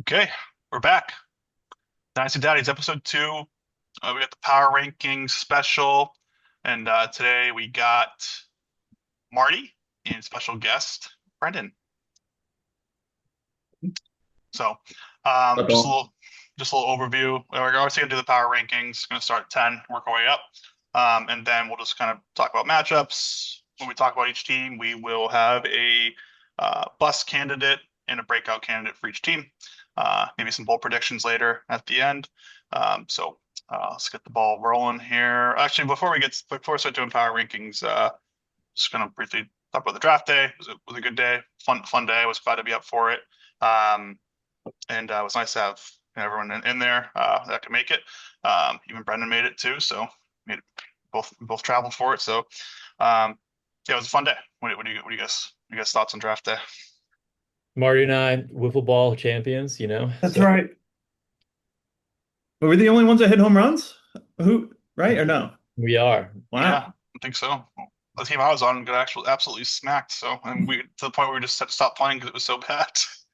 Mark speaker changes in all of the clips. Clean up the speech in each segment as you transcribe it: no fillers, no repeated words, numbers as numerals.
Speaker 1: Okay, we're back. Dynasty Daddies, episode two. We got the power rankings special, and today we got Marty and special guest Brendan. So,
Speaker 2: That's
Speaker 1: just a
Speaker 2: all.
Speaker 1: little overview. We're obviously gonna do the power rankings. Going to start at 10, work our way up, and then we'll just kind of talk about matchups. When we talk about each team, we will have a bust candidate and a breakout candidate for each team. Maybe some bold predictions later at the end. Let's get the ball rolling here. Actually, before we start doing power rankings, just gonna briefly talk about the draft day. It was a good day, fun day. I was glad to be up for it. Um, and it was nice to have everyone in there that could make it. Even Brendan made it too, so made it, both traveled for it. So yeah, it was a fun day. What do you guys thoughts on draft day?
Speaker 3: Marty and I, wiffle ball champions, you know.
Speaker 2: That's
Speaker 3: So
Speaker 2: right. But we're the only ones that hit home runs? Who, right or no?
Speaker 3: we are.
Speaker 1: Yeah,
Speaker 2: Wow.
Speaker 1: I think so. The team I was on got actually absolutely smacked. So and we to the point where we just had to stop playing because it was so bad.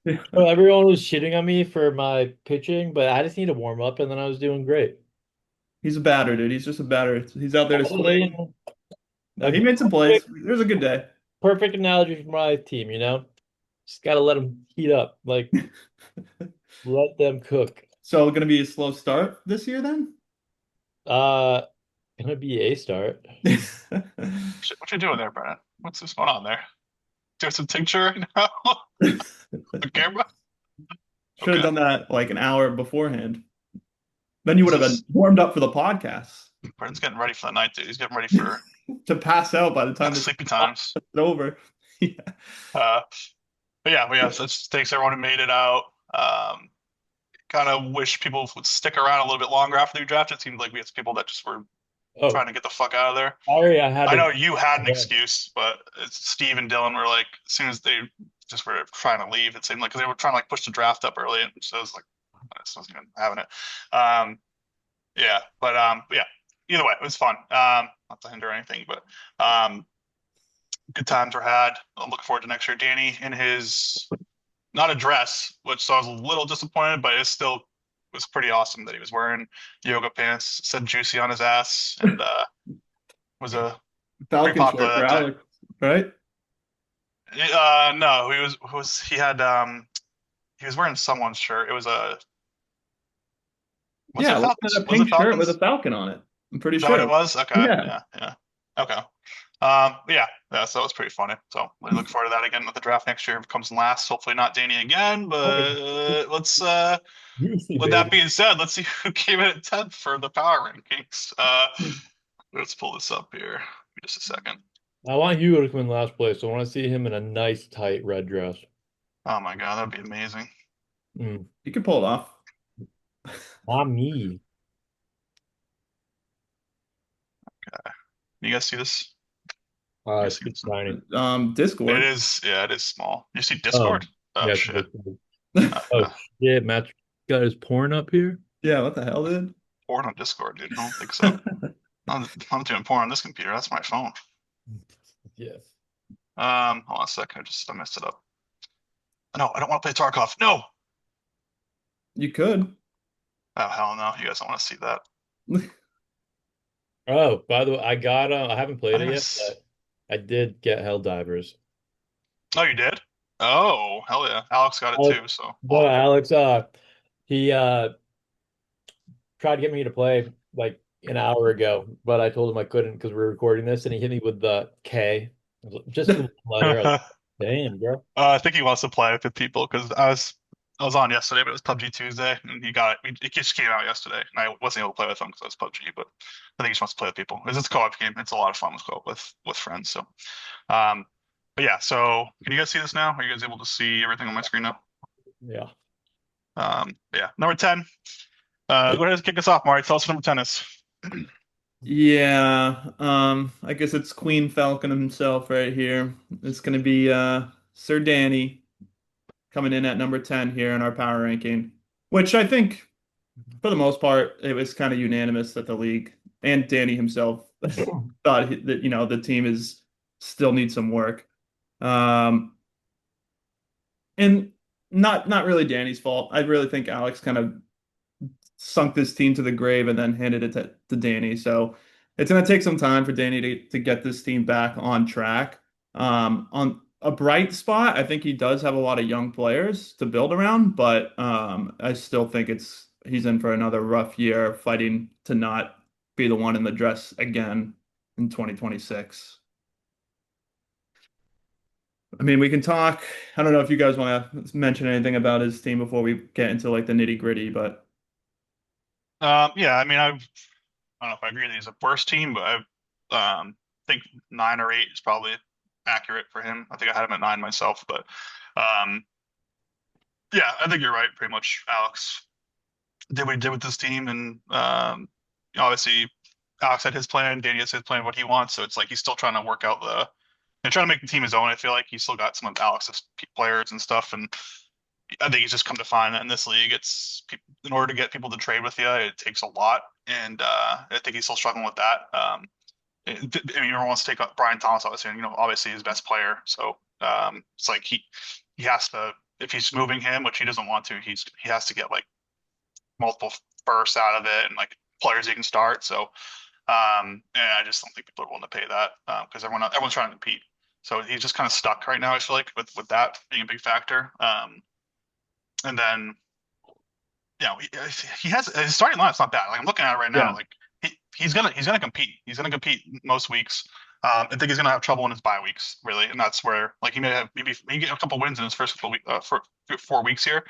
Speaker 2: Yeah.
Speaker 3: Well, everyone was shitting on me for my pitching, but I just need to warm up, and then I was doing great.
Speaker 2: He's a batter, dude. He's just a batter. He's out there to
Speaker 3: Honestly,
Speaker 2: swing. No,
Speaker 3: a
Speaker 2: he made some plays.
Speaker 3: perfect,
Speaker 2: It was a good day.
Speaker 3: perfect analogy for my team, you know. Just gotta let them heat up, like let them cook.
Speaker 2: So gonna be a slow start this year then?
Speaker 3: Uh, gonna be a start.
Speaker 1: Shit, what you doing there, Brennan? What's going on there? Doing some tincture right now? The camera?
Speaker 2: Should have
Speaker 1: Okay.
Speaker 2: done that like an hour beforehand. Then you
Speaker 1: This
Speaker 2: would have been
Speaker 1: is
Speaker 2: warmed up for the podcast
Speaker 1: Brendan's getting ready for the night, dude. He's getting ready for
Speaker 2: to pass out by the time this
Speaker 1: sleepy
Speaker 2: podcast
Speaker 1: times.
Speaker 2: is over. Yeah.
Speaker 1: Uh, but yeah, so thanks everyone who made it out. Kind of wish people would stick around a little bit longer after the draft. It seemed like we had some people that just were
Speaker 3: Oh,
Speaker 1: trying to get the fuck out of there.
Speaker 3: sorry, I had
Speaker 1: I
Speaker 3: to.
Speaker 1: know you had an excuse, but Steve and Dylan were like, as soon as they just were trying to leave, it seemed like because they were trying to like push the draft up early, and so I was like, I just wasn't even having it. Um, but yeah, either way, it was fun. Not to hinder anything, but good times were had. I'm looking forward to next year. Danny in his not a dress, which so I was a little disappointed, but it still was pretty awesome that he was wearing yoga pants, said juicy on his ass, and was a pretty
Speaker 2: Falcon
Speaker 1: popular
Speaker 2: shirt for
Speaker 1: that day.
Speaker 2: Alex, right?
Speaker 1: No, he was wearing someone's shirt. It was a was
Speaker 2: Yeah,
Speaker 1: it
Speaker 2: wasn't it
Speaker 1: Falcons?
Speaker 2: a
Speaker 1: Was it
Speaker 2: pink shirt with a
Speaker 1: Falcons?
Speaker 2: falcon on it? I'm pretty
Speaker 1: Is that what
Speaker 2: sure.
Speaker 1: it was? Okay,
Speaker 2: Yeah.
Speaker 1: yeah. Okay. Yeah, so that was pretty funny. So we look forward to that again with the draft next year. If it comes last, hopefully not Danny again,
Speaker 3: Fucking
Speaker 1: but let's
Speaker 3: juicy,
Speaker 1: with that
Speaker 3: baby.
Speaker 1: being said, let's see who came in at 10th for the power rankings. Let's pull this up here. Give me just a second.
Speaker 3: I want Hugo to come in last place. I want to see him in a nice tight red dress.
Speaker 1: Oh my God, that'd be amazing.
Speaker 3: Mm.
Speaker 2: You can pull it off.
Speaker 3: Not me.
Speaker 1: You guys see this? You guys see
Speaker 3: It's
Speaker 1: this?
Speaker 3: tiny.
Speaker 1: It
Speaker 2: Discord.
Speaker 1: is, yeah, it is small. You see
Speaker 3: Oh,
Speaker 1: Discord? Oh
Speaker 3: yeah.
Speaker 1: shit.
Speaker 3: Oh
Speaker 1: Uh,
Speaker 3: shit, Matt got his porn up here.
Speaker 2: Yeah, what the hell, dude?
Speaker 1: Porn on Discord, dude. I don't think so. I'm doing porn on this computer. That's my phone.
Speaker 3: Yes.
Speaker 1: Hold on a second. I messed it up. No, I don't want to play Tarkov. No.
Speaker 2: You could.
Speaker 1: Oh hell no. You guys don't want to see that.
Speaker 3: Oh, by the way, I got. I haven't
Speaker 1: I
Speaker 3: played
Speaker 1: don't
Speaker 3: it
Speaker 1: even.
Speaker 3: yet, but I did get Helldivers.
Speaker 1: Oh, you did? Oh, hell yeah. Alex got it
Speaker 3: Alex,
Speaker 1: too, so
Speaker 3: no,
Speaker 1: well,
Speaker 3: Alex. He tried to get me to play like an hour ago, but I told him I couldn't because we are recording this, and he hit me with the K. I was like, just the one letter. I was like, damn, bro.
Speaker 1: I think he wants to play with people because I was on yesterday, but it was PUBG Tuesday, and he got it. It just came out yesterday, and I wasn't able to play with him because it was PUBG. But I think he just wants to play with people. It's a co-op game. It's a lot of fun with co-op with friends. So, um, but yeah. So, can you guys see this now? Are you guys able to see everything on my screen now?
Speaker 3: Yeah.
Speaker 1: Yeah. Number 10. Go ahead and kick us off, Mari. Tell us what number 10 is.
Speaker 2: Yeah. I guess it's Queen Falcon himself right here. It's gonna be Sir Danny coming in at number 10 here in our power ranking, which I think for the most part it was kind of unanimous that the league and Danny himself thought that the team is still needs some work. Um, and not really Danny's fault. I really think Alex kind of sunk this team to the grave and then handed it to Danny. So it's going to take some time for Danny to get this team back on track. On a bright spot, I think he does have a lot of young players to build around, but I still think he's in for another rough year fighting to not be the one in the dress again in 2026. I mean, we can talk. I don't know if you guys want to mention anything about his team before we get into like the nitty-gritty, but
Speaker 1: Yeah, I mean, I don't know if I agree that he's a worse team, but think 9 or 8 is probably accurate for him. I think I had him at 9 myself, but um, yeah, I think you're right. Pretty much, Alex did what he did with this team, and obviously, Alex had his plan, Danny has his plan, what he wants. So it's like he's still trying to work out and trying to make the team his own. I feel like he's still got some of Alex's players and stuff, and I think he's just come to find that in this league, in order to get people to trade with you, it takes a lot, and I think he's still struggling with that. I mean, everyone wants to take up Brian Thomas, obviously, and obviously his best player. So it's like he has to, if he's moving him, which he doesn't want to, he has to get like multiple firsts out of it and like players he can start. So and I just don't think people are willing to pay that because everyone's trying to compete. So he's just kind of stuck right now. I feel like with that being a big factor. And then he has his starting lineup's not bad. Like I'm looking at it right now.
Speaker 2: yeah.
Speaker 1: Like he's gonna compete. He's gonna compete most weeks. I think he's gonna have trouble in his bye weeks, really, and that's where like he may have maybe get a couple wins in his first couple for 4 weeks here.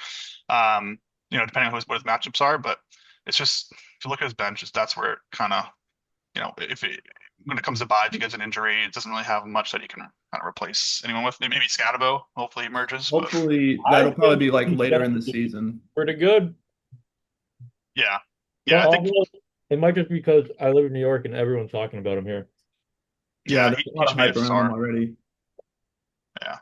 Speaker 1: Depending on what his matchups are, but it's just if you look at his bench, that's where it kind of if it when it comes to bye, if he gets an injury, it doesn't really have much that he can kind of replace anyone with. Maybe Scatabo, hopefully he emerges, but
Speaker 2: Hopefully
Speaker 3: I
Speaker 2: that'll probably
Speaker 3: think
Speaker 2: be like
Speaker 3: he's
Speaker 2: later
Speaker 3: gonna
Speaker 2: in the
Speaker 3: be
Speaker 2: season.
Speaker 3: pretty good.
Speaker 1: yeah,
Speaker 3: Well,
Speaker 1: I think
Speaker 3: although it might just be because I live in New York and everyone's talking about him here.
Speaker 2: Yeah,
Speaker 1: yeah
Speaker 2: there's a
Speaker 1: he
Speaker 2: lot of
Speaker 1: should be a
Speaker 2: hype around him
Speaker 1: star.
Speaker 2: already.
Speaker 1: Yeah.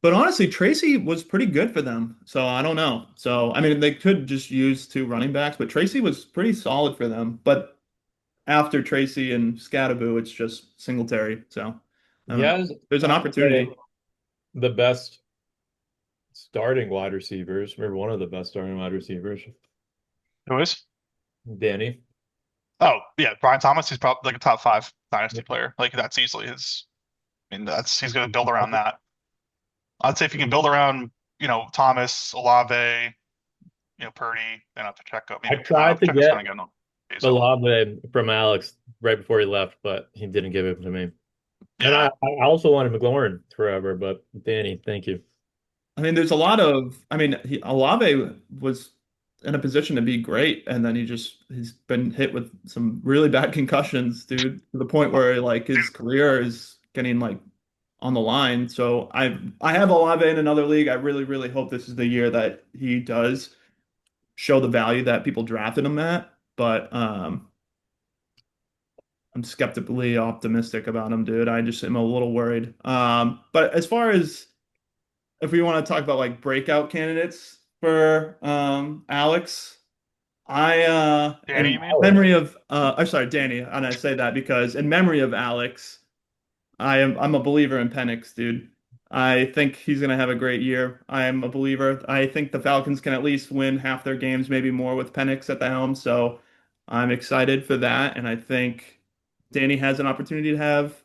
Speaker 2: But honestly, Tracy was pretty good for them. So I don't know. So I mean, they could just use two running backs, but Tracy was pretty solid for them. But after Tracy and Scattaboo, it's just Singletary. So I
Speaker 3: He
Speaker 2: don't know.
Speaker 3: has,
Speaker 2: There's an
Speaker 3: I would say,
Speaker 2: opportunity.
Speaker 3: the best starting wide receivers. Remember, one of the best starting wide receivers,
Speaker 1: Who is?
Speaker 3: Danny.
Speaker 1: Oh, yeah, Brian Thomas. He's probably like a top 5 dynasty player. Like that's easily his. I mean, he's going to build around that. I'd say if you can build around, Thomas, Olave, Purdy, then Pacheco.
Speaker 3: I
Speaker 1: Maybe I don't know.
Speaker 3: tried to
Speaker 1: Pacheco's kind
Speaker 3: get
Speaker 1: of getting on phase out.
Speaker 3: Olave from Alex right before he left, but he didn't give it to me. And
Speaker 1: Yeah,
Speaker 3: I also wanted McLaurin forever, but Danny, thank you.
Speaker 2: I mean, there's a lot of. I mean, Olave was in a position to be great, and then he's been hit with some really bad concussions, dude, to the point where like his career is getting like on the line. So I have Olave in another league. I really, really hope this is the year that he does show the value that people drafted him at. But I'm skeptically optimistic about him, dude. I just am a little worried. But as far as if we want to talk about like breakout candidates for Alex,
Speaker 1: Danny, you
Speaker 2: in
Speaker 1: mean?
Speaker 2: memory of I'm sorry, Danny, and I say that because in memory of Alex, I'm a believer in Penix, dude. I think he's gonna have a great year. I am a believer. I think the Falcons can at least win half their games, maybe more with Penix at the helm. So I'm excited for that, and I think Danny has an opportunity to have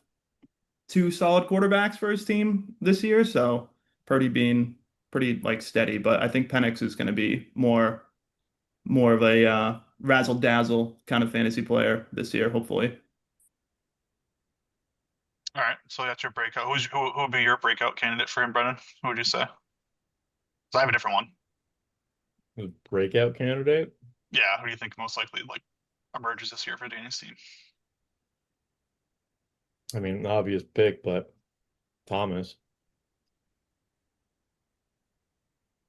Speaker 2: two solid quarterbacks for his team this year. So Purdy being pretty like steady, but I think Penix is going to be more of a razzle dazzle kind of fantasy player this year, hopefully.
Speaker 1: All right, so that's your breakout. Who would be your breakout candidate for him, Brennan? Who would you say? 'Cause I have a different one.
Speaker 3: Breakout candidate.
Speaker 1: Yeah, who do you think most likely like emerges this year for Danny's team?
Speaker 3: I mean, obvious pick, but Thomas.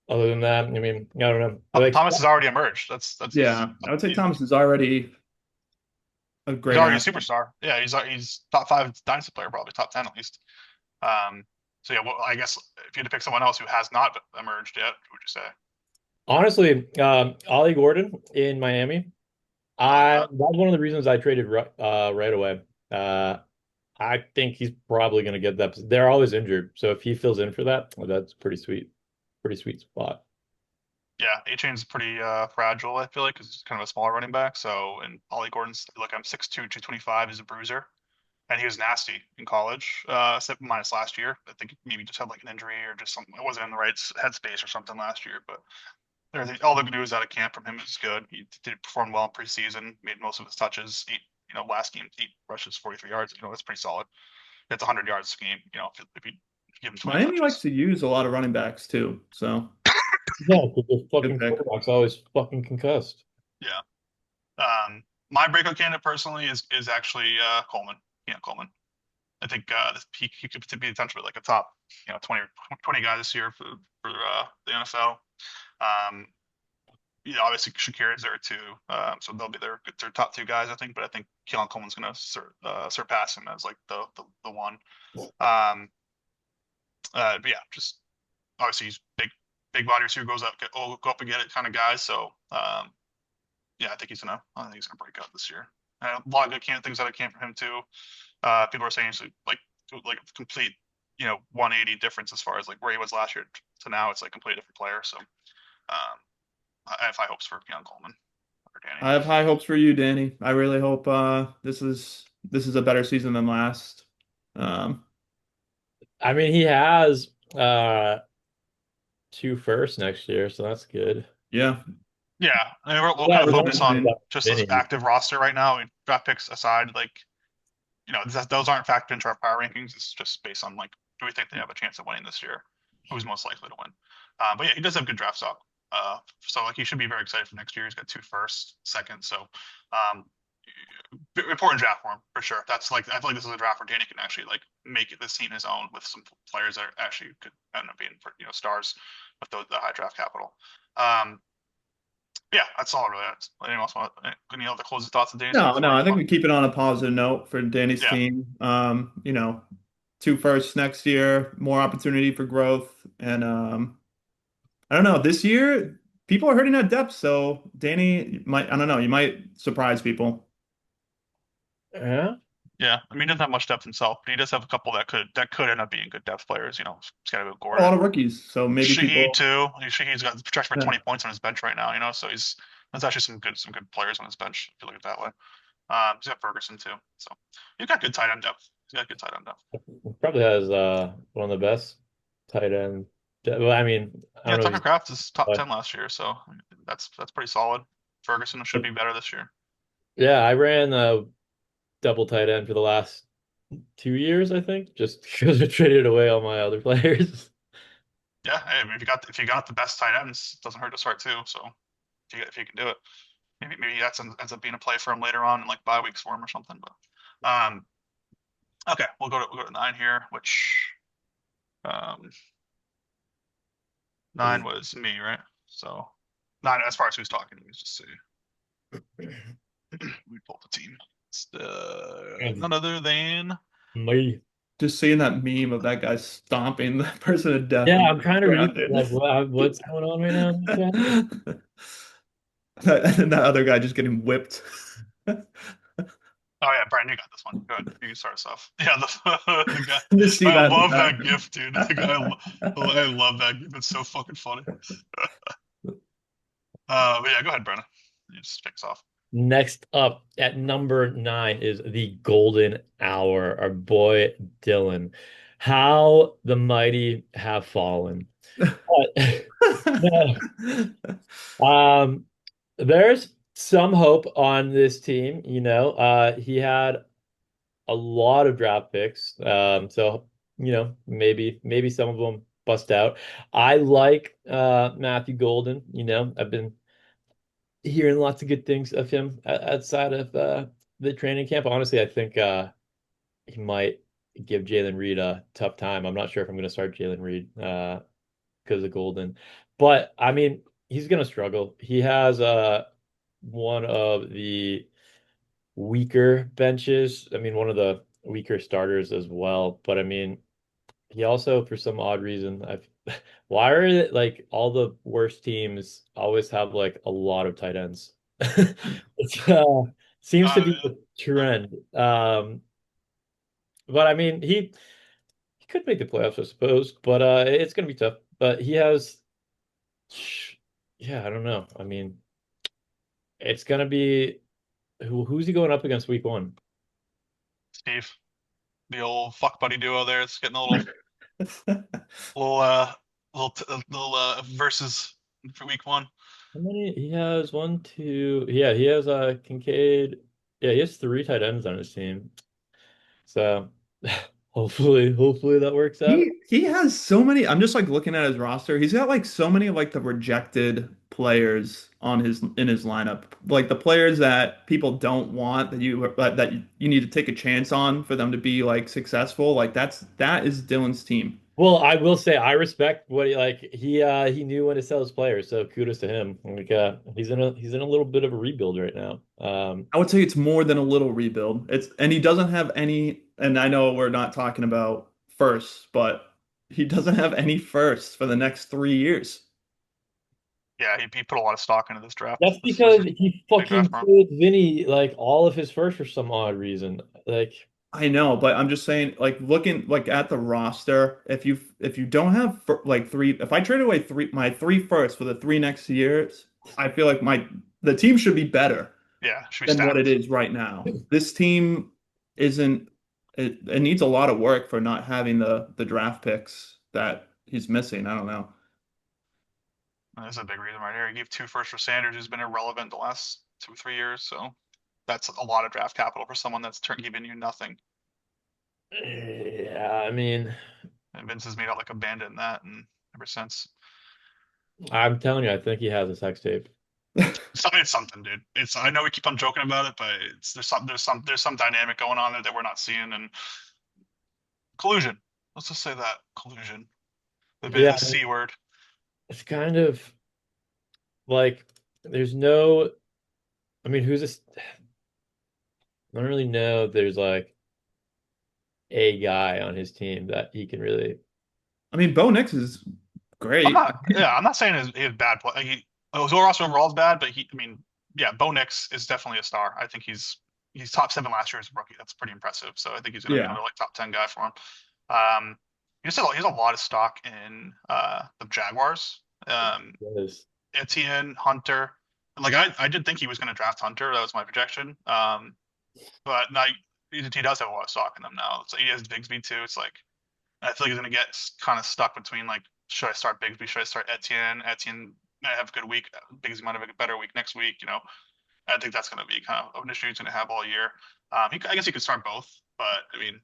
Speaker 3: Other than that, I mean, I don't know.
Speaker 1: Thomas has already emerged. That's
Speaker 2: Yeah, I would say Thomas is already a
Speaker 1: he's
Speaker 2: great
Speaker 1: already a
Speaker 2: asset.
Speaker 1: superstar. Yeah, he's top 5 dynasty player, probably top 10 at least. Um, so yeah, well, I guess if you had to pick someone else who has not emerged yet, who would you say?
Speaker 3: Honestly, Ollie Gordon in Miami.
Speaker 1: I like that.
Speaker 3: That's one of the reasons I traded right away. I think he's probably going to get that. They're always injured, so if he fills in for that, well, that's pretty sweet spot.
Speaker 1: Yeah, A-Chain's pretty fragile, I feel like, because he's kind of a smaller running back. So, and Ollie Gordon's, look, I'm 6'2", 225. He's a bruiser. And he was nasty in college, except minus last year. I think maybe just had like an injury or just something. It wasn't in the right headspace or something last year. But all the news out of camp from him is good. He did perform well in preseason, made most of his touches. Last game, 8 rushes, 43 yards. That's pretty solid. It's 100 yards a game. If you give him 20
Speaker 2: Miami likes
Speaker 1: touches.
Speaker 2: to use a lot of running backs too, so
Speaker 3: Yeah, because the
Speaker 2: good
Speaker 3: fucking
Speaker 2: pick.
Speaker 3: quarterback's always fucking concussed.
Speaker 1: Yeah. My breakout candidate personally is actually Coleman. Yeah, Coleman. I think he could be potentially like a top 20 guy this year for the NFL. Um, obviously Shakir is there too, so they'll be their top 2 guys, I think. But I think Keelan Coleman's going to surpass him as like the one. But yeah, just obviously he's big body receiver, go up and get it kind of guy. So yeah, I think he's gonna break out this year. A lot of good things that came from him too. People are saying he's like a complete 180 difference as far as like where he was last year to now. It's like a completely different player. So I have high hopes for Keon Coleman or Danny.
Speaker 2: I have high hopes for you, Danny. I really hope this is a better season than last. Um,
Speaker 3: I mean, he has 2 firsts next year, so that's good.
Speaker 2: yeah,
Speaker 1: Yeah, I mean, we'll
Speaker 3: Yeah,
Speaker 1: kind of
Speaker 3: we don't
Speaker 1: focus
Speaker 3: have to do
Speaker 1: on
Speaker 3: that
Speaker 1: just this
Speaker 3: many.
Speaker 1: active roster right now. Draft picks aside, like those aren't factored into our power rankings. It's just based on like, do we think they have a chance of winning this year? Who's most likely to win? But yeah, he does have good draft stock. So like he should be very excited for next year. He's got 2 firsts, second. So um, important draft for him for sure. That's like I feel like this is a draft where Danny can actually like make this team his own with some players that actually could end up being stars with the high draft capital. Um, yeah, that's all really. Anyone else want any other closing thoughts on Danny's team
Speaker 2: no,
Speaker 1: before
Speaker 2: no,
Speaker 1: we
Speaker 2: I
Speaker 1: move
Speaker 2: think
Speaker 1: on?
Speaker 2: we keep it on a positive note for Danny's
Speaker 1: Yeah,
Speaker 2: team. 2 firsts next year, more opportunity for growth, and I don't know. This year, people are hurting at depth, so Danny might. I don't know. You might surprise people.
Speaker 3: Yeah.
Speaker 1: yeah. I mean, he doesn't have much depth himself, but he does have a couple that could end up being good depth players. He's got a
Speaker 2: A lot
Speaker 1: Gordon,
Speaker 2: of rookies, so maybe
Speaker 1: Shaheed
Speaker 2: people.
Speaker 1: too. Shaheed's got projected for
Speaker 2: Yeah.
Speaker 1: 20 points on his bench right now. So that's actually some good players on his bench if you look at it that way. He's got Ferguson too, so he's got good tight end depth. He's got good tight end depth.
Speaker 3: Probably has one of the best tight end. Well, I mean, I
Speaker 1: Yeah,
Speaker 3: don't know if
Speaker 1: Tucker
Speaker 3: he's
Speaker 1: Kraft is top
Speaker 3: but
Speaker 1: 10 last year, so that's pretty solid. Ferguson should be better this year.
Speaker 3: yeah, I ran double tight end for the last 2 years, I think, just because I traded away all my other players.
Speaker 1: Yeah, I mean, if you got the best tight ends, it doesn't hurt to start too. So if you can do it, maybe that ends up being a play for him later on in like bye weeks for him or something. But okay, we'll go to 9 here, which um 9 was me, right? So 9 as far as who's talking, let me just see. We pulled the team. It's
Speaker 3: And
Speaker 1: none other than
Speaker 3: me.
Speaker 2: Just seeing that meme of that guy stomping the person to death
Speaker 3: Yeah,
Speaker 2: and
Speaker 3: I'm trying to read
Speaker 2: drafted.
Speaker 3: like what's going on right now in the chat.
Speaker 2: And that other guy just getting whipped.
Speaker 1: Oh yeah, Brian, you got this one. Go ahead. You can start us off. Yeah, the guy.
Speaker 2: Just see
Speaker 1: I
Speaker 2: that in
Speaker 1: love
Speaker 2: the
Speaker 1: that GIF, dude. I love that GIF. It's so fucking funny. But yeah, go ahead, Brennan. You just kick us off.
Speaker 3: Next up at number 9 is the Golden Hour, our boy Dylan. How the mighty have fallen. But, yeah, um, there's some hope on this team. He had a lot of draft picks. So maybe some of them bust out. I like Matthew Golden. I've been hearing lots of good things of him outside of the training camp. Honestly, I think he might give Jalen Reed a tough time. I'm not sure if I'm going to start Jalen Reed because of Golden, but I mean he's going to struggle. He has one of the weaker benches. I mean, one of the weaker starters as well. But I mean, he also, for some odd reason, why are it like all the worst teams always have like a lot of tight ends? It seems to be
Speaker 1: Yeah.
Speaker 3: the trend. But I mean, he could make the playoffs, I suppose, but it's going to be tough. But yeah, I don't know. I mean, it's gonna be who's he going up against week one?
Speaker 1: Steve, the old fuck buddy duo there. It's getting little, little verses for week one.
Speaker 3: How many? He has one, two. Yeah, he has Kincaid. Yeah, he has three tight ends on his team. So hopefully that works out.
Speaker 2: He has so many. I'm just like looking at his roster. He's got like so many of like the rejected players on his in his lineup. Like the players that people don't want that you need to take a chance on for them to be like successful. Like that is Dylan's team.
Speaker 3: Well, I will say I respect what he knew when to sell his players, so kudos to him. Like he's in a little bit of a rebuild right now.
Speaker 2: I would say it's more than a little rebuild. And he doesn't have any, and I know we're not talking about firsts, but he doesn't have any firsts for the next 3 years.
Speaker 1: Yeah, he put a lot of stock into this draft.
Speaker 3: That's
Speaker 1: This was
Speaker 3: because
Speaker 1: a
Speaker 3: he
Speaker 1: big draft
Speaker 3: fucking
Speaker 1: for him.
Speaker 3: paid Vinny like all of his first for some odd reason. Like,
Speaker 2: I know, but I'm just saying, like looking like at the roster, if you don't have like three, if I trade away my three firsts for the 3 next years, I feel like my the team should be better
Speaker 1: Yeah, should be
Speaker 2: than what it
Speaker 1: stacked.
Speaker 2: is right now. This team isn't it needs a lot of work for not having the draft picks that he's missing. I don't know.
Speaker 1: And that's a big reason right here. He gave two first for Sanders, who's been irrelevant the last 2 or 3 years. So that's a lot of draft capital for someone that's giving you nothing.
Speaker 3: yeah, I mean,
Speaker 1: And Vince has made out like a bandit in that, and ever since.
Speaker 3: I'm telling you, I think he has a sex tape.
Speaker 1: It's something, dude. It's I know we keep on joking about it, but it's there's some dynamic going on there that we're not seeing, and collusion. Let's just say that collusion.
Speaker 3: Yeah,
Speaker 1: The C word.
Speaker 3: it's kind of like there's no. I mean, who's this? I don't really know. If there's like a guy on his team that he can really.
Speaker 2: I mean, Bo Nix is
Speaker 1: I'm
Speaker 2: great.
Speaker 1: not. Yeah, I'm not saying he had bad play. His roster overall is bad, but I mean, yeah, Bo Nix is definitely a star. I think he's top seven last year as a rookie. That's pretty impressive. So I think he's going to be
Speaker 2: Yeah.
Speaker 1: another like top 10 guy for him. Um, he has a lot of stock in the Jaguars.
Speaker 3: Yes.
Speaker 1: Etienne, Hunter. Like I did think he was going to draft Hunter. That was my projection. But now he does have a lot of stock in them now. So he has Bigsby too. It's like I feel like he's going to get kind of stuck between like, should I start Bigsby? Should I start Etienne? Etienne might have a good week. Bigsby might have a better week next week. I think that's going to be kind of an issue he's going to have all year. I guess he could start both, but I mean,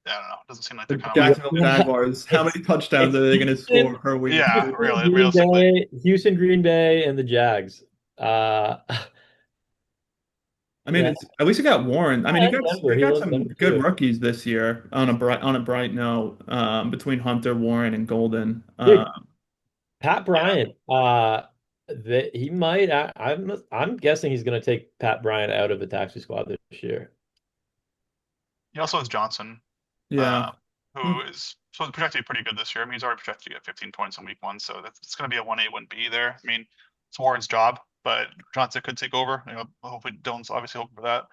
Speaker 1: I don't know. It doesn't seem like they're
Speaker 2: The
Speaker 1: kind of like,
Speaker 2: Jacksonville Jaguars, how
Speaker 3: It's
Speaker 2: many touchdowns
Speaker 3: it's
Speaker 2: are they going to
Speaker 3: Houston,
Speaker 2: score per week?
Speaker 1: yeah,
Speaker 3: Houston, Green
Speaker 1: realistically,
Speaker 3: Houston, Green Bay, and the Jags. Uh,
Speaker 2: I mean,
Speaker 3: yeah,
Speaker 2: it's at least he got Warren. I mean,
Speaker 3: and Denver.
Speaker 2: they
Speaker 3: He
Speaker 2: got
Speaker 3: loves
Speaker 2: some
Speaker 3: Denver
Speaker 2: good
Speaker 3: too.
Speaker 2: rookies this year on a bright note between Hunter, Warren, and Golden.
Speaker 3: Dude, Pat
Speaker 1: yeah.
Speaker 3: Bryant. That he might. I'm guessing he's going to take Pat Bryant out of the taxi squad this year.
Speaker 1: He also has Johnson,
Speaker 2: Yeah.
Speaker 1: uh, who is supposed to projected to be pretty good this year. I mean, he's already projected to get 15 points in week one, so it's going to be a 1A, 1B there. I mean, it's Warren's job, but Johnson could take over. Hopefully Dylan's obviously hoping for that.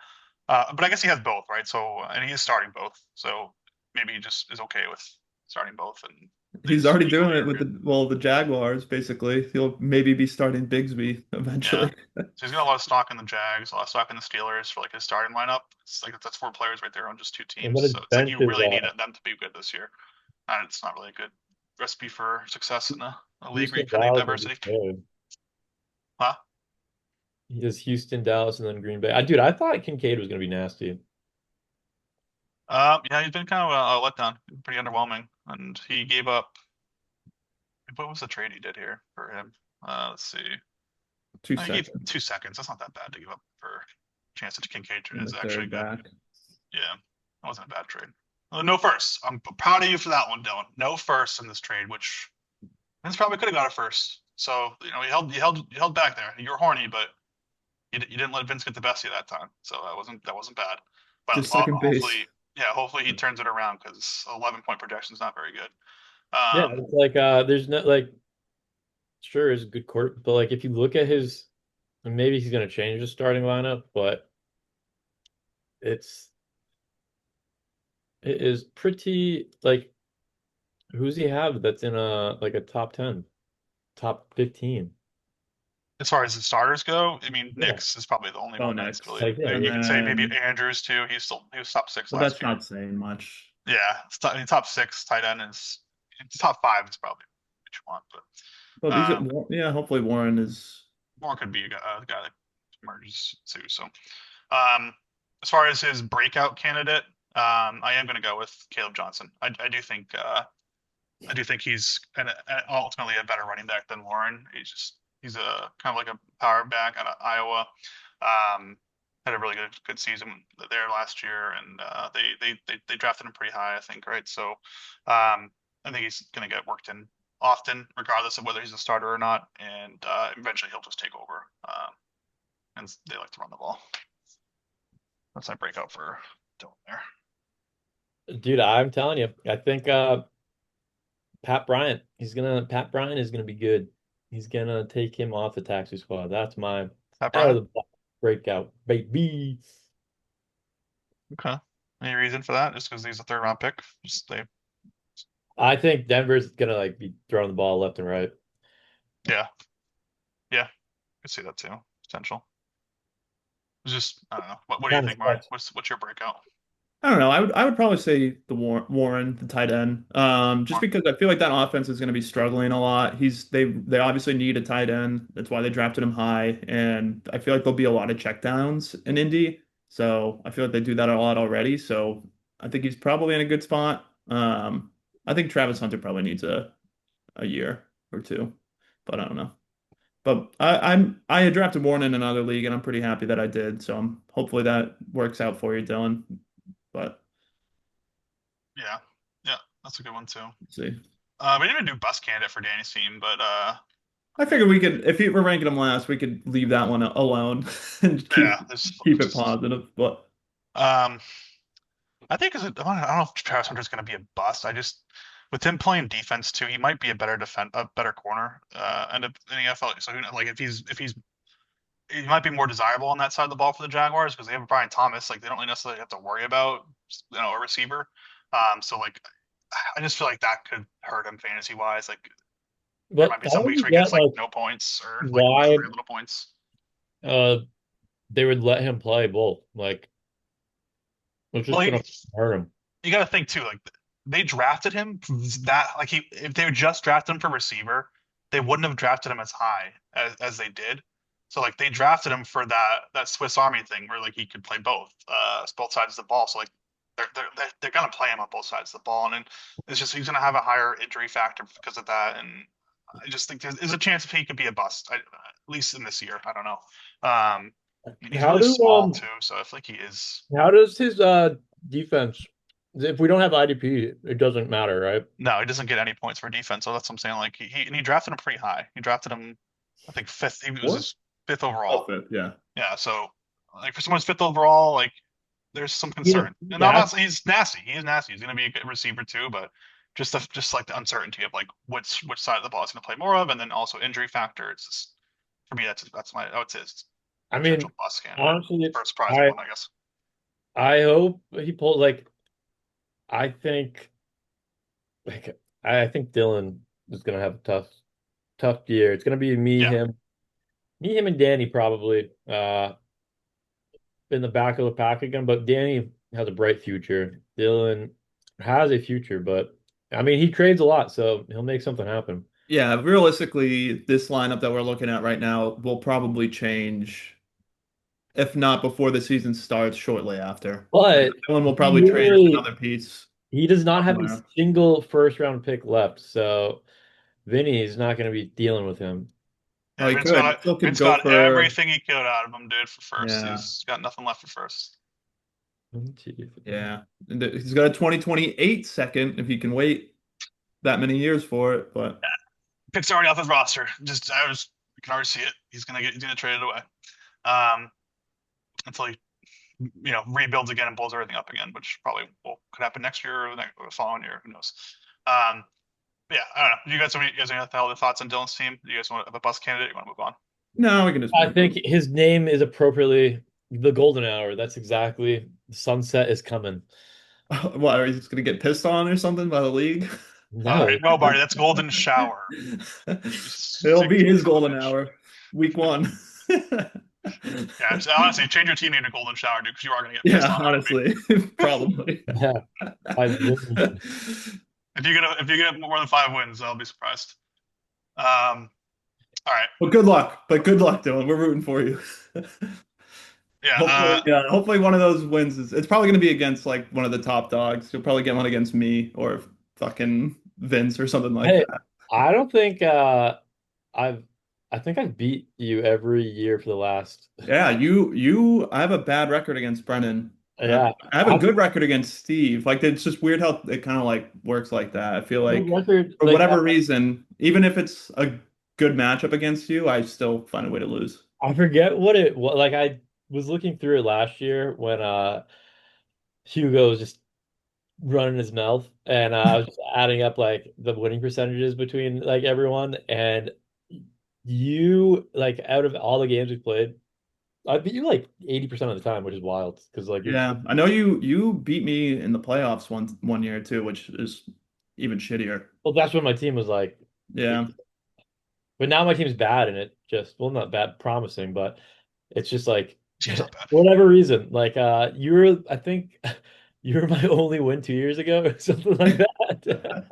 Speaker 1: But I guess he has both, right? So, and he is starting both. So maybe he just is okay with starting both, and they
Speaker 2: He's
Speaker 1: just
Speaker 2: already doing
Speaker 1: equally
Speaker 2: it
Speaker 1: are
Speaker 2: with
Speaker 1: good.
Speaker 2: the Jaguars, basically. He'll maybe be starting Bigsby
Speaker 1: Yeah.
Speaker 2: eventually.
Speaker 1: So he's got a lot of stock in the Jags, a lot of stock in the Steelers for like his starting lineup. It's like that's four players right there on just two
Speaker 3: And
Speaker 1: teams.
Speaker 3: then his
Speaker 1: So it's like
Speaker 3: bench
Speaker 1: you
Speaker 3: is
Speaker 1: really need them to be good this year. And it's not really a good recipe for success in a league where you
Speaker 3: Houston,
Speaker 1: kind of need
Speaker 3: Dallas, and
Speaker 1: diversity.
Speaker 3: Green Bay.
Speaker 1: Huh?
Speaker 3: He has Houston, Dallas, and then Green Bay. Dude, I thought Kincaid was going to be nasty.
Speaker 1: Yeah, he's been kind of a letdown, pretty underwhelming, and he gave up. What was the trade he did here for him? Let's see.
Speaker 2: Two
Speaker 1: He gave
Speaker 2: seconds
Speaker 1: 2 seconds. That's not that bad to give up for a chance that Kincaid
Speaker 2: in the
Speaker 1: is actually
Speaker 2: third
Speaker 1: good.
Speaker 2: back.
Speaker 1: Yeah, that wasn't a bad trade. No first. I'm proud of you for that one, Dylan. No first in this trade, which Vince probably could have got a first. So you held back there. You were horny, but you didn't let Vince get the best of you that time. So that wasn't bad. But
Speaker 2: Just second base.
Speaker 1: hopefully, yeah, hopefully he turns it around because 11-point projection is not very good.
Speaker 3: Yeah,
Speaker 1: Um,
Speaker 3: it's like there's no like sure is a good court, but like if you look at his and maybe he's going to change the starting lineup, but it's it is pretty like who's he have that's in a like a top 10, top 15?
Speaker 1: as far as the starters go, I mean,
Speaker 3: Yeah.
Speaker 1: Knicks is probably the only
Speaker 2: Oh,
Speaker 1: one that's
Speaker 2: next.
Speaker 1: really.
Speaker 3: Like, yeah,
Speaker 1: I mean,
Speaker 2: And
Speaker 1: you could say maybe
Speaker 2: then,
Speaker 1: Andrews too. He was top six
Speaker 2: but
Speaker 1: last
Speaker 2: that's
Speaker 1: year.
Speaker 2: not saying much.
Speaker 1: Yeah, I mean, top six tight end is top five is probably what you want,
Speaker 2: Well,
Speaker 1: but
Speaker 2: these are, yeah, hopefully Warren is.
Speaker 1: Moore could be a guy that emerges too. So, um, as far as his breakout candidate, I am going to go with Caleb Johnson. I do think he's ultimately a better running back than Warren. He's a kind of like a power back out of Iowa. Um, had a really good season there last year, and they drafted him pretty high, I think, right? So I think he's going to get worked in often, regardless of whether he's a starter or not, and eventually he'll just take over. And they like to run the ball. That's my breakout for Dylan there.
Speaker 3: dude, I'm telling you, I think Pat Bryant is gonna be good. He's gonna take him off the taxi squad. That's my
Speaker 1: Pat
Speaker 3: out of
Speaker 1: Bryant.
Speaker 3: the box breakout, baby.
Speaker 1: Okay. Any reason for that? Just because he's a third round pick?
Speaker 3: I think Denver's gonna like be throwing the ball left and right.
Speaker 1: Yeah, yeah, I could see that too. Potential. It's just I don't know. What do you
Speaker 3: Kind of
Speaker 1: think, Marty?
Speaker 3: sucks.
Speaker 1: What's your breakout?
Speaker 2: I don't know. I would probably say the Warren, the tight end. Just because I feel like that offense is going to be struggling a lot. They obviously need a tight end. That's why they drafted him high, and I feel like there'll be a lot of checkdowns in Indy. So I feel like they do that a lot already. So I think he's probably in a good spot. I think Travis Hunter probably needs a year or two, but I don't know. But I had drafted Warren in another league, and I'm pretty happy that I did. So hopefully that works out for you, Dylan. But
Speaker 1: Yeah, yeah, that's a good one too.
Speaker 2: let's see.
Speaker 1: We didn't even do bus candidate for Danny's team, but
Speaker 2: I figured we could, if we're ranking them last, we could leave that one alone and
Speaker 1: yeah,
Speaker 2: keep it
Speaker 1: just
Speaker 2: positive. But
Speaker 1: um, I think I don't know if Travis Hunter's going to be a bust. With him playing defense too, he might be a better corner, end up in the NFL. So like if he's he might be more desirable on that side of the ball for the Jaguars because they have Brian Thomas. Like they don't really necessarily have to worry about a receiver. So like I just feel like that could hurt him fantasy wise. Like there
Speaker 3: But
Speaker 1: might be
Speaker 3: I
Speaker 1: some
Speaker 3: don't
Speaker 1: weeks where he
Speaker 3: get
Speaker 1: gets like
Speaker 3: like
Speaker 1: no points or like
Speaker 3: why
Speaker 1: very little points.
Speaker 3: uh they would let him play both. Like it's
Speaker 1: Well,
Speaker 3: just gonna hurt him.
Speaker 1: you got to think too. Like they drafted him that like he if they would just drafted him for receiver, they wouldn't have drafted him as high as they did. So like they drafted him for that Swiss Army thing where like he could play both sides of the ball. So like they're gonna play him on both sides of the ball, and then it's just he's gonna have a higher injury factor because of that. And I just think there's a chance if he could be a bust, at least in this year. I don't know. He's
Speaker 3: How
Speaker 1: really
Speaker 3: do
Speaker 1: small too, so I feel like he is.
Speaker 3: how does his defense if we don't have IDP, it doesn't matter, right?
Speaker 1: No, he doesn't get any points for defense. So that's what I'm saying. Like he drafted him pretty high. He drafted him, I think fifth. He was
Speaker 2: what?
Speaker 1: his fifth
Speaker 2: Oh,
Speaker 1: overall.
Speaker 2: fifth, yeah.
Speaker 1: Yeah. So like for someone's fifth overall, like there's some
Speaker 3: Yeah,
Speaker 1: concern. And I'm not
Speaker 3: that's
Speaker 1: saying he's nasty. He is nasty. He's going to be a good receiver too, but just like the uncertainty of like which side of the ball he's going to play more of, and then also injury factor. It's just for me that's my I would say it's
Speaker 3: I
Speaker 1: potential
Speaker 3: mean,
Speaker 1: bust candidate
Speaker 3: honestly,
Speaker 1: for a surprising
Speaker 3: I
Speaker 1: one, I guess.
Speaker 3: I hope he pulls I think I think Dylan is gonna have a tough year. It's gonna be
Speaker 1: Yeah.
Speaker 3: me, him, and Danny probably in the back of the pack again. But Danny has a bright future. Dylan has a future, but I mean he trades a lot, so he'll make something happen.
Speaker 2: Yeah, realistically, this lineup that we're looking at right now will probably change, if not before the season starts, shortly after.
Speaker 3: But
Speaker 2: Dylan will
Speaker 3: he
Speaker 2: probably trade
Speaker 3: literally
Speaker 2: another piece
Speaker 3: he does not have a
Speaker 2: somewhere.
Speaker 3: single first round pick left, so Vinny is not going to be dealing with him.
Speaker 2: Oh,
Speaker 1: Yeah,
Speaker 2: he could. Still could
Speaker 1: Vince
Speaker 2: go
Speaker 1: got
Speaker 2: for,
Speaker 1: everything he could out of him, dude, for first.
Speaker 2: yeah,
Speaker 1: He's got nothing left for first.
Speaker 2: yeah. He's got a 2028 second if he can wait that many years for it, but.
Speaker 1: Pick's already off his roster. You can already see it. He's gonna trade it away. Um, until he rebuilds again and pulls everything up again, which probably could happen next year or the following year. Who knows? Um, but yeah, I don't know. You guys have any other thoughts on Dylan's team? Do you guys want to have a bus candidate? You want to move on?
Speaker 2: No, we can just
Speaker 3: I
Speaker 2: move
Speaker 3: think
Speaker 2: on.
Speaker 3: his name is appropriately the golden hour. That's exactly the sunset is coming.
Speaker 2: What, are you just gonna get pissed on or something by the league?
Speaker 3: No,
Speaker 1: No, Barty, that's golden shower. You
Speaker 2: It'll
Speaker 1: stick
Speaker 2: be
Speaker 1: to
Speaker 2: his
Speaker 1: the
Speaker 2: golden
Speaker 1: verbiage.
Speaker 2: hour. week one.
Speaker 1: Yeah, just, honestly, change your team name to Golden Shower, dude, because you are going to get pissed
Speaker 2: Yeah,
Speaker 1: on every week.
Speaker 2: honestly, probably.
Speaker 3: Yeah, 5 wins.
Speaker 1: If you get more than 5 wins, I'll be surprised. Um, all right.
Speaker 2: Well, good luck. But good luck, Dylan. We're rooting for you.
Speaker 1: Yeah.
Speaker 2: Hopefully, yeah, hopefully one of those wins is it's probably going to be against like one of the top dogs. You'll probably get one against me or fucking Vince or something like
Speaker 3: Hey,
Speaker 2: that.
Speaker 3: I don't think I've I think I've beat you every year for the last
Speaker 2: Yeah, you I have a bad record against Brennan.
Speaker 3: yeah.
Speaker 2: I have a
Speaker 3: I
Speaker 2: good record against Steve. Like it's just weird how it kind of like works like that. I feel
Speaker 3: the
Speaker 2: like
Speaker 3: record
Speaker 2: for
Speaker 3: like
Speaker 2: whatever reason, even if it's a good matchup against you, I still find a way to lose.
Speaker 3: I forget what like I was looking through it last year when Hugo was just running his mouth and I was just adding up like the winning percentages between like everyone and you like out of all the games we played, I beat you like 80% of the time, which is wild because like you're
Speaker 2: Yeah, I know you beat me in the playoffs one year too, which is even shittier.
Speaker 3: well that's when my team was like
Speaker 2: Yeah.
Speaker 3: but now my team's bad and it just well not bad promising, but it's just like
Speaker 1: Seems
Speaker 3: for
Speaker 1: not bad.
Speaker 3: whatever reason, like you're I think you were my only win 2 years ago or something like that.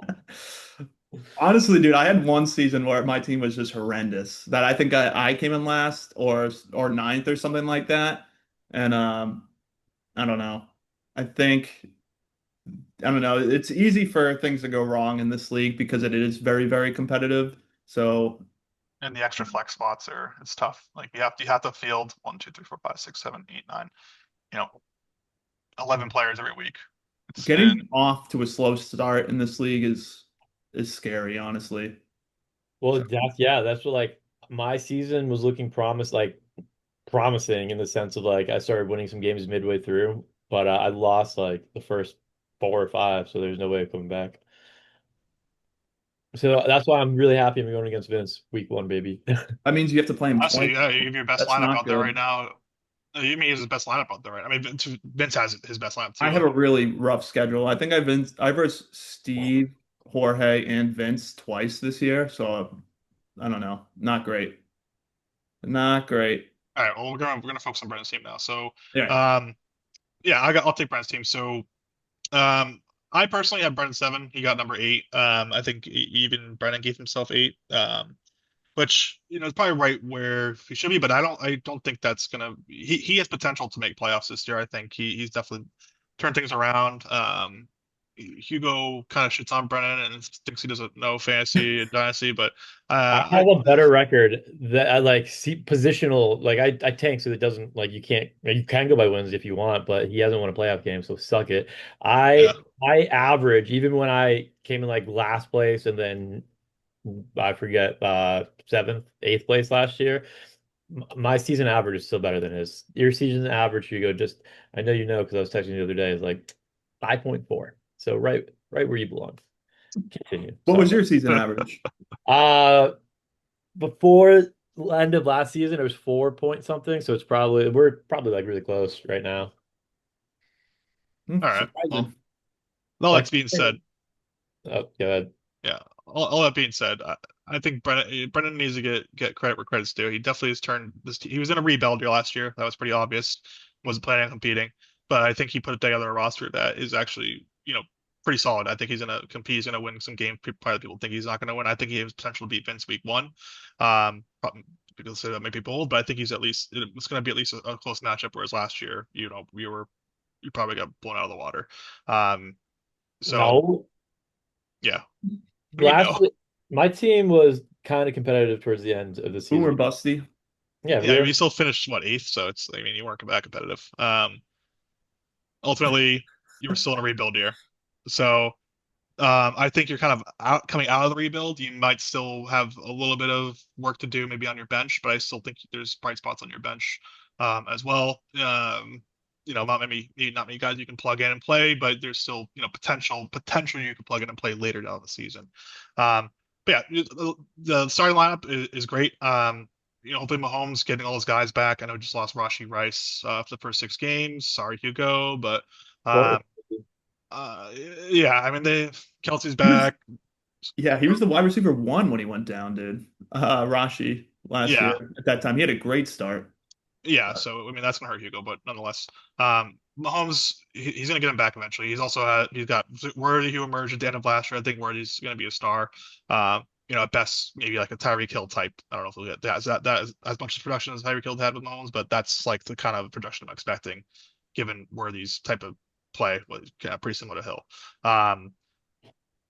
Speaker 2: Honestly, dude, I had one season where my team was just horrendous. That I think I came in last or ninth or something like that. And I don't know. I think I don't know. It's easy for things to go wrong in this league because it is very, very competitive. So
Speaker 1: And the extra flex spots are it's tough. Like you have to field 1, 2, 3, 4, 5, 6, 7, 8, 9. You know, 11 players every week. And
Speaker 2: getting off to a slow start in this league is scary, honestly.
Speaker 3: Well,
Speaker 2: So
Speaker 3: that's yeah, that's what like my season was looking promising in the sense of like I started winning some games midway through, but I lost like the first 4 or 5, so there's no way of coming back. So that's why I'm really happy I'm going against Vince week one, baby.
Speaker 2: that means you have to play him
Speaker 1: honestly,
Speaker 2: twice.
Speaker 1: yeah, you have your best
Speaker 2: That's
Speaker 1: lineup
Speaker 2: not
Speaker 1: out there right
Speaker 2: good.
Speaker 1: now. You mean he has his best lineup out there, right? I mean, Vince has his best lineup
Speaker 2: I
Speaker 1: too.
Speaker 2: have a really rough schedule. I think I versed Steve, Jorge, and Vince twice this year, so I don't know. Not great. Not great.
Speaker 1: All right, well, we're gonna focus on Brennan's team now. So,
Speaker 2: Yeah.
Speaker 1: um, yeah, I'll take Brennan's team. So, I personally have Brennan 7. He got number 8. I think even Brennan gave himself 8. Which is probably right where he should be, but I don't think that's gonna. He has potential to make playoffs this year. I think he's definitely turned things around. Hugo kind of shits on Brennan and thinks he doesn't know fantasy and dynasty, but
Speaker 3: I
Speaker 1: uh,
Speaker 3: have a better record that I like see positional like I tank so it doesn't like you can go by wins if you want, but he hasn't won a playoff game, so suck it.
Speaker 1: yeah,
Speaker 3: I average even when I came in like last place and then I forget seventh, eighth place last year. My season average is still better than his. Your season average, you go just I know you know because I was texting you the other day is like 5.4. So right where you belong. Continue.
Speaker 2: What
Speaker 3: Sorry.
Speaker 2: was your season average?
Speaker 3: Uh before end of last season, it was 4 point something. So we're probably like really close right now.
Speaker 1: all right. Well,
Speaker 2: Surprising.
Speaker 1: all
Speaker 3: Like,
Speaker 1: that's being said,
Speaker 3: oh, good.
Speaker 1: yeah. All that being said, I think Brennan needs to get credit where credit's due. He definitely has turned this. He was in a rebuild year last year. That was pretty obvious. Wasn't planning on competing, but I think he put together a roster that is actually pretty solid. I think he's gonna compete. He's gonna win some games. Probably people think he's not gonna win. I think he has potential to beat Vince week one. Probably, people say that may be bold, but I think it's gonna be at least a close matchup. Whereas last year, you probably got blown out of the water. Um, so
Speaker 3: No,
Speaker 1: yeah, I mean no.
Speaker 3: last my team was kind of competitive towards the end of the
Speaker 2: Boomer
Speaker 3: season.
Speaker 2: Busty.
Speaker 3: Yeah, we
Speaker 1: Yeah,
Speaker 3: were
Speaker 1: you still finished what, eighth, so it's I mean you weren't that competitive. Ultimately you were still in a rebuild year. So I think you're kind of coming out of the rebuild. You might still have a little bit of work to do, maybe on your bench, but I still think there's bright spots on your bench as well. Not many guys you can plug in and play, but there's still potential you can plug in and play later down the season. But yeah, the starting lineup is great. Hopefully Mahomes getting all his guys back. I know he just lost Rashi Rice for the first 6 games. Sorry, Hugo, but.
Speaker 3: well,
Speaker 1: Um, uh, yeah, I mean Kelsey's
Speaker 2: He was
Speaker 1: back.
Speaker 2: yeah, he was the wide receiver one when he went down, dude. Rashi. last
Speaker 1: Yeah,
Speaker 2: year. At that time, he had a great start.
Speaker 1: yeah. So I mean that's gonna hurt Hugo, but nonetheless, Mahomes he's gonna get him back eventually. He's got Worthy who emerged at the end of last year. I think Worthy's gonna be a star. At best maybe like a Tyreek Hill type. I don't know if he'll get that as much production as Tyreek Hill had with Mahomes, but that's like the kind of production I'm expecting, given Worthy's type of play was pretty similar to Hill. Um,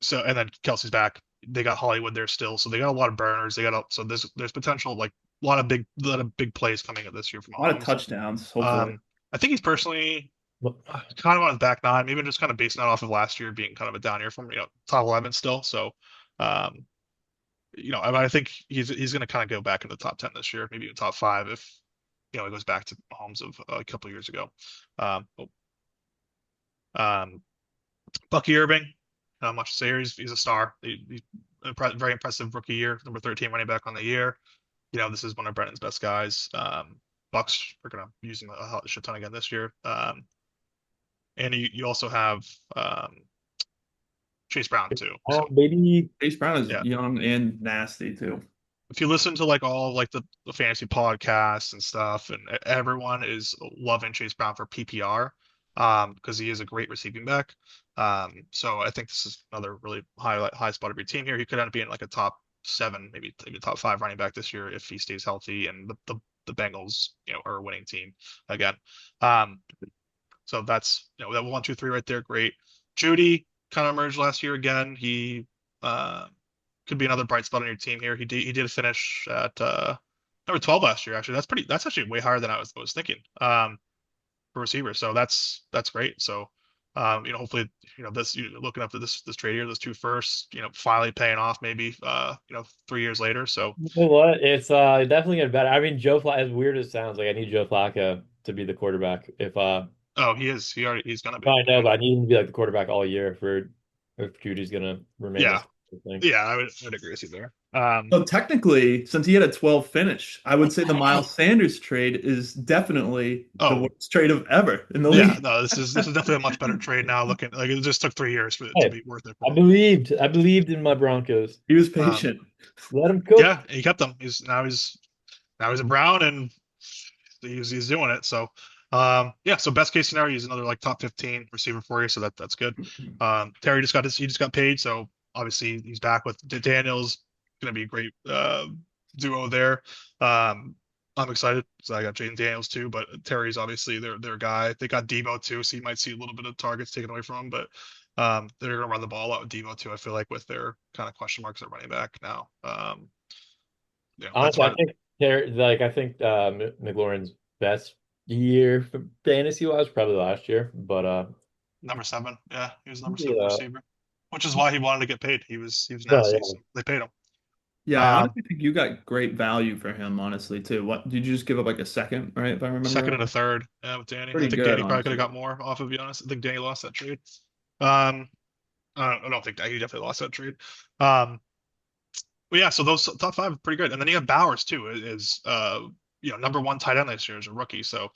Speaker 1: so and then Kelsey's back. They got Hollywood there still, so they got a lot of burners. So there's potential like a lot of big plays coming up this year from
Speaker 2: A lot of
Speaker 1: Mahomes.
Speaker 2: touchdowns, hopefully.
Speaker 1: I think he's personally kind of on his back nine, maybe just kind of basing that off of last year being kind of a down year from top 11 still. So um, I think he's going to kind of go back in the top 10 this year, maybe in top five if he goes back to Mahomes of a couple of years ago. Um, oh, um, Bucky Irving, not much to say here. He's a star. He's a very impressive rookie year, number 13 running back on the year. This is one of Brennan's best guys. Bucks are going to use him a shit ton again this year. And you also have Chase Brown too. So
Speaker 3: Maybe
Speaker 2: Chase Brown is
Speaker 1: yeah,
Speaker 2: young and nasty too.
Speaker 1: if you listen to like all of, like the fantasy podcasts and stuff, and everyone is loving Chase Brown for PPR, because he is a great receiving back. So I think this is another really high spot of your team here. He could end up being like a top seven, maybe top five running back this year if he stays healthy and the Bengals, are a winning team again. Um, so that's that 1, 2, 3 right there. Great. Judy kind of emerged last year again. He uh, could be another bright spot on your team here. He did finish at number 12 last year. Actually, that's actually way higher than I was thinking for receiver. So that's great. So hopefully this looking up to this trade here, those two firsts, finally paying off maybe 3 years later. So
Speaker 3: you know what? It's definitely getting better. I mean, Joe Flacco, as weird as it sounds, like I need Joe Flacco to be the quarterback.
Speaker 1: oh he's gonna be
Speaker 3: I know, but I need him to be like the quarterback all year for if Judy's gonna remain
Speaker 1: yeah
Speaker 3: this thing.
Speaker 1: yeah I would agree with you there.
Speaker 2: So technically, since he had a 12 finish, I would say the Miles Sanders trade is definitely the
Speaker 1: Oh
Speaker 2: worst trade of ever in the
Speaker 1: yeah,
Speaker 2: league.
Speaker 1: no, this is definitely a much better trade now. Looking like it just took 3 years for it to
Speaker 3: Hey,
Speaker 1: be worth it for
Speaker 3: I
Speaker 1: them.
Speaker 3: believed. I believed in my Broncos.
Speaker 2: He was
Speaker 1: Um,
Speaker 2: patient.
Speaker 3: Let him cook.
Speaker 1: yeah, he kept them. He's a Brown and he's doing it. So yeah, so best case scenario, he's another like top 15 receiver for you. So that's good. Terry he just got paid, so obviously he's back with Daniels. Gonna be a great duo there. Um, I'm excited because I got Jaden Daniels too, but Terry's obviously their guy. They got Devo too, so you might see a little bit of targets taken away from him, but they're gonna run the ball out with Devo too. I feel like with their kind of question marks at running back now. That's
Speaker 3: Honestly, I
Speaker 1: why
Speaker 3: think I think McLaurin's best year for fantasy wise probably last year, but
Speaker 1: number seven. Yeah, he was number seven
Speaker 3: yeah,
Speaker 1: receiver, which is why he wanted to get paid. He was
Speaker 3: well,
Speaker 1: nasty,
Speaker 3: yeah.
Speaker 1: so they paid him.
Speaker 2: Yeah, I
Speaker 1: Um,
Speaker 2: honestly think you got great value for him, honestly, too. What did you just give up like a second, right? If I remember
Speaker 1: Second
Speaker 2: right.
Speaker 1: and a third, with Danny. I
Speaker 2: Pretty
Speaker 1: think
Speaker 2: good,
Speaker 1: Danny probably could have
Speaker 2: honestly.
Speaker 1: got more off of, be honest. I think Danny lost that trade. Um, I don't think he definitely lost that trade. Um, but yeah, so those top five are pretty good, and then you have Bowers too. Is number one tight end this year as a rookie. So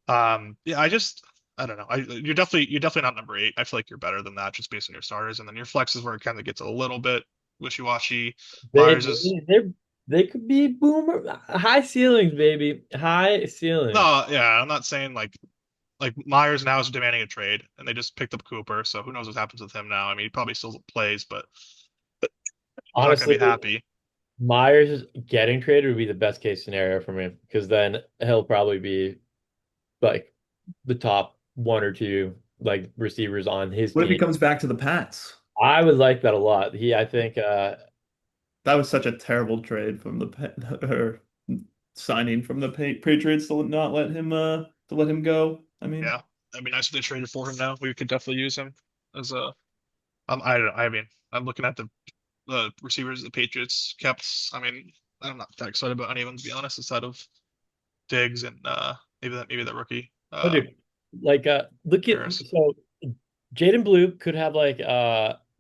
Speaker 1: yeah, I don't know. You're definitely not number eight. I feel like you're better than that just based on your starters, and then your flex is where it kind of gets a little bit wishy-washy.
Speaker 3: They
Speaker 1: Myers is
Speaker 3: they they could be boomer high ceilings, baby. High ceilings.
Speaker 1: no, yeah. I'm not saying like Myers now is demanding a trade, and they just picked up Cooper, so who knows what happens with him now? I mean, he probably still plays, but he's not going
Speaker 3: Honestly,
Speaker 1: to be happy.
Speaker 3: Myers getting traded would be the best case scenario for me because then he'll probably be like the top one or two like receivers on his
Speaker 2: What if he
Speaker 3: team.
Speaker 2: comes back to the Pats?
Speaker 3: I would like that a lot. I think
Speaker 2: That was such a terrible trade from or signing from the Patriots to not let him go. I mean,
Speaker 1: Yeah, I mean, nice if they traded for him now. We could definitely use him as a. I don't know. I mean, I'm looking at the receivers the Patriots kept. I mean, I'm not that excited about any of them to be honest, aside of Diggs and maybe that rookie
Speaker 3: oh, dude, like look at
Speaker 1: Harris.
Speaker 3: so Jaden Blue could have like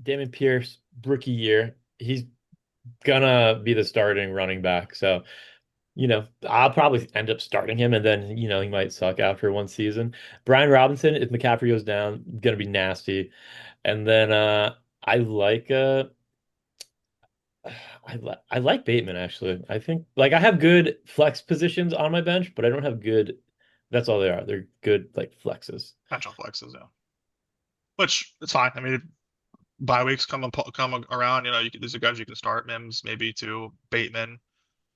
Speaker 3: Damon Pierce rookie year. He's gonna be the starting running back. So, I'll probably end up starting him and then, he might suck after one season. Brian Robinson, if McCaffrey goes down, gonna be nasty. And then I like I like Bateman actually. I think like I have good flex positions on my bench, but I don't have good. That's all they are. They're good like flexes.
Speaker 1: Potential flexes, yeah. Which it's fine. I mean, bye weeks come around. These are guys you can start. Mims maybe too. Bateman.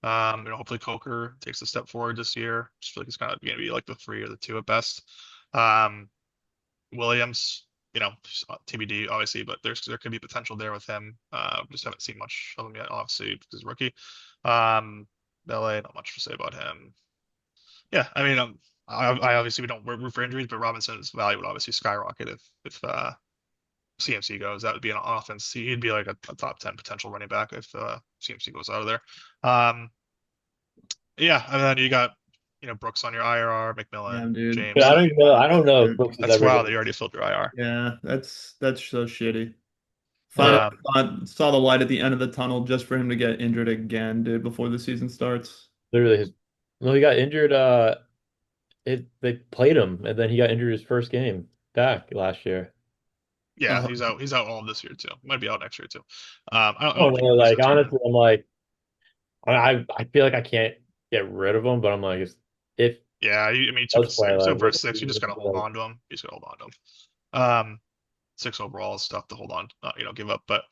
Speaker 1: Hopefully Coker takes a step forward this year. Just feel like he's kind of going to be like the three or the two at best. Um, Williams, TBD obviously, but there could be potential there with him. Just haven't seen much of him yet, obviously because he's a rookie. LA, not much to say about him. Yeah, I mean, I obviously we don't root for injuries, but Robinson's value would obviously skyrocket if CMC goes. That would be an offense. He'd be like a top 10 potential running back if CMC goes out of there. Um, yeah, and then you got Brooks on your IRR,
Speaker 2: Yeah,
Speaker 1: McMillan,
Speaker 2: dude.
Speaker 3: But
Speaker 1: James.
Speaker 3: I
Speaker 1: Like
Speaker 3: don't even know. I don't know if Brooks is
Speaker 1: that's
Speaker 3: ever
Speaker 1: wild
Speaker 3: gonna.
Speaker 1: that you already filled your IR.
Speaker 2: Yeah, that's so shitty. Finally
Speaker 3: Like
Speaker 1: Um,
Speaker 2: saw the light at the end of the tunnel just for him to get injured again, dude, before the season starts.
Speaker 3: literally his. No, he got injured. They played him, and then he got injured his first game back last year.
Speaker 1: yeah,
Speaker 2: Uh,
Speaker 1: he's out. He's out all of this year too. Might be out next year too. I
Speaker 3: Oh
Speaker 1: don't think
Speaker 3: no!
Speaker 1: he's
Speaker 3: Like
Speaker 1: expected.
Speaker 3: honestly, I'm like I feel like I can't get rid of him, but I'm like if
Speaker 1: Yeah, I mean, he took
Speaker 3: does
Speaker 1: a
Speaker 3: play
Speaker 1: six,
Speaker 3: like
Speaker 1: over
Speaker 3: what
Speaker 1: a six. You just gotta hold
Speaker 3: like
Speaker 1: on to him. You just gotta hold on to him. Six overall is tough to hold on, give up. But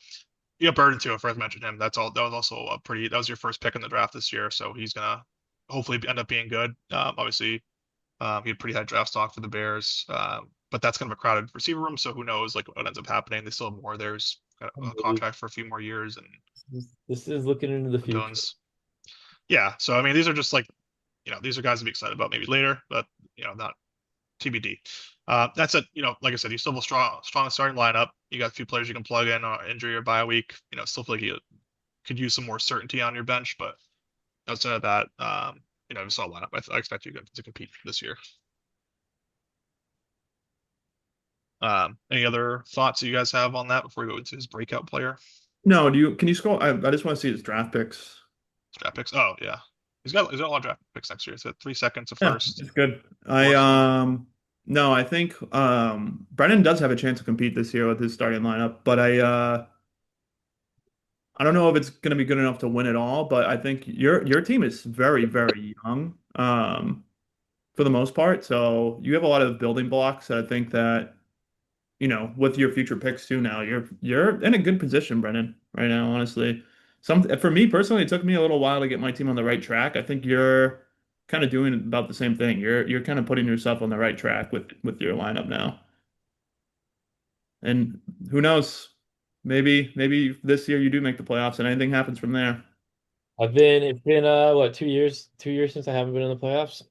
Speaker 1: Burden too. If I mentioned him, that's all. That was also a pretty. That was your first pick in the draft this year, so he's gonna hopefully end up being good. Obviously, he had pretty high draft stock for the Bears, but that's kind of a crowded receiver room. So who knows, like what ends up happening? They still have more. There's a contract for a few more years, and
Speaker 3: this is looking into the future.
Speaker 1: Bones. Yeah. So I mean, these are just like these are guys to be excited about maybe later, but not TBD. That's it. Like I said, you still have a strong starting lineup. You got a few players you can plug in or injury or bye week. Still feel like you could use some more certainty on your bench, but outside of that, just saw a lineup. I expect you to compete this year. Any other thoughts you guys have on that before we go into his breakout player
Speaker 2: no, can you scroll? I just want to see his draft picks.
Speaker 1: draft picks? Oh yeah, he's got a lot of draft picks next year. He's got 3 seconds, a
Speaker 2: Yeah,
Speaker 1: first,
Speaker 2: it's good.
Speaker 1: fourth.
Speaker 2: No, I think Brennan does have a chance to compete this year with his starting lineup, but I don't know if it's going to be good enough to win it all, but I think your team is very, very young, for the most part. So you have a lot of building blocks. I think that, with your future picks too now, you're in a good position, Brennan, right now, honestly. For me personally, it took me a little while to get my team on the right track. I think you're kind of doing about the same thing. You're kind of putting yourself on the right track with your lineup now. And who knows? Maybe this year you do make the playoffs and anything happens from there.
Speaker 3: It's been what 2 years since I haven't been in the playoffs.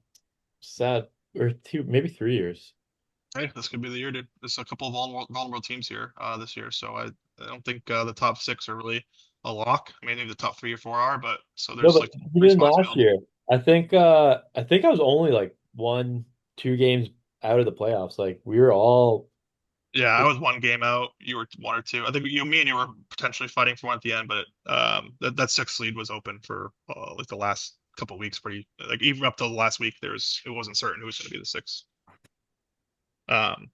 Speaker 3: Sad. Or two, maybe 3 years.
Speaker 1: Hey, this could be the year, dude. There's a couple of vulnerable teams here this year, so I don't think the top six are really a lock. I mean, maybe the top 3 or 4 are, but so
Speaker 3: No,
Speaker 1: there's
Speaker 3: but
Speaker 1: like three
Speaker 3: even
Speaker 1: spots
Speaker 3: last
Speaker 1: available.
Speaker 3: year, I think I was only like 1, 2 games out of the playoffs. Like we were all
Speaker 1: Yeah, I was 1 game out. You were 1 or 2. I think me and you were potentially fighting for one at the end, but that sixth lead was open for like the last couple of weeks. Pretty like even up till the last week, it wasn't certain who was going to be the sixth. Um,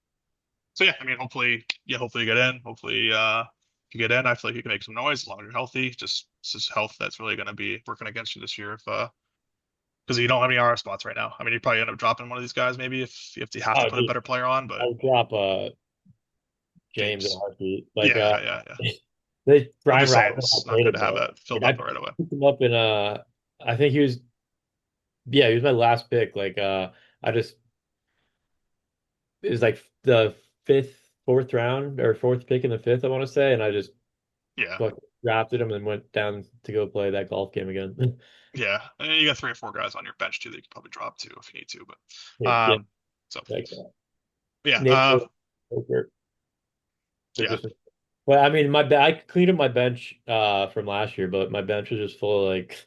Speaker 1: so yeah, I mean, hopefully you get in. Hopefully, if you get in, I feel like you can make some noise as long as you're healthy. It's just health that's really going to be working against you this year because you don't have any RR spots right now. I mean, you probably end up dropping one of these guys maybe if you have to
Speaker 3: oh
Speaker 1: put a
Speaker 3: dude,
Speaker 1: better player on,
Speaker 3: I
Speaker 1: but
Speaker 3: would drop James in a
Speaker 1: James.
Speaker 3: heartbeat. Like
Speaker 1: Yeah.
Speaker 3: they
Speaker 1: I'm
Speaker 3: Brian
Speaker 1: just saying
Speaker 3: Robinson, I
Speaker 1: it's not
Speaker 3: played
Speaker 1: good
Speaker 3: him
Speaker 1: to have
Speaker 3: though.
Speaker 1: that filled
Speaker 3: Like
Speaker 1: up
Speaker 3: I
Speaker 1: right away.
Speaker 3: picked him up in I think he was my last pick. Like I just it was like the fourth round or fourth pick in the fifth, I want to say, and I just
Speaker 1: Yeah,
Speaker 3: fucking drafted him and went down to go play that golf game again.
Speaker 1: yeah. And you got 3 or 4 guys on your bench too that you could probably drop to if you need to. But
Speaker 3: Yeah,
Speaker 1: so
Speaker 3: like
Speaker 1: yeah,
Speaker 3: neighborhood poker. They're
Speaker 1: yeah,
Speaker 3: just. Well, I mean, I cleaned up my bench from last year, but my bench was just full of like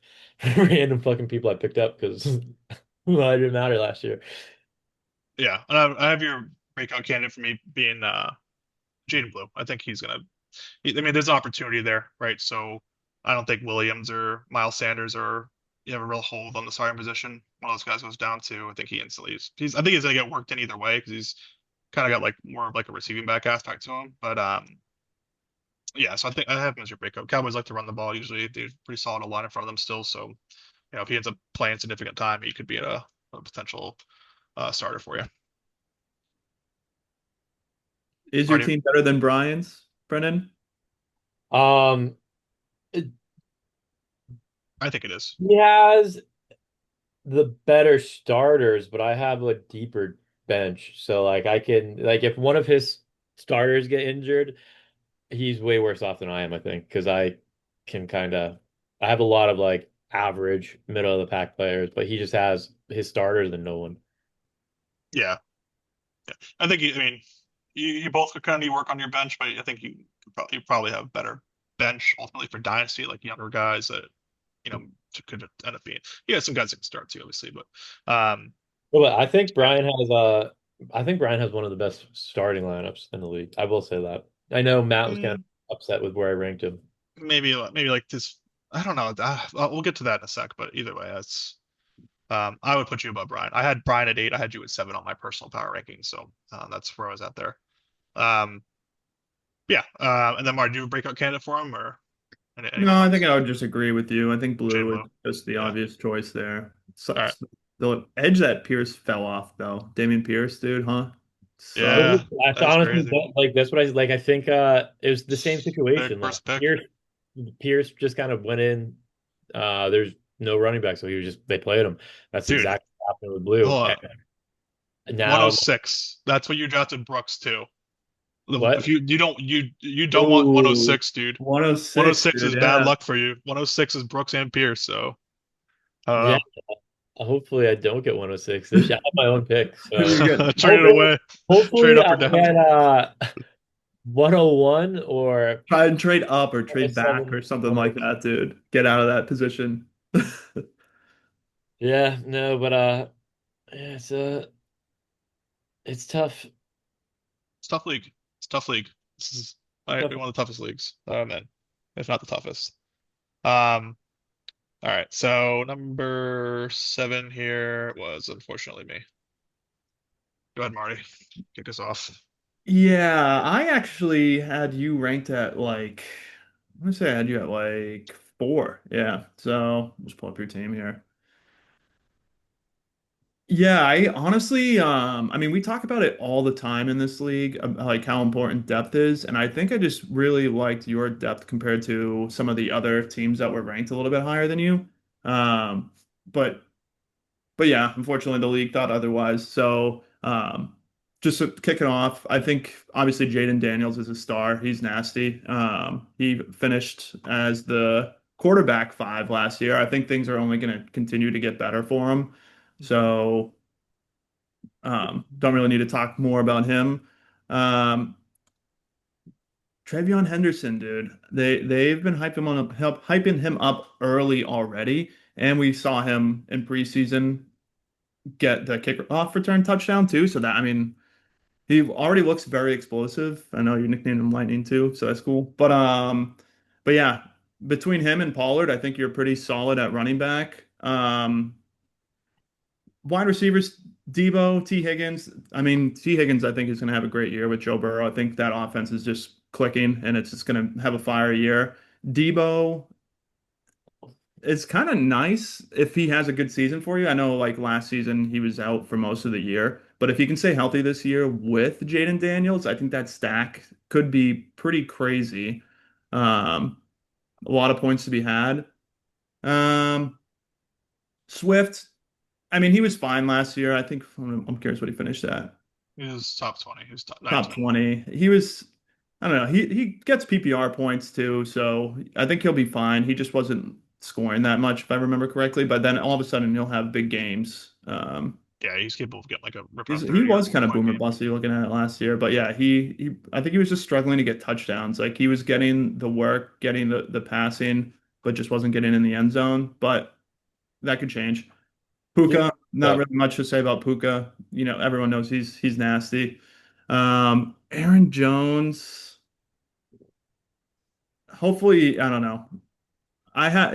Speaker 3: random fucking people I picked up because well, it didn't matter last year.
Speaker 1: yeah. And I have your breakout candidate for me being Jaden Blue. I think he's gonna. I mean, there's an opportunity there, right? So I don't think Williams or Miles Sanders or you have a real hold on the starting position. One of those guys goes down to. I think he instantly is. I think he's gonna get worked in either way because he's kind of got like more of like a receiving back aspect to him. But Yeah, so I think I have him as your breakout. Cowboys like to run the ball usually. They're pretty solid a line in front of them still. So, if he ends up playing significant time, he could be a potential starter for you.
Speaker 2: Is your
Speaker 1: Marty,
Speaker 2: team better than Brian's, Brennan?
Speaker 3: Um,
Speaker 1: I think it is.
Speaker 3: he has the better starters, but I have a deeper bench. So like I can like if one of his starters get injured, he's way worse off than I am, I think, because I can kind of I have a lot of like average middle of the pack players, but he just has his starters and no one.
Speaker 1: Yeah, yeah. I think I mean, you both could kind of work on your bench, but I think you probably have better bench ultimately for dynasty, like younger guys that you know could end up being. Yeah, some guys that can start too, obviously, but
Speaker 3: Well,
Speaker 1: yeah.
Speaker 3: I think Brian has one of the best starting lineups in the league. I will say that. I know Matt was kind of
Speaker 1: Mm,
Speaker 3: upset with where I ranked him.
Speaker 1: maybe like this. I don't know. We'll get to that in a sec, but either way, that's I would put you above Brian. I had Brian at 8. I had you at 7 on my personal power ranking, so that's where I was at there. Um, yeah, and then Mark, do you have a breakout candidate for him or
Speaker 2: No,
Speaker 1: anyone
Speaker 2: I think
Speaker 1: else?
Speaker 2: I would just agree with you. I think
Speaker 1: Jay
Speaker 2: blue is
Speaker 1: Blue.
Speaker 2: just the
Speaker 1: Yeah.
Speaker 2: obvious choice there.
Speaker 1: All right.
Speaker 2: The edge that Pierce fell off though. Damian Pierce, dude, huh? Suck.
Speaker 1: Yeah,
Speaker 3: That's
Speaker 1: that's
Speaker 3: honestly
Speaker 1: crazy.
Speaker 3: like that's what I like. I think it was the same
Speaker 1: Pick
Speaker 3: situation. Like
Speaker 1: first pick.
Speaker 3: Pierce just kind of went in. There's no running back, so he was just they played him. That's
Speaker 1: Dude,
Speaker 3: exactly what happened with Blue.
Speaker 1: hold
Speaker 3: And
Speaker 1: on.
Speaker 3: now
Speaker 1: 106. That's what you drafted Brooks too. If
Speaker 3: what?
Speaker 1: you don't want
Speaker 2: Ooh,
Speaker 1: 106, dude.
Speaker 2: 106,
Speaker 1: 106
Speaker 2: dude.
Speaker 1: is bad
Speaker 2: Yeah.
Speaker 1: luck for you. 106 is Brooks and Pierce, so I
Speaker 3: Yeah,
Speaker 1: don't
Speaker 3: hopefully I don't get 106 this year. I have my own pick,
Speaker 2: Who did
Speaker 3: so
Speaker 2: you get?
Speaker 1: know. Trade it
Speaker 3: hopefully
Speaker 1: away. Trade
Speaker 3: hopefully
Speaker 1: up
Speaker 3: I
Speaker 1: or down.
Speaker 3: get 101 or
Speaker 2: Try and trade up or trade back or
Speaker 3: 107,
Speaker 2: something like
Speaker 3: 108.
Speaker 2: that, dude. Get out of that position.
Speaker 3: Yeah, no, but yeah, it's tough.
Speaker 1: It's a tough league. It's a tough league. This is might be
Speaker 3: Tough.
Speaker 1: one of the toughest leagues. Man, if not the toughest. Um, all right. So number 7 here was unfortunately me. Go ahead, Marty. Kick us off.
Speaker 2: Yeah, I actually had you ranked at like, I'm gonna say I had you at like 4. Yeah. So just pull up your team here. Yeah, I honestly, I mean, we talk about it all the time in this league, like how important depth is, and I think I just really liked your depth compared to some of the other teams that were ranked a little bit higher than you. Um, but but yeah, unfortunately, the league thought otherwise. So, just to kick it off, I think obviously Jaden Daniels is a star. He's nasty. He finished as the quarterback 5 last year. I think things are only going to continue to get better for him. So, don't really need to talk more about him. Um, Trevion Henderson, dude, they've been hyping him up early already, and we saw him in preseason get the kickoff return touchdown too. So that I mean, he already looks very explosive. I know you nicknamed him Lightning too, so that's cool. But yeah, between him and Pollard, I think you're pretty solid at running back. Wide receivers, Debo, T. Higgins. I mean, T. Higgins, I think is going to have a great year with Joe Burrow. I think that offense is just clicking, and it's just going to have a fire year. Debo, it's kind of nice if he has a good season for you. I know like last season he was out for most of the year, but if he can stay healthy this year with Jaden Daniels, I think that stack could be pretty crazy. Um, a lot of points to be had. Um, Swift, I mean, he was fine last year. I think I'm curious what he finished at.
Speaker 1: He was top 20. He was top
Speaker 2: Top
Speaker 1: 19.
Speaker 2: 20. He was, I don't know. He gets PPR points too, so I think he'll be fine. He just wasn't scoring that much, if I remember correctly. But then all of a sudden he'll have big games.
Speaker 1: Yeah, he's capable of getting like a rip around
Speaker 2: He
Speaker 1: 30 or
Speaker 2: was
Speaker 1: 40
Speaker 2: kind of
Speaker 1: point
Speaker 2: boomer
Speaker 1: game.
Speaker 2: busty looking at it last year, but yeah, he I think he was just struggling to get touchdowns. Like he was getting the work, getting the passing, but just wasn't getting in the end zone. But that could change.
Speaker 3: Yeah.
Speaker 2: Puka, not
Speaker 3: Yeah.
Speaker 2: really much to say about Puka. You know, everyone knows he's nasty. Aaron Jones, hopefully, I don't know.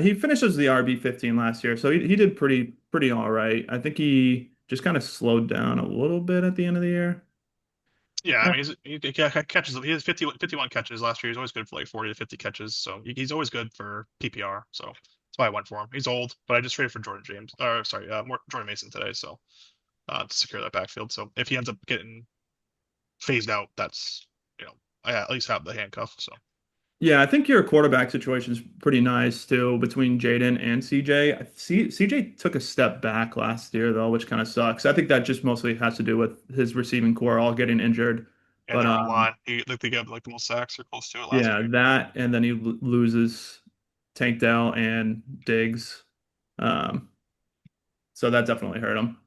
Speaker 2: He finished as the RB 15 last year, so he did pretty all right. I think he just kind of slowed down a little bit at the end of the year.
Speaker 1: Yeah, I mean, he catches. He has 51 catches last year. He's always good for like 40 to 50 catches. So he's always good for PPR. So that's why I went for him. He's old, but I just traded for Jordan James. Or sorry, Jordan Mason today. So to secure that backfield. So if he ends up getting phased out, that's you know I at least have the handcuff. So
Speaker 2: Yeah, I think your quarterback situation is pretty nice too between Jaden and CJ. CJ took a step back last year though, which kind of sucks. I think that just mostly has to do with his receiving core all getting injured.
Speaker 1: and
Speaker 2: But
Speaker 1: their O line, he like they got like the most sacks or close to it last
Speaker 2: yeah,
Speaker 1: week.
Speaker 2: that and then he loses Tank Dell and Diggs. Um, so that definitely hurt him.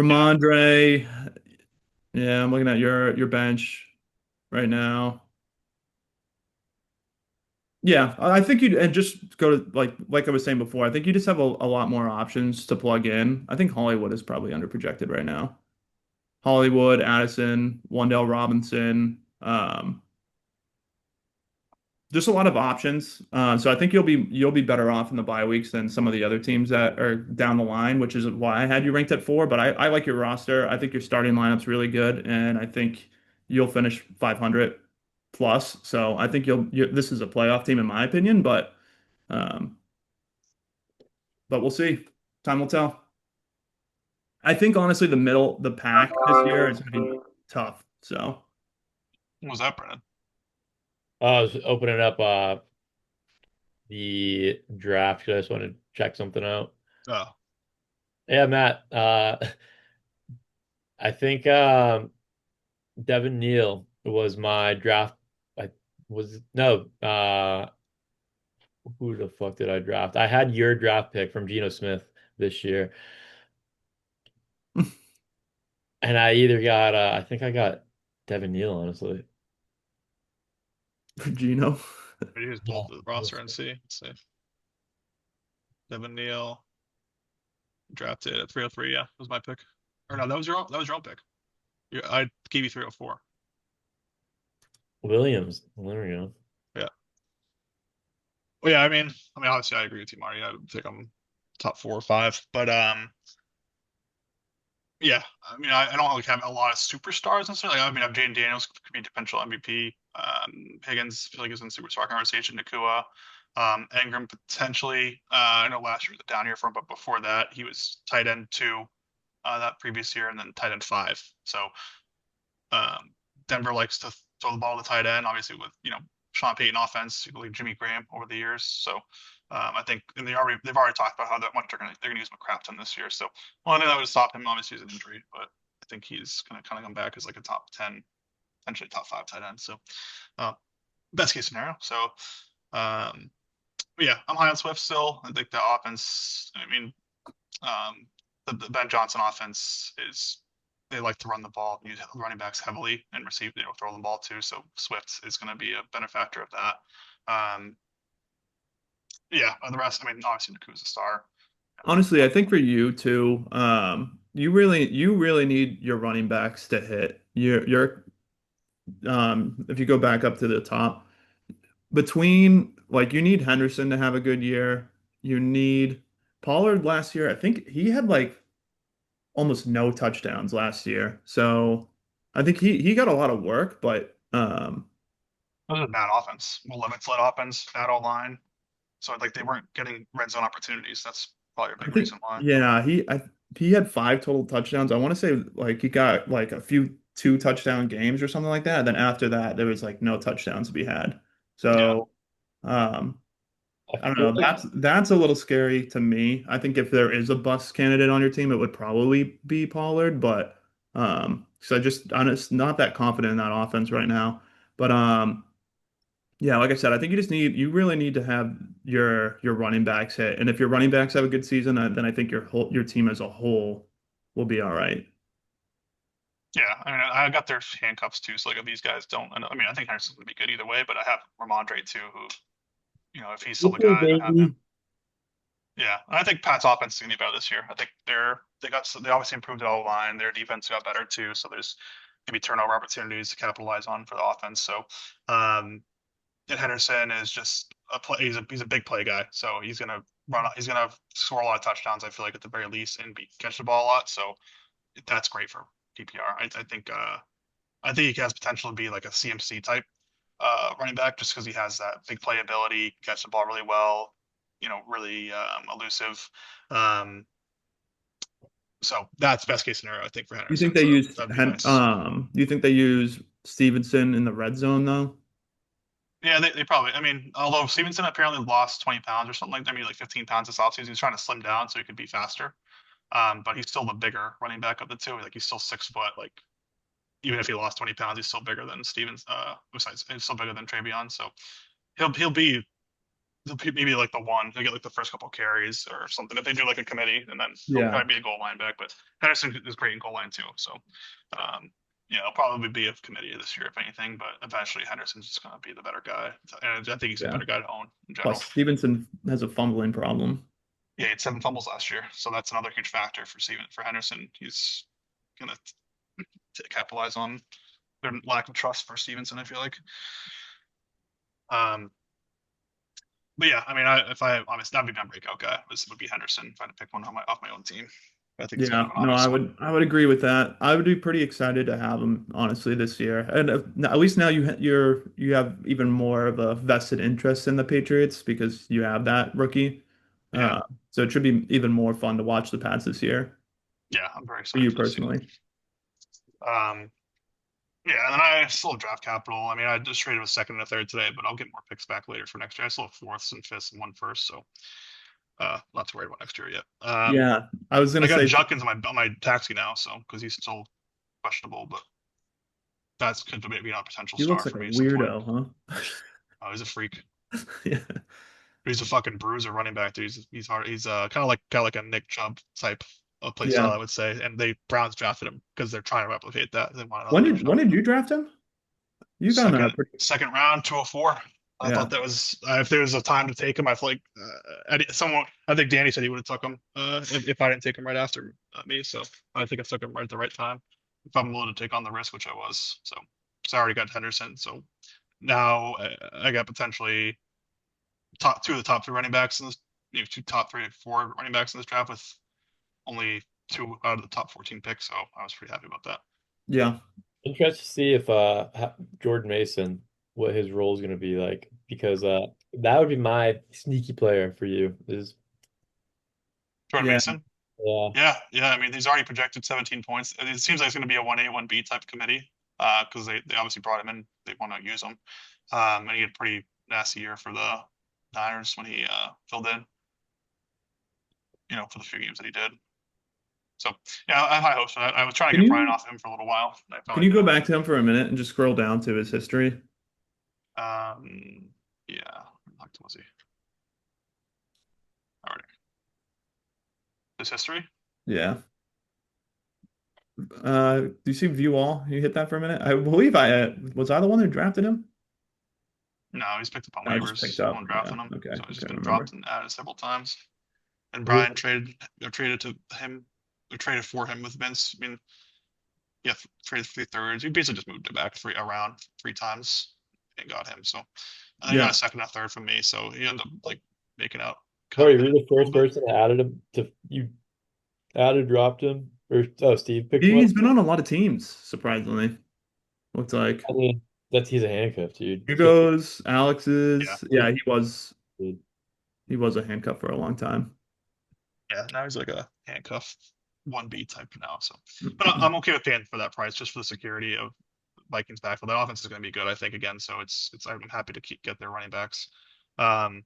Speaker 1: Yeah,
Speaker 2: Ramondre, yeah, I'm looking at your bench right now. Yeah, I think you and just go to like I was saying before, I think you just have a lot more options to plug in. I think Hollywood is probably underprojected right now. Hollywood, Addison, Wandale Robinson, just a lot of options. So I think you'll be better off in the bye weeks than some of the other teams that are down the line, which is why I had you ranked at 4. But I like your roster. I think your starting lineup's really good, and I think you'll finish 500 plus. So I think this is a playoff team in my opinion, um, but we'll see. Time will tell. I think honestly, the pack this year is going to be tough. So
Speaker 1: what was that, Brennan?
Speaker 3: I was opening up the draft because I just want to check something out.
Speaker 1: Oh,
Speaker 3: Yeah, Matt. I think Devin Neal was my draft. I was no. Who the fuck did I draft? I had your draft pick from Geno Smith this year, and I either got. I think I got Devin Neal, honestly.
Speaker 2: Gino.
Speaker 1: we just pull
Speaker 3: Yeah.
Speaker 1: up the roster and see. Let's see. Devin Neal drafted at 303. Yeah, was my pick. Or no, that was your own pick. I gave you 304.
Speaker 3: Williams. There we go.
Speaker 1: Yeah. Well, yeah. I mean, obviously, I agree with you, Marty. I think I'm top 4 or 5, but yeah. I don't like have a lot of superstars necessarily. Like, I have Jaden Daniels could be a potential MVP. Higgins, I feel like is in superstar conversation. Nakua, Ingram potentially. I know last year was a down year for him, but before that, he was tight end 2 that previous year, and then tight end 5. So Um, Denver likes to throw the ball to the tight end, obviously with Sean Payton offense, like Jimmy Graham over the years. So I think, and they've already talked about how that much they're gonna use McCracken this year. So only thing that would stop him obviously is an injury, but I think he's gonna kind of come back as like a top 10, potentially top 5 tight end. So uh, best case scenario. So um, but yeah, I'm high on Swift still. I think the offense. Um, the Ben Johnson offense is they like to run the ball, use running backs heavily, and receive, throw the ball too. So Swift is going to be a benefactor of that. Um, yeah, the rest, obviously Naku's a star.
Speaker 2: Honestly, I think for you too, you really need your running backs to hit. If you go back up to the top, between like you need Henderson to have a good year. You need Pollard last year. I think he had like almost no touchdowns last year. So I think he got a lot of work, but
Speaker 1: That was a bad offense. Well, limits led offense, bad O line. So like they weren't getting red zone opportunities. That's probably a
Speaker 2: I
Speaker 1: big
Speaker 2: think
Speaker 1: reason why.
Speaker 2: yeah, he had 5 total touchdowns. I want to say like he got like a few 2 touchdown games or something like that. And then after that, there was like no touchdowns to be had.
Speaker 1: Yeah,
Speaker 2: So um
Speaker 3: I
Speaker 2: I don't
Speaker 3: feel
Speaker 2: know.
Speaker 3: like
Speaker 2: That's a little scary to me. I think if there is a bust candidate on your team, it would probably be Pollard, but so I'm just not that confident in that offense right now. But yeah, like I said, I think you really need to have your running backs hit. And if your running backs have a good season, then I think your team as a whole will be all right.
Speaker 1: yeah. I got their handcuffs too. So like if these guys don't, I think Henderson's gonna be good either way. But I have Ramondre too, who if he's still the
Speaker 3: hopefully,
Speaker 1: guy, I have him.
Speaker 3: baby.
Speaker 1: Yeah, and I think Pat's offense is going to be better this year. I think they obviously improved the O line. Their defense got better too. So there's maybe turnover opportunities to capitalize on for the offense. So, and Henderson is just a play. He's a big play guy. So he's going to run. He's going to score a lot of touchdowns. I feel like at the very least and catch the ball a lot. So that's great for PPR. I think I think he has potential to be like a CMC type running back just because he has that big playability, catch the ball really well, really elusive. Um, so that's best case scenario, I think, for
Speaker 2: You think
Speaker 1: Henderson.
Speaker 2: they
Speaker 1: So
Speaker 2: use
Speaker 1: that'd be nice.
Speaker 2: you think they use Stevenson in the red zone though?
Speaker 1: Yeah, they probably. I mean, although Stevenson apparently lost 20 pounds or something like that, maybe like 15 pounds this offseason. He's trying to slim down so he could be faster. But he's still the bigger running back of the two. Like he's still 6 foot. Like even if he lost 20 pounds, he's still bigger than Stevens. Besides, he's still bigger than Travion. So he'll be maybe like the one to get like the first couple carries or something if they do like a committee, and then he'll
Speaker 2: Yeah.
Speaker 1: probably be a goal line back. But Henderson is great in goal line too. So um, it'll probably be a committee this year if anything. But eventually Henderson's just gonna be the better guy, and I think he's a
Speaker 2: Yeah.
Speaker 1: better guy to own in general.
Speaker 2: Plus Stevenson has a fumbling problem.
Speaker 1: Yeah, he had 7 fumbles last year, so that's another huge factor for Henderson. He's gonna capitalize on their lack of trust for Stevenson. I feel like. Um, but yeah, I mean, if I obviously that'd be my breakout guy. This would be Henderson if I had to pick one off my own team. I think it's kind
Speaker 2: Yeah,
Speaker 1: of an
Speaker 2: no,
Speaker 1: obvious one.
Speaker 2: I would agree with that. I would be pretty excited to have him honestly this year, and at least now you have even more of a vested interest in the Patriots because you have that rookie.
Speaker 1: Yeah,
Speaker 2: Uh, so it should be even more fun to watch the Pats this year
Speaker 1: yeah, I'm very
Speaker 2: for
Speaker 1: excited
Speaker 2: you
Speaker 1: for this season.
Speaker 2: personally.
Speaker 1: Um, yeah, and then I still have draft capital. I mean, I just traded a second and a third today, but I'll get more picks back later for next year. I still have fourths and fifths and one first, so not to worry about next year yet.
Speaker 2: Yeah, I was gonna
Speaker 1: I got
Speaker 2: say
Speaker 1: Junkins on my taxi now, so because he's still questionable, but that's could maybe not a potential
Speaker 2: he looks
Speaker 1: star
Speaker 2: like
Speaker 1: for
Speaker 2: a
Speaker 1: me at some point.
Speaker 2: weirdo, huh?
Speaker 1: Oh, he's a freak.
Speaker 2: Yeah,
Speaker 1: He's a fucking bruiser running back, dude. He's hard. He's kind of like a Nick Chubb type of play style,
Speaker 2: yeah.
Speaker 1: I would say. And they Browns drafted him because they're trying to replicate that. They want another Nick
Speaker 2: When
Speaker 1: Chubb.
Speaker 2: did you draft him? You got him at a
Speaker 1: Second
Speaker 2: pretty
Speaker 1: second round, 204. I
Speaker 2: yeah.
Speaker 1: thought that was if there was a time to take him, I feel like someone. I think Danny said he would have took him if I didn't take him right after me. So I think I took him right at the right time. If I'm willing to take on the risk, which I was. So I already got Henderson. So now I got potentially two of the top three running backs in this, two top three, four running backs in this draft with only two out of the top 14 picks. So I was pretty happy about that.
Speaker 2: Yeah.
Speaker 3: Interested to see if Jordan Mason, what his role is going to be like, because that would be my sneaky player for you. Is
Speaker 1: Jordan
Speaker 2: Yeah.
Speaker 1: Mason.
Speaker 3: yeah,
Speaker 1: Yeah. I mean, he's already projected 17 points. It seems like it's going to be a 1A, 1B type committee because they obviously brought him in. They want to use him. And he had a pretty nasty year for the Niners when he filled in, for the few games that he did. So, yeah, I have high hopes for that. I was trying to
Speaker 2: Can
Speaker 1: get Brian
Speaker 2: you
Speaker 1: off him for a little while. I
Speaker 2: can
Speaker 1: finally
Speaker 2: you
Speaker 1: did
Speaker 2: go
Speaker 1: it.
Speaker 2: back to him for a minute and just scroll down to his history?
Speaker 1: Yeah. What was he? All right. His history?
Speaker 2: Yeah. Do you see view all? You hit that for a minute? I believe I the one who drafted him?
Speaker 1: No, he's picked up on
Speaker 2: I just picked
Speaker 1: waivers. No
Speaker 2: up.
Speaker 1: one
Speaker 2: Yeah.
Speaker 1: drafted him.
Speaker 2: Okay.
Speaker 1: So
Speaker 2: I
Speaker 1: he's just
Speaker 2: couldn't
Speaker 1: been
Speaker 2: remember.
Speaker 1: dropped and added several times. And
Speaker 3: yeah.
Speaker 1: Brian traded to him, or traded for him with Vince. I mean, yeah, traded 3 thirds. He basically just moved it back around 3 times and got him. So he got
Speaker 2: Yeah.
Speaker 1: a second and a third from me. So he ended up like making out kind
Speaker 3: Corey,
Speaker 1: of
Speaker 3: were
Speaker 1: it
Speaker 3: you the
Speaker 1: a little
Speaker 3: first
Speaker 1: bit.
Speaker 3: person that added him to you added dropped him, or oh, Steve picked him up?
Speaker 2: He's been on a lot of teams, surprisingly. Looks like
Speaker 3: I mean, he's a handcuff, dude.
Speaker 2: Hugo's,
Speaker 1: Yeah.
Speaker 2: Alex's. Yeah,
Speaker 3: Dude.
Speaker 2: he was a handcuff for a long time.
Speaker 1: Yeah. Now he's like a handcuff 1B type now. So, but I'm okay with paying for that price just for the security of Vikings backfield. That offense is going to be good, I think, again. So I'm happy to get their running backs. Um,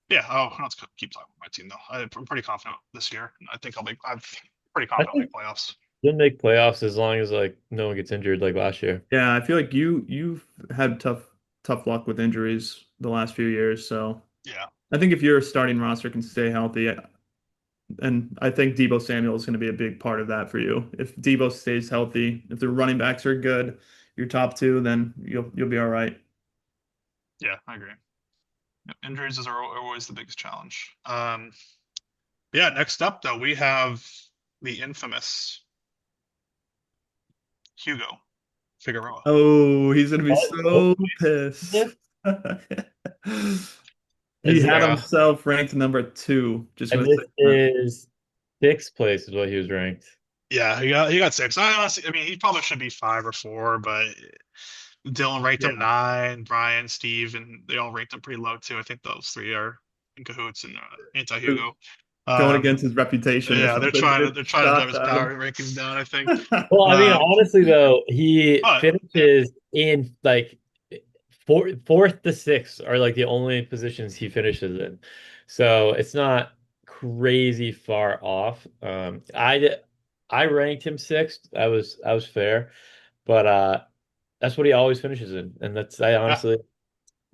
Speaker 1: yeah. Oh, let's keep talking about my team though. I'm pretty confident this year. I think I'm pretty
Speaker 3: I
Speaker 1: confident I'll
Speaker 3: think
Speaker 1: make playoffs.
Speaker 3: he'll make playoffs as long as like no one gets injured like last year.
Speaker 2: Yeah, I feel like you've had tough luck with injuries the last few years. So
Speaker 1: Yeah.
Speaker 2: I think if your starting roster can stay healthy, and I think Debo Samuel is going to be a big part of that for you. If Debo stays healthy, if the running backs are good, your top two, then you'll be all right.
Speaker 1: Yeah, I agree. Injuries are always the biggest challenge. Yeah. Next up though, we have the infamous Hugo Figueroa.
Speaker 2: Oh, he's gonna be
Speaker 3: Oh,
Speaker 2: so pissed.
Speaker 3: yeah.
Speaker 2: He
Speaker 3: Is
Speaker 2: had
Speaker 3: it,
Speaker 2: himself ranked number two. Just
Speaker 3: and
Speaker 2: gonna
Speaker 3: this
Speaker 2: say that.
Speaker 3: is sixth place is what he was ranked.
Speaker 1: Yeah, he got six. I honestly, I mean, he probably should be 5 or 4, but Dylan ranked him
Speaker 2: Yeah.
Speaker 1: 9, Brian, Steve, and they all ranked him pretty low too. I think those three are in cahoots and anti-Hugo.
Speaker 2: Going
Speaker 1: Um,
Speaker 2: against his reputation or
Speaker 1: yeah, they're
Speaker 2: something.
Speaker 1: trying to
Speaker 2: Good
Speaker 1: they're trying to drive
Speaker 2: shots
Speaker 1: his
Speaker 2: at him.
Speaker 1: power rankings down, I think.
Speaker 3: Well, I mean,
Speaker 1: Um,
Speaker 3: honestly, though, he
Speaker 1: but yeah,
Speaker 3: finishes in like fourth to sixth are like the only positions he finishes in. So it's not crazy far off. I ranked him sixth. I was fair, but that's what he always finishes in, and that's I
Speaker 1: yeah,
Speaker 3: honestly,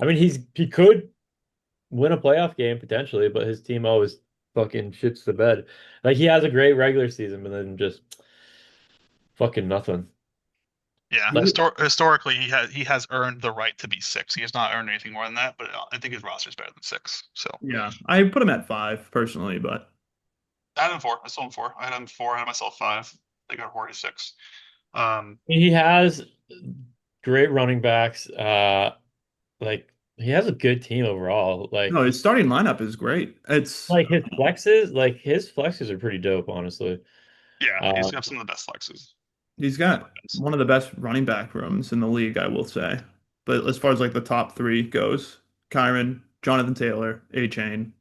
Speaker 3: I mean, he could win a playoff game potentially, but his team always fucking shits the bed. Like he has a great regular season, but then just fucking nothing.
Speaker 1: yeah.
Speaker 3: Like
Speaker 1: Historically, he has earned the right to be six. He has not earned anything more than that, but I think his roster is better than six. So
Speaker 2: Yeah, I put him at 5 personally, but
Speaker 1: I had him four. I still him four. I had him four. I had myself five. I got 46. Um,
Speaker 3: he has great running backs. Like he has a good team overall.
Speaker 2: no, his starting lineup is great. It's
Speaker 3: His flexes are pretty dope, honestly.
Speaker 1: yeah, he's
Speaker 3: Uh,
Speaker 1: got some of the best flexes.
Speaker 2: he's got one of the best running back rooms in the league, I will say. But as far as like the top three goes, Kyron, Jonathan Taylor, A Chain.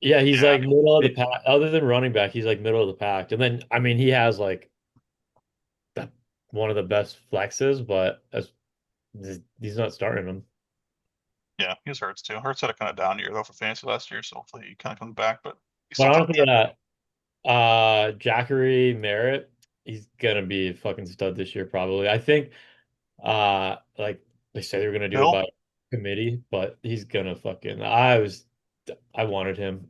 Speaker 3: yeah, he's
Speaker 1: Yeah,
Speaker 3: like middle of the pack. Other than running back, he's like middle of the pack. And then I mean, he has like the, one of the best flexes, but he's not starting them.
Speaker 1: yeah, he's Hurts too. Hurts had a kind of down year though for fantasy last year, so hopefully he kind of comes back. But he's
Speaker 3: But
Speaker 1: still top
Speaker 3: honestly,
Speaker 1: 10.
Speaker 3: Jackery Merritt, he's gonna be a fucking stud this year, probably. I think like they say they're gonna do it
Speaker 1: Hill,
Speaker 3: by committee, but he's gonna fucking I wanted him.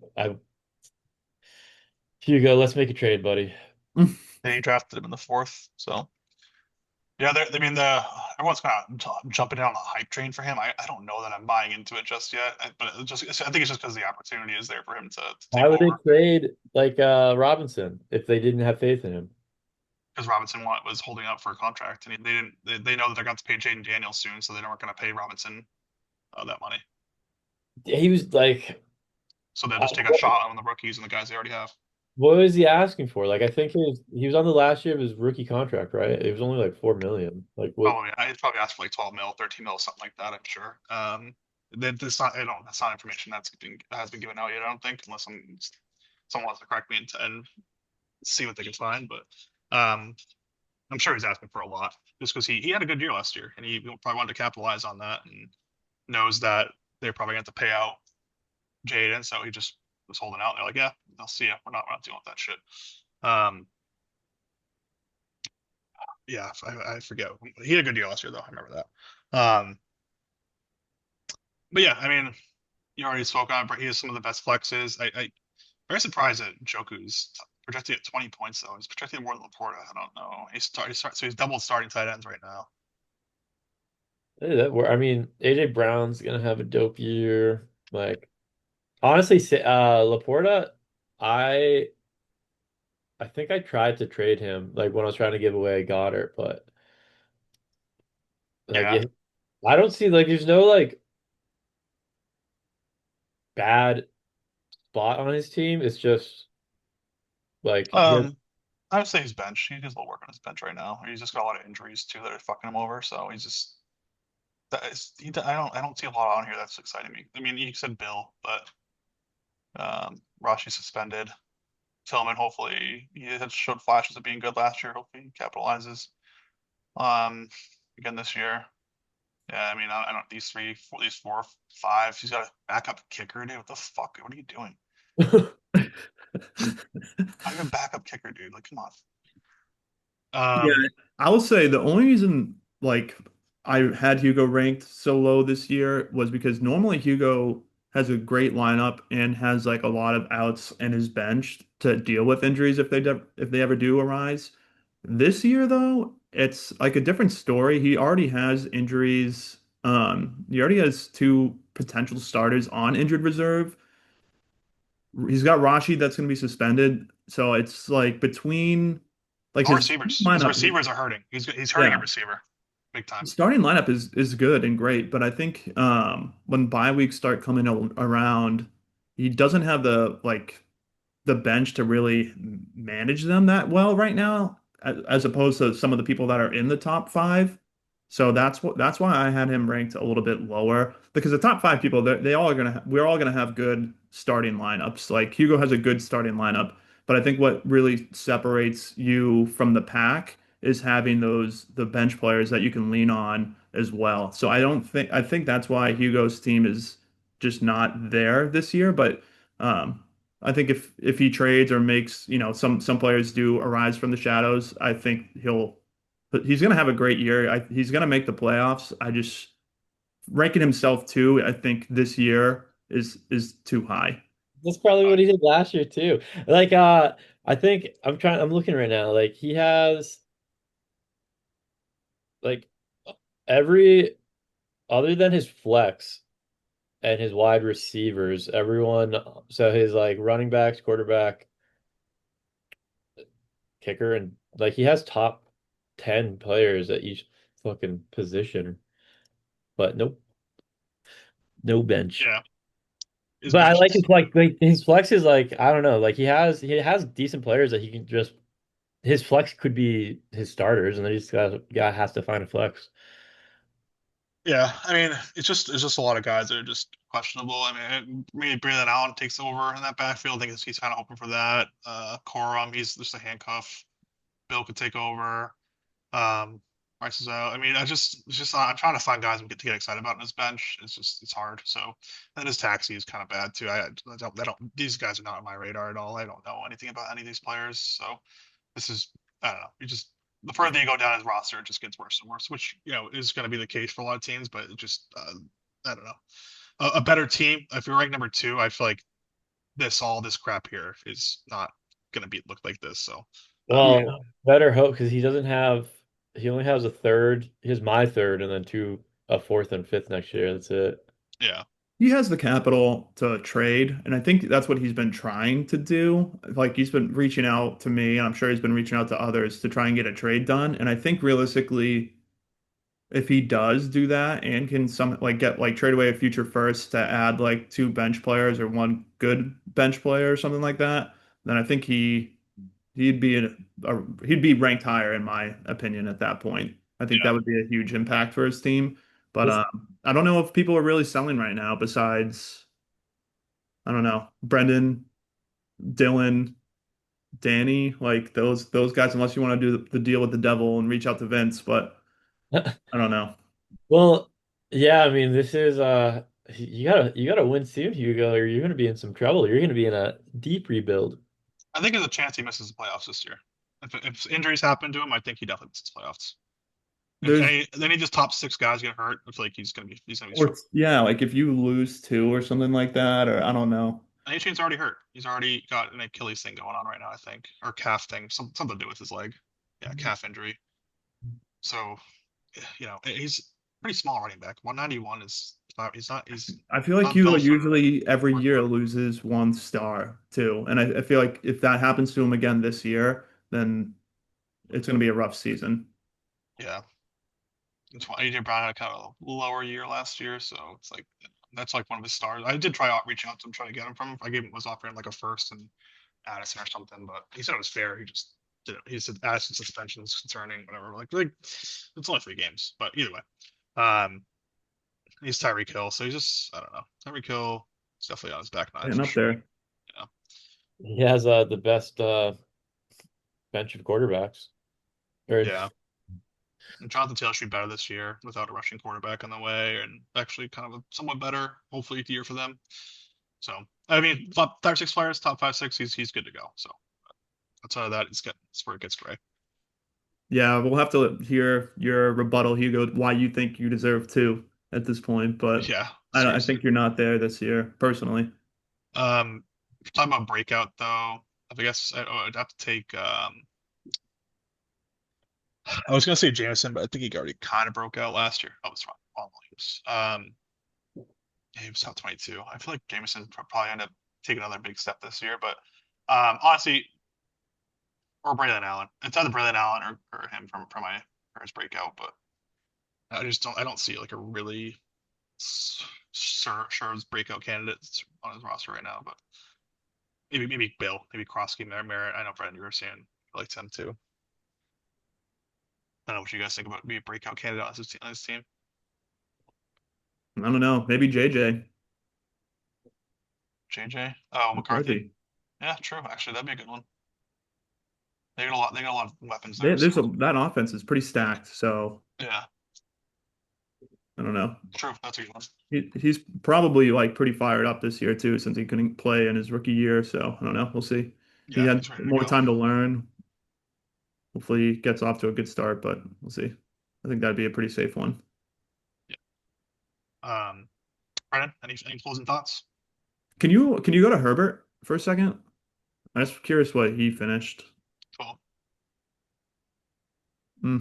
Speaker 3: Hugo, let's make a trade, buddy.
Speaker 1: they drafted him in the fourth. So yeah, I mean the everyone's kind of jumping in on the hype train for him. I don't know that I'm buying into it just yet, but I think it's just because the opportunity is there for him to
Speaker 3: Why
Speaker 1: take
Speaker 3: would they
Speaker 1: over.
Speaker 3: trade like Robinson if they didn't have faith in him?
Speaker 1: Because Robinson was holding up for a contract, and they didn't. They know that they're going to pay Jaden Daniels soon, so they weren't going to pay Robinson that money.
Speaker 3: He was like,
Speaker 1: So they'll
Speaker 3: uh,
Speaker 1: just take a shot on the rookies and the guys they already have.
Speaker 3: what was he asking for? Like, I think he was on the last year of his rookie contract, right? It was only like 4 million. Like, what?
Speaker 1: Probably, I'd probably ask for like 12 mil, 13 mil, something like that. I'm sure. That's not. I don't. That's not information that has been given out yet. I don't think, unless someone wants to correct me and see what they can find. But I'm sure he's asking for a lot just because he had a good year last year and he probably wanted to capitalize on that and knows that they're probably going to pay out Jaden, so he just was holding out. And they're like, yeah, I'll see you. We're not dealing with that shit. Um, yeah, I forget. He had a good year last year though. I remember that. But yeah, I mean, you already spoke on. But he has some of the best flexes. I very surprised that Joku's projected at 20 points though. He's projected more than Laporta. I don't know. So he's double starting tight ends right now.
Speaker 3: I mean, AJ Brown's gonna have a dope year. Like, honestly, Laporta, I I think I tried to trade him like when I was trying to give away Goddard, but like
Speaker 1: Yeah.
Speaker 3: yeah, I don't see like there's no like bad spot on his team. It's just like he has,
Speaker 1: Um, I would say his bench. He does a little work on his bench right now. He's just got a lot of injuries too that are fucking him over. So he's just that is he, I don't see a lot on here that's exciting me. I mean, you said Bill, but Rashi suspended. Tillman, hopefully he had showed flashes of being good last year. Hopefully he capitalizes um again this year. Yeah, I mean, I don't these four, five. He's got a backup kicker, dude. What the fuck? What are you doing? Not even backup kicker, dude. Like, come on.
Speaker 2: yeah,
Speaker 1: Um,
Speaker 2: I will say the only reason like I had Hugo ranked so low this year was because normally Hugo has a great lineup and has like a lot of outs in his bench to deal with injuries if they ever do arise. This year though, it's like a different story. He already has injuries. He already has two potential starters on injured reserve. He's got Rashi that's going to be suspended. So it's like between like
Speaker 1: no
Speaker 2: his
Speaker 1: receivers. His
Speaker 2: lineup.
Speaker 1: receivers are hurting. He's hurting a
Speaker 2: Yeah.
Speaker 1: receiver, big time.
Speaker 2: The starting lineup is good and great, but I think when bye weeks start coming around, he doesn't have the like the bench to really manage them that well right now, as opposed to some of the people that are in the top five. So that's why I had him ranked a little bit lower because the top five people they all are we're all gonna have good starting lineups. Like Hugo has a good starting lineup, but I think what really separates you from the pack is having the bench players that you can lean on as well. So I think that's why Hugo's team is just not there this year, but I think if he trades or makes, some players do arise from the shadows, I think he's going to have a great year. He's going to make the playoffs. I just ranking himself too, I think this year is too high.
Speaker 3: That's probably what he did last year too. Like I think I'm looking right now. Like he has like every other than his flex and his wide receivers, everyone so his like running backs, quarterback, kicker, and like he has top 10 players at each fucking position. But nope, no bench.
Speaker 1: Yeah, his
Speaker 3: But I
Speaker 1: bench
Speaker 3: like
Speaker 1: is.
Speaker 3: like his flex is like I don't know, like he has decent players that he can just his flex could be his starters, and then he just got has to find a flex.
Speaker 1: Yeah, I mean, it's just a lot of guys that are just questionable. I mean, maybe Braylon Allen takes over in that backfield. I think he's kind of hoping for that. Corum, he's just a handcuff. Bill could take over. Um, Rice is out. I mean, it's just I'm trying to find guys to get excited about in his bench. It's hard. So, and his taxi is kind of bad too. I don't these guys are not on my radar at all. I don't know anything about any of these players. So this is I don't know. You just the further you go down his roster, it just gets worse and worse, which is going to be the case for a lot of teams. But it just I don't know. A better team. If you're ranked number two, I feel like all this crap here is not going to be look like this. So
Speaker 2: Yeah.
Speaker 3: Well, better hope because he only has a third. He has my third, and then a fourth and fifth next year. That's it.
Speaker 1: yeah,
Speaker 2: He has the capital to trade, and I think that's what he's been trying to do. Like he's been reaching out to me, and I'm sure he's been reaching out to others to try and get a trade done. And I think realistically, if he does do that and can get like trade away a future first to add like two bench players or one good bench player or something like that, then I think he'd be he'd be ranked higher in my opinion at that point. I think that
Speaker 1: yeah.
Speaker 2: would be a huge impact for his team. But
Speaker 3: This
Speaker 2: I don't know if people are really selling right now besides I don't know, Brendan, Dylan, Danny, like those guys unless you want to do the deal with the devil and reach out to Vince, but I don't know.
Speaker 3: well, yeah. I mean, this is you gotta win soon, Hugo, or you're gonna be in some trouble. You're gonna be in a deep rebuild.
Speaker 1: I think there's a chance he misses the playoffs this year. If injuries happen to him, I think he definitely misses the playoffs. If
Speaker 2: There's
Speaker 1: any of his top six guys get hurt, I feel like he's gonna be
Speaker 2: or
Speaker 1: struggling.
Speaker 2: yeah, like if you lose two or something like that, or I don't know.
Speaker 1: And Chain's already hurt. He's already got an Achilles thing going on right now, I think, or calf thing, something to do with his leg. Yeah, calf injury. So, he's pretty small running back. 191 is not. He's
Speaker 2: I feel like
Speaker 1: not
Speaker 2: Hugo
Speaker 1: built for
Speaker 2: usually every year
Speaker 1: workload.
Speaker 2: loses one star too. And I feel like if that happens to him again this year, then it's going to be a rough season.
Speaker 1: Yeah, it's why AJ Brown had a kind of a lower year last year, so it's like that's like one of his stars. I did try out reaching out to him, trying to get him from him. I gave him was offering like a first and Addison or something, but he said it was fair. He just didn't. He said Addison suspension is concerning, whatever. Like it's only 3 games, but either way, he's Tyreek Hill, so he's just I don't know. Tyreek Hill is definitely on his back nine
Speaker 2: Getting
Speaker 1: for
Speaker 2: up
Speaker 1: sure.
Speaker 2: there.
Speaker 1: Yeah,
Speaker 3: He has the best bench of quarterbacks. Or
Speaker 1: yeah. And Jonathan Taylor should be better this year without a rushing quarterback on the way, and actually kind of a somewhat better, hopefully, year for them. So I mean, top 5 6 players, top 5 6, he's good to go. So outside of that, it's where it gets gray.
Speaker 2: Yeah, we'll have to hear your rebuttal, Hugo, why you think you deserve two at this point. But
Speaker 1: Yeah,
Speaker 2: I
Speaker 1: seriously.
Speaker 2: think you're not there this year, personally.
Speaker 1: If you're talking about breakout though, I guess I'd have to take. I was gonna say Jameson, but I think he already kind of broke out last year. I was wrong. He yeah, he was top 22. I feel like Jameson probably end up taking another big step this year, but honestly, or Braylon Allen. It's either Braylon Allen or him for his breakout, but I don't see like a really sure breakout candidate on his roster right now. But maybe Bill, maybe Krosky, Merritt. I know Brandon, you were saying you liked him too. I don't know what you guys think about be a breakout candidate on this team.
Speaker 2: I don't know. Maybe JJ
Speaker 1: JJ. Oh, McCarthy.
Speaker 2: McCarthy.
Speaker 1: Yeah, true. Actually, that'd be a good one. They got a lot. They got a lot of weapons there.
Speaker 2: There's
Speaker 1: So
Speaker 2: that offense is pretty stacked. So
Speaker 1: yeah,
Speaker 2: I don't know.
Speaker 1: true. That's a good one.
Speaker 2: He's probably like pretty fired up this year too, since he couldn't play in his rookie year. So I don't know. We'll see. He
Speaker 1: Yeah,
Speaker 2: had
Speaker 1: he's ready to
Speaker 2: more
Speaker 1: go.
Speaker 2: time to learn. Hopefully, he gets off to a good start, but we'll see. I think that'd be a pretty safe one.
Speaker 1: Yeah. Brennan, any closing thoughts?
Speaker 2: Can you go to Herbert for a second? I'm just curious what he finished.
Speaker 1: Cool.
Speaker 2: Hmm,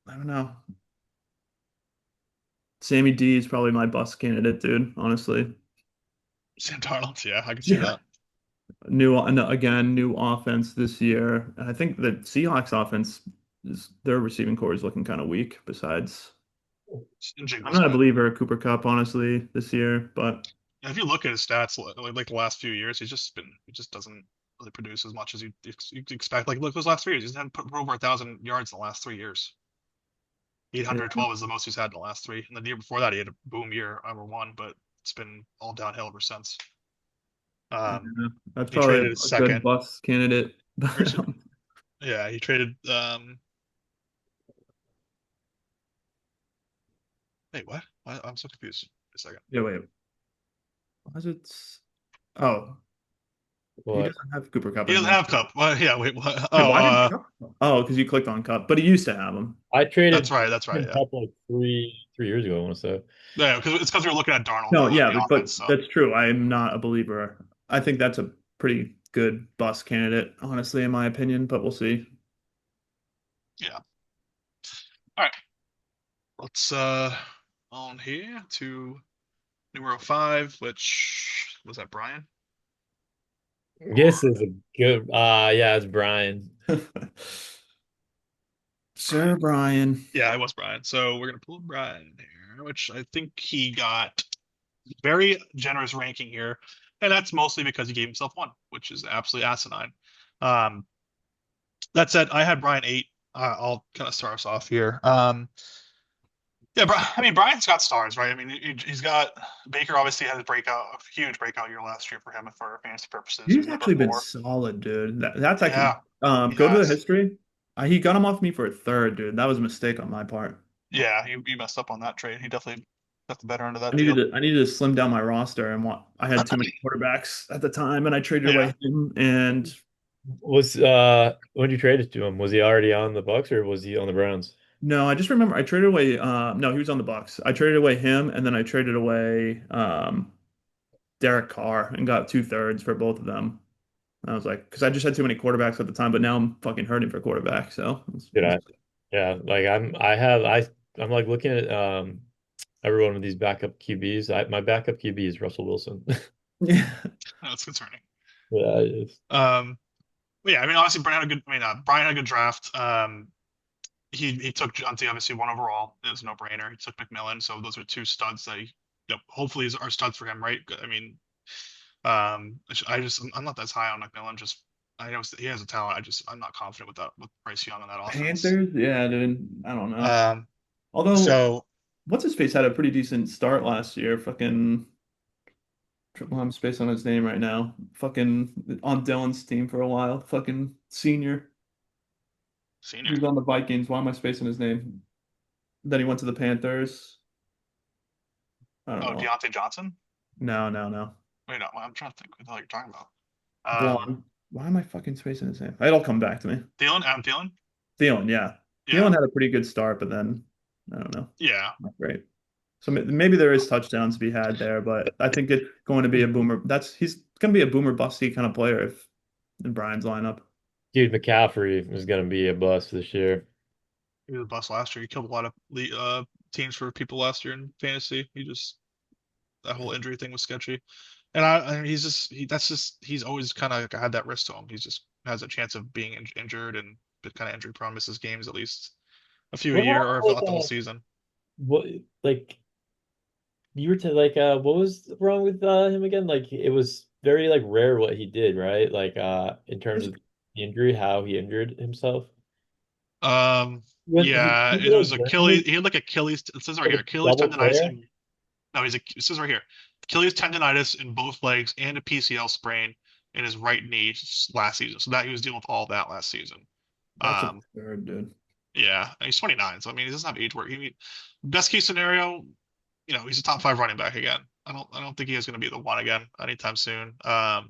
Speaker 2: I don't know. Sammy D is probably my bust candidate, dude. Honestly.
Speaker 1: Sam Darnold. Yeah, I can see
Speaker 2: Yeah.
Speaker 1: that.
Speaker 2: New offense this year. I think the Seahawks offense is their receiving core is looking kind of weak. Besides, I'm
Speaker 1: Jingles
Speaker 2: not a
Speaker 1: good.
Speaker 2: believer of Cooper Cup, honestly, this year, but
Speaker 1: And if you look at his stats, like the last few years, he just doesn't really produce as much as you expect. Like look, those last 3 years, he's had put over 1,000 yards in the last 3 years.
Speaker 2: yeah,
Speaker 1: 812 is the most he's had in the last three. And the year before that, he had a boom year, number one, but it's been all downhill ever since. Um,
Speaker 2: yeah, that's
Speaker 1: he
Speaker 2: probably
Speaker 1: traded his
Speaker 2: a good
Speaker 1: second.
Speaker 2: bust candidate.
Speaker 1: Or,
Speaker 2: But
Speaker 1: yeah, he traded. Wait, what? I'm so confused. A second.
Speaker 2: yeah, wait, was it? Oh, he
Speaker 3: What?
Speaker 2: doesn't have Cooper Cup
Speaker 1: He doesn't
Speaker 2: anymore.
Speaker 1: have Cup. Well, yeah, wait, what?
Speaker 2: Wait,
Speaker 1: Oh,
Speaker 2: why did Cup? Oh, because you clicked on Cup, but he used to have him.
Speaker 3: I
Speaker 1: that's
Speaker 3: traded
Speaker 1: right. That's right.
Speaker 3: him
Speaker 1: Yeah,
Speaker 3: up like three years ago, I want to say.
Speaker 1: yeah, because it's because we were looking at Darnold
Speaker 2: No,
Speaker 1: and
Speaker 2: yeah,
Speaker 1: the
Speaker 2: but
Speaker 1: offense. So
Speaker 2: that's true. I am not a believer. I think that's a pretty good bust candidate, honestly, in my opinion, but we'll see.
Speaker 1: yeah. All right. Let's on here to numero 5, which was that Brian?
Speaker 3: This
Speaker 1: Or
Speaker 3: is a good yeah, it's Brian.
Speaker 2: Sir
Speaker 1: Brian.
Speaker 2: Brian.
Speaker 1: Yeah, it was Brian. So we're gonna pull Brian here, which I think he got very generous ranking here, and that's mostly because he gave himself one, which is absolutely asinine. Um, that said, I had Brian 8. I'll kind of start us off here. Yeah, I mean Brian's got stars, right? I mean he's got Baker obviously had a huge breakout year last year for him for fantasy purposes. He
Speaker 2: He's
Speaker 1: was number
Speaker 2: actually been
Speaker 1: 4.
Speaker 2: solid, dude. That's actually
Speaker 1: Yeah,
Speaker 2: go to the
Speaker 1: yes,
Speaker 2: history. He got him off me for a third, dude. That was a mistake on my part.
Speaker 1: yeah. He messed up on that trade. He definitely got the better end of
Speaker 2: I
Speaker 1: that
Speaker 2: needed
Speaker 1: deal.
Speaker 2: to I needed to slim down my roster and what I had too many quarterbacks at the time, and I traded
Speaker 1: Yeah.
Speaker 2: away him. And
Speaker 3: Was when you traded to him, was he already on the Bucks or was he on the Browns?
Speaker 2: no, I just remember I traded away. No, he was on the Bucks. I traded away him, and then I traded away Derek Carr and got two-thirds for both of them. I was like, because I just had too many quarterbacks at the time, but now I'm fucking hurting for quarterback. So
Speaker 3: Did I? Yeah, like I'm like looking at every one of these backup QBs. My backup QB is Russell Wilson.
Speaker 2: yeah,
Speaker 1: That's concerning.
Speaker 3: Yeah, it is.
Speaker 1: But yeah, I mean, obviously, Brian had a good draft. He took Jonte, obviously, one overall. It was a no-brainer. He took McMillan, so those are two studs that hopefully are studs for him, right? I mean, I'm not that high on McMillan. Just I know he has a talent. I'm not confident with Bryce Young on that offense.
Speaker 2: Panthers. Yeah, dude. I don't know.
Speaker 1: Um,
Speaker 2: Although,
Speaker 1: so
Speaker 2: what's his face had a pretty decent start last year. Fucking, I'm spacing on his name right now. Fucking on Dylan's team for a while. Fucking senior. He
Speaker 1: senior.
Speaker 2: was on the Vikings. Why am I spacing his name? Then he went to the Panthers. I don't
Speaker 1: Oh,
Speaker 2: know.
Speaker 1: Deontay Johnson.
Speaker 2: No, no, no.
Speaker 1: Wait, no, I'm trying to think what the hell you're talking about.
Speaker 2: Blonde. Why am I fucking spacing his name? It'll come back to me.
Speaker 1: Thielen, Adam Thielen.
Speaker 2: Thielen, yeah.
Speaker 1: Yeah,
Speaker 2: Thielen had a pretty good start, but then I don't know.
Speaker 1: yeah.
Speaker 2: Not great. So maybe there is touchdowns to be had there, but I think it's going to be a boomer. He's going to be a boomer busty kind of player if in Brian's lineup.
Speaker 3: Dude, McCaffrey is gonna be a bust this year.
Speaker 1: He was a bust last year. He killed a lot of teams for people last year in fantasy. That whole injury thing was sketchy. And he's just he's always kind of had that risk to him. He's just has a chance of being injured and kind of injury prone, misses games at least a few a
Speaker 3: What
Speaker 1: year
Speaker 3: happened
Speaker 1: or if
Speaker 3: with
Speaker 1: not the whole season.
Speaker 3: what like you were to like what was wrong with him again? Like it was very like rare what he did, right? Like in terms of the injury, how he injured himself.
Speaker 1: Yeah,
Speaker 3: He
Speaker 1: it was
Speaker 3: like
Speaker 1: Achilles. He had like Achilles. It says right
Speaker 3: like
Speaker 1: here,
Speaker 3: a
Speaker 1: Achilles
Speaker 3: double
Speaker 1: tendonitis.
Speaker 3: tear.
Speaker 1: In, no, it says right here, Achilles tendonitis in both legs and a PCL sprain in his right knee last season. So that he was dealing with all that last season.
Speaker 2: That's
Speaker 1: Um,
Speaker 2: absurd, dude.
Speaker 1: yeah, and he's 29, so I mean, he doesn't have age work. Best case scenario, he's a top five running back again. I don't think he is going to be the one again anytime soon. I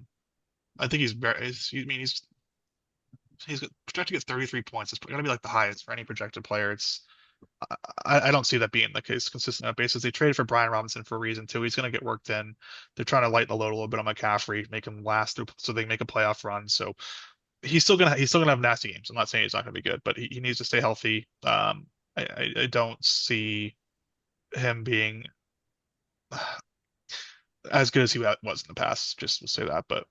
Speaker 1: think he's very. I mean, he's projected to get 33 points. It's going to be like the highest for any projected player. I don't see that being the case consistent on basis. They traded for Brian Robinson for a reason too. He's going to get worked in. They're trying to lighten the load a little bit on McCaffrey, make him last through so they can make a playoff run. So he's still gonna have nasty games. I'm not saying he's not gonna be good, but he needs to stay healthy. I don't see him being as good as he was in the past. Just to say that, but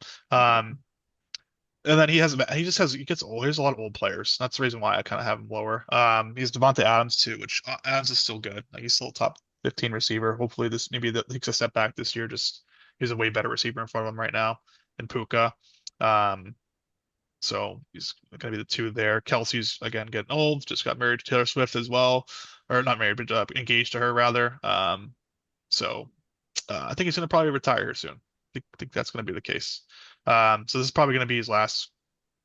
Speaker 1: and then he gets old. There's a lot of old players. That's the reason why I kind of have him lower. He's Devontae Adams too, which Adams is still good. Like he's still a top 15 receiver. Hopefully this maybe that takes a step back this year. Just he's a way better receiver in front of him right now than Puka. Um, so he's gonna be the two there. Kelsey's again getting old. Just got married to Taylor Swift as well, or not married, but engaged to her rather. So I think he's gonna probably retire here soon. I think that's gonna be the case. So this is probably gonna be his last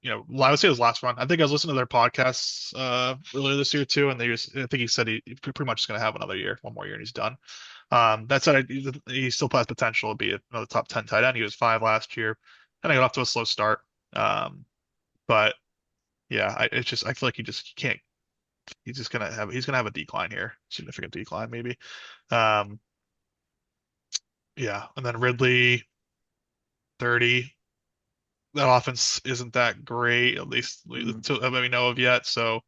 Speaker 1: I would say his last run. I think I was listening to their podcasts earlier this year too, and I think he said he pretty much is going to have another year, one more year, and he's done. That said, he still has potential to be another top 10 tight end. He was five last year, and I got off to a slow start. But yeah, I feel like he can't. He's gonna have a decline here, significant decline maybe. Um, yeah, and then Ridley 30. That offense isn't that great, at least
Speaker 2: Mm.
Speaker 1: that we know of yet. So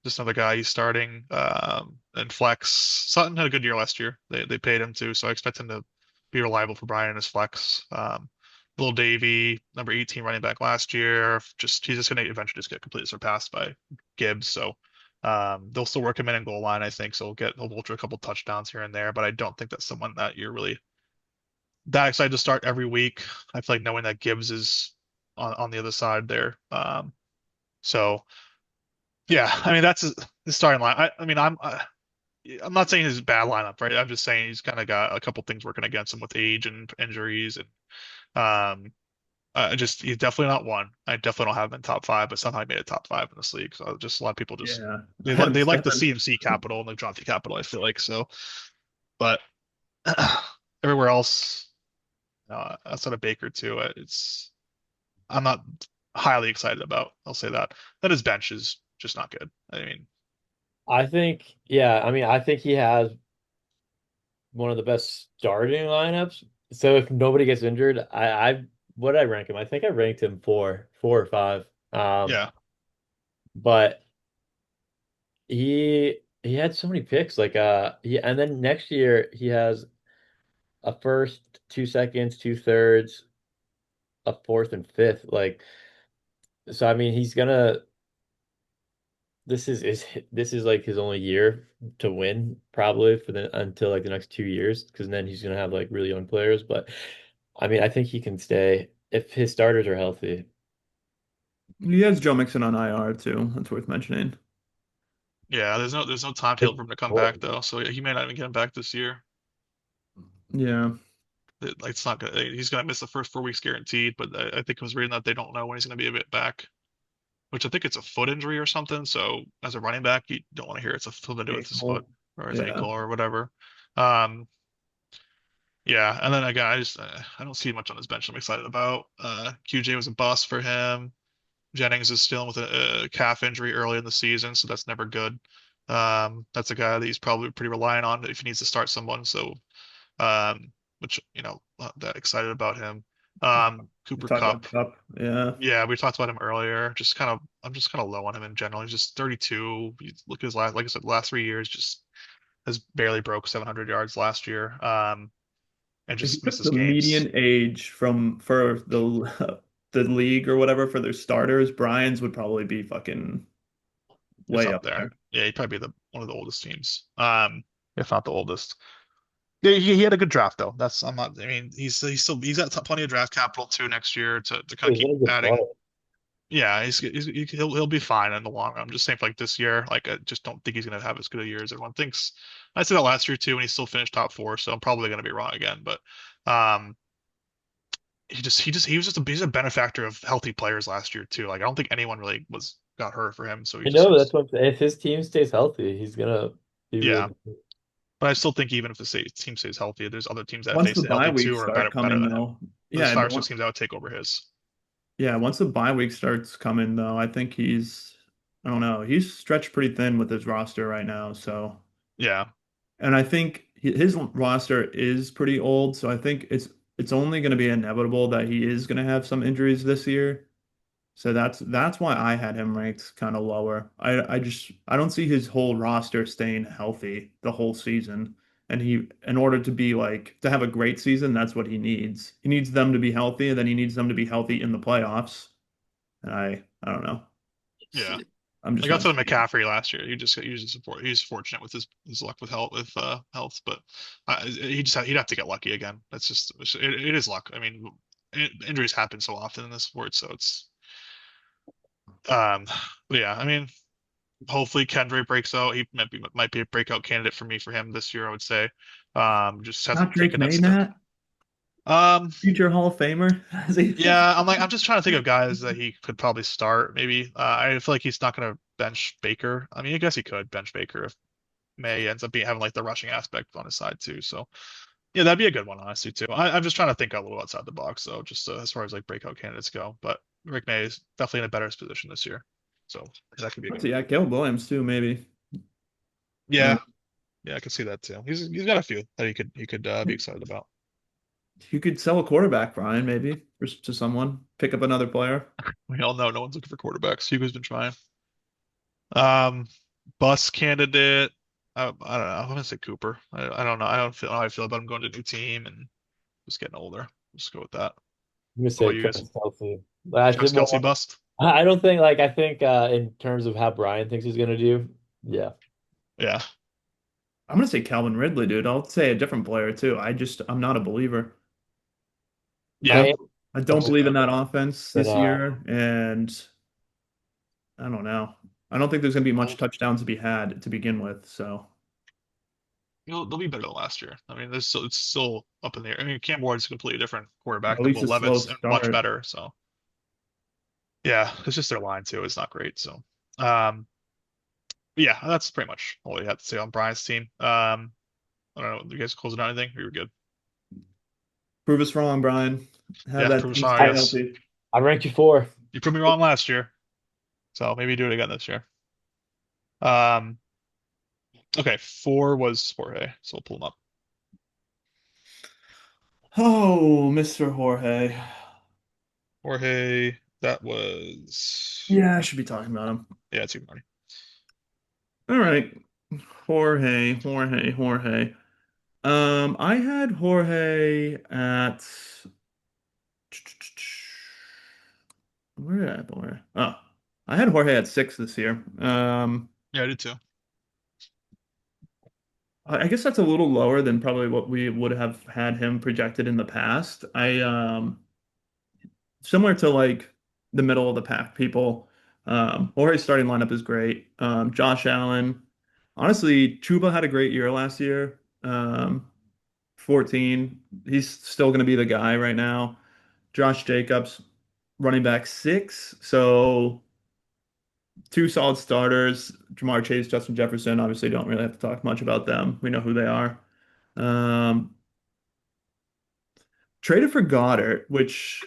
Speaker 1: just another guy he's starting. And flex. Sutton had a good year last year. They paid him too, so I expect him to be reliable for Brian in his flex. Little Davy, number 18 running back last year. He's just going to eventually just get completely surpassed by Gibbs. So they'll still work him in goal line, I think. So he'll vulture a couple touchdowns here and there, but I don't think that's someone that you're really that excited to start every week. I feel like knowing that Gibbs is on the other side there. So yeah, I mean that's the starting line. I mean I'm not saying he's a bad lineup, right? I'm just saying he's kind of got a couple things working against him with age and injuries, and um, just he's definitely not one. I definitely don't have him in top five, but somehow he made a top five in this league. So just a lot of people just
Speaker 2: Yeah,
Speaker 1: they
Speaker 2: I had
Speaker 1: like
Speaker 2: him
Speaker 1: they like the
Speaker 2: seven.
Speaker 1: CMC capital and the Jonty capital. I feel like so, but everywhere else outside of Baker too, I'm not highly excited about. I'll say that. That his bench is just not good. I mean,
Speaker 3: I think, yeah, I mean, I think he has one of the best starting lineups. So if nobody gets injured, what did I rank him? I think I ranked him four or five.
Speaker 1: yeah,
Speaker 3: But he had so many picks. Like and then next year he has a first, 2 seconds, two thirds, a fourth and fifth. Like so, I mean, he's gonna. This is like his only year to win probably for the until like the next 2 years because then he's gonna have like really young players. But I mean, I think he can stay if his starters are healthy.
Speaker 2: He has Joe Mixon on IR too. That's worth mentioning.
Speaker 1: yeah. There's no timetable
Speaker 3: It's
Speaker 1: for him to come back
Speaker 3: cool.
Speaker 1: though, so yeah, he may not even get him back this year.
Speaker 2: Yeah.
Speaker 1: Like it's not gonna. He's gonna miss the first 4 weeks guaranteed, but I think I was reading that they don't know when he's gonna be a bit back, which I think it's a foot injury or something. So as a running back, you don't want to hear it's something to do with his foot
Speaker 2: Ankle.
Speaker 1: or his
Speaker 2: Yeah.
Speaker 1: ankle or whatever. Um, yeah, and then again, I don't see much on his bench I'm excited about. QJ was a bust for him. Jennings is dealing with a calf injury early in the season, so that's never good. That's a guy that he's probably pretty reliant on if he needs to start someone. So, which not that excited about him.
Speaker 2: We
Speaker 1: Cooper
Speaker 2: talked
Speaker 1: Cup,
Speaker 2: about Cup. Yeah.
Speaker 1: yeah, we talked about him earlier. I'm just kind of low on him in general. He's just 32. Look at his last, like I said, the last 3 years, just has barely broke 700 yards last year. And
Speaker 2: If you
Speaker 1: just
Speaker 2: took
Speaker 1: misses
Speaker 2: the
Speaker 1: games.
Speaker 2: median age from for the league or whatever for their starters, Brian's would probably be fucking
Speaker 1: It's
Speaker 2: way
Speaker 1: up
Speaker 2: up
Speaker 1: there.
Speaker 2: there.
Speaker 1: Yeah, he'd probably be the one of the oldest teams. If not the oldest. Yeah, he had a good draft though. That's I'm not. I mean, he's got plenty of draft capital too next year to kind of
Speaker 3: He's
Speaker 1: keep
Speaker 3: in a good spot.
Speaker 1: adding. Yeah, he'll be fine in the long run. I'm just saying for like this year, like I just don't think he's gonna have as good a year as everyone thinks. I said that last year too, and he still finished top four, so I'm probably gonna be wrong again. But um, he was just he's a benefactor of healthy players last year too. Like I don't think anyone really was got hurt for him, so he
Speaker 3: I
Speaker 1: just
Speaker 3: know
Speaker 1: was.
Speaker 3: that's what if his team stays healthy, he's gonna be really
Speaker 1: Yeah,
Speaker 3: good.
Speaker 1: but I still think even if team stays healthy, there's other teams that if
Speaker 2: Once
Speaker 1: they
Speaker 2: the
Speaker 1: stay
Speaker 2: bye
Speaker 1: healthy too
Speaker 2: weeks
Speaker 1: are
Speaker 2: start
Speaker 1: better
Speaker 2: coming
Speaker 1: than him.
Speaker 2: though,
Speaker 1: There's
Speaker 2: yeah,
Speaker 1: five or six teams that would take over his.
Speaker 2: yeah, once the bye week starts coming though, I think I don't know, he's stretched pretty thin with his roster right now. So,
Speaker 1: Yeah,
Speaker 2: and I think his roster is pretty old, so I think it's only going to be inevitable that he is going to have some injuries this year. So that's why I had him ranked kind of lower. I don't see his whole roster staying healthy the whole season. And in order to be like to have a great season, that's what he needs. He needs them to be healthy, and then he needs them to be healthy in the playoffs. And I don't know.
Speaker 1: yeah.
Speaker 2: I'm
Speaker 1: I
Speaker 2: just
Speaker 1: got
Speaker 2: not
Speaker 1: to
Speaker 2: seeing it.
Speaker 1: McCaffrey last year. He's fortunate with his luck with health, but he'd have to get lucky again. It is luck. I mean, injuries happen so often in this sport, so it's um. But yeah, I mean, hopefully Kendrick breaks out. He might be a breakout candidate for him this year. I would say, just
Speaker 2: Not
Speaker 1: hasn't
Speaker 2: Drake
Speaker 1: taken that
Speaker 2: May,
Speaker 1: step.
Speaker 2: Matt,
Speaker 1: Um,
Speaker 2: future Hall of Famer. Is he?
Speaker 1: yeah, I'm just trying to think of guys that he could probably start. Maybe I feel like he's not going to bench Baker. I mean, I guess he could bench Baker if May ends up having like the rushing aspect on his side too. So yeah, that'd be a good one honestly too. I'm just trying to think a little outside the box though, just as far as like breakout candidates go. But Rick May is definitely in a better position this year, so that could be a good one.
Speaker 2: Yeah, Caleb Williams too, maybe. Uh,
Speaker 1: Yeah, yeah, I could see that too. He's got a few that he could be excited about.
Speaker 2: you could sell a quarterback, Brian, maybe to someone, pick up another player.
Speaker 1: We all know no one's looking for quarterbacks. Hugo's been trying. Um, bus candidate. I don't know. I'm gonna say Cooper. I don't know. I don't feel how I feel about him going to a new team and just getting older. Just go with that.
Speaker 3: I'm gonna
Speaker 1: What
Speaker 3: say
Speaker 1: about you guys?
Speaker 3: Travis Kelce. But I
Speaker 1: Travis
Speaker 3: think
Speaker 1: Kelce bust?
Speaker 3: I don't think like I think in terms of how Brian thinks he's gonna do, yeah.
Speaker 1: Yeah.
Speaker 2: I'm gonna say Calvin Ridley, dude. I'll say a different player too. I'm not a believer.
Speaker 1: Yeah.
Speaker 3: I
Speaker 2: I
Speaker 1: I can
Speaker 2: don't
Speaker 1: see
Speaker 2: believe in
Speaker 1: that.
Speaker 2: that offense
Speaker 3: but
Speaker 2: this year, and I don't know. I don't think there's gonna be much
Speaker 1: Well,
Speaker 2: touchdowns to be had to begin with. So
Speaker 1: they'll be better than last year. I mean, it's still up in the air. I mean, Cam Ward's a completely different quarterback
Speaker 2: at
Speaker 1: than
Speaker 2: least
Speaker 1: Will
Speaker 2: a slow
Speaker 1: Levis and much
Speaker 2: start.
Speaker 1: better. So yeah, it's just their line too. It's not great. So um, yeah, that's pretty much all we have to say on Brian's team. I don't know. You guys closing out anything? We were good.
Speaker 2: Prove us wrong, Brian. Have
Speaker 1: Yeah,
Speaker 2: that
Speaker 1: prove us
Speaker 2: team
Speaker 1: wrong, I
Speaker 2: stay
Speaker 1: guess.
Speaker 2: healthy.
Speaker 3: I ranked you four.
Speaker 1: You proved me wrong last year, so maybe do it again this year. Um, okay, four was Jorge, so we'll pull him up.
Speaker 2: Oh, Mr. Jorge.
Speaker 1: Jorge, that was
Speaker 2: Yeah, I should be talking about him.
Speaker 1: yeah, it's you, Marty.
Speaker 2: All right. Jorge. I had Jorge at where did I have Jorge? Oh, I had Jorge at 6 this year.
Speaker 1: Yeah, I did too.
Speaker 2: I guess that's a little lower than probably what we would have had him projected in the past. Similar to like the middle of the pack people. Jorge's starting lineup is great. Josh Allen. Honestly, Chuba had a great year last year. 14. He's still going to be the guy right now. Josh Jacobs, running back 6. So two solid starters. Jamar Chase, Justin Jefferson. Obviously, don't really have to talk much about them. We know who they are. Um, Traded for Goddard, which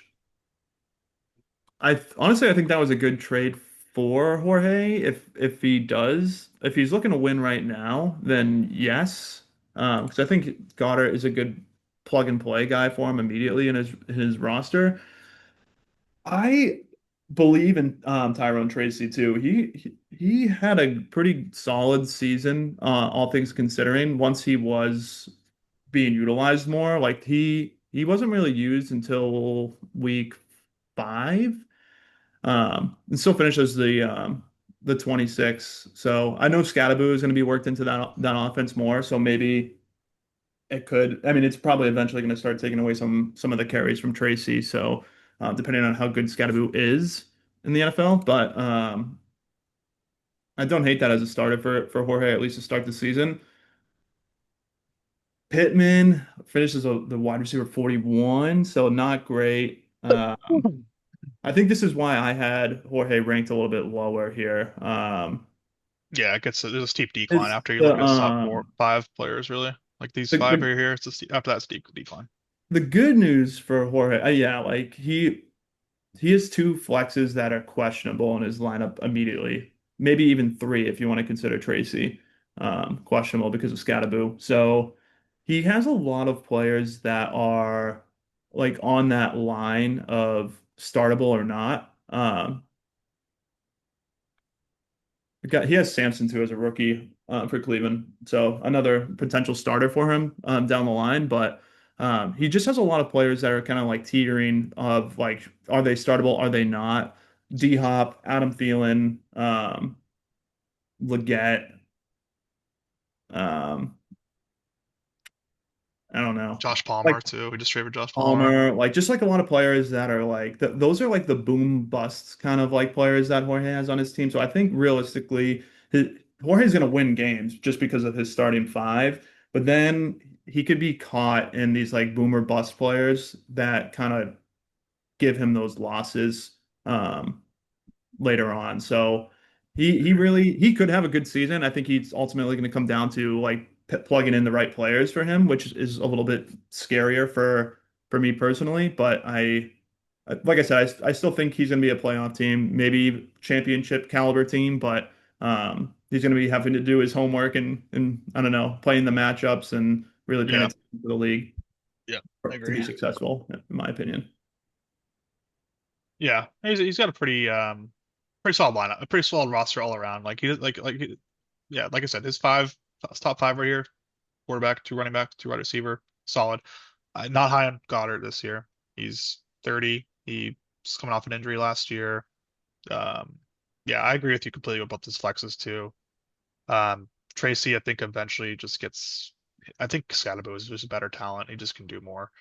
Speaker 2: honestly I think that was a good trade for Jorge. If he's looking to win right now, then yes, because I think Goddard is a good plug and play guy for him immediately in his roster. I believe in Tyrone Tracy too. He had a pretty solid season, all things considering. Once he was being utilized more, like he wasn't really used until week 5. And still finishes the 26. So I know Scattaboo is going to be worked into that offense more. So maybe It could. I mean, it's probably eventually going to start taking away some of the carries from Tracy. So, depending on how good Scadaboo is in the NFL, but I don't hate that as a starter for Jorge at least to start the season. Pittman finishes the wide receiver 41, so not great. I think this is why I had Jorge ranked a little bit lower here.
Speaker 1: Yeah, it gets there's a steep decline
Speaker 2: It's
Speaker 1: after you
Speaker 2: the
Speaker 1: look at his top four, five players, really. Like these
Speaker 2: the
Speaker 1: five
Speaker 2: the
Speaker 1: right here, it's a after that steep decline.
Speaker 2: the good news for Jorge, yeah, like he has two flexes that are questionable in his lineup immediately. Maybe even three if you want to consider Tracy questionable because of Scadaboo. So he has a lot of players that are like on that line of startable or not. He has Samson too as a rookie for Cleveland, so another potential starter for him down the line. But he just has a lot of players that are kind of like teetering of like, are they startable? Are they not? D Hop, Adam Thielen, Leggett. Um, I don't know,
Speaker 1: Josh
Speaker 2: like
Speaker 1: Palmer too. We just traded Josh Palmer.
Speaker 2: Palmer, like just like a lot of players that are like those are like the boom busts kind of like players that Jorge has on his team. So I think realistically, Jorge's going to win games just because of his starting five. But then he could be caught in these like boomer bust players that kind of give him those losses later on. So he could have a good season. I think he's ultimately going to come down to like plugging in the right players for him, which is a little bit scarier for me personally. But like I said, I still think he's going to be a playoff team, maybe championship caliber team, but he's going to be having to do his homework and I don't know, playing the matchups and really paying
Speaker 1: Yeah,
Speaker 2: attention to the league
Speaker 1: yeah, I
Speaker 2: to
Speaker 1: agree.
Speaker 2: be successful, in my opinion.
Speaker 1: Yeah, he's got a pretty solid lineup, a pretty solid roster all around. Like yeah, like I said, his top five right here: quarterback, two running back, two wide receiver, solid. Not high on Goddard this year. He's 30. He's coming off an injury last year. Um, yeah, I agree with you completely about his flexes too. Tracy, I think eventually just gets. I think Scalabo is just a better talent. He just can do more.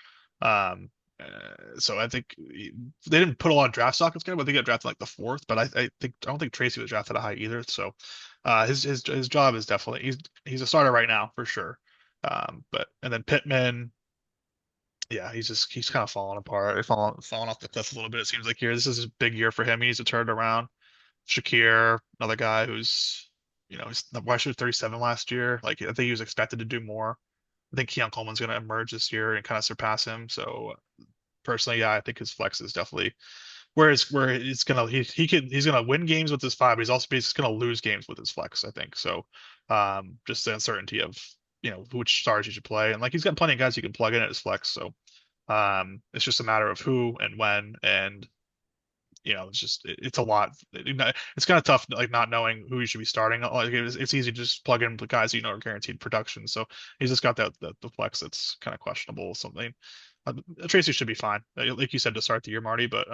Speaker 1: So I think they didn't put a lot of draft stock in Scalabo. I think he got drafted like the fourth, but I don't think Tracy was drafted that high either. So his job is definitely he's a starter right now for sure. But and then Pittman, yeah, he's kind of falling apart, falling off the cliff a little bit. It seems like here this is a big year for him. He needs to turn it around. Shakir, another guy who's, he's the wide receiver 37 last year. Like I think he was expected to do more. I think Keon Coleman's going to emerge this year and kind of surpass him. So personally, yeah, I think his flex is definitely where it's gonna he's gonna win games with his five, but he's gonna lose games with his flex. I think so. Just the uncertainty of which stars you should play, and like he's got plenty of guys you can plug in at his flex. So it's just a matter of who and when and it's a lot. It's kind of tough, like not knowing who you should be starting. Like it's easy to just plug in the guys are guaranteed production. So he's just got the flex that's kind of questionable. Something Tracy should be fine, like you said to start the year, Marty. But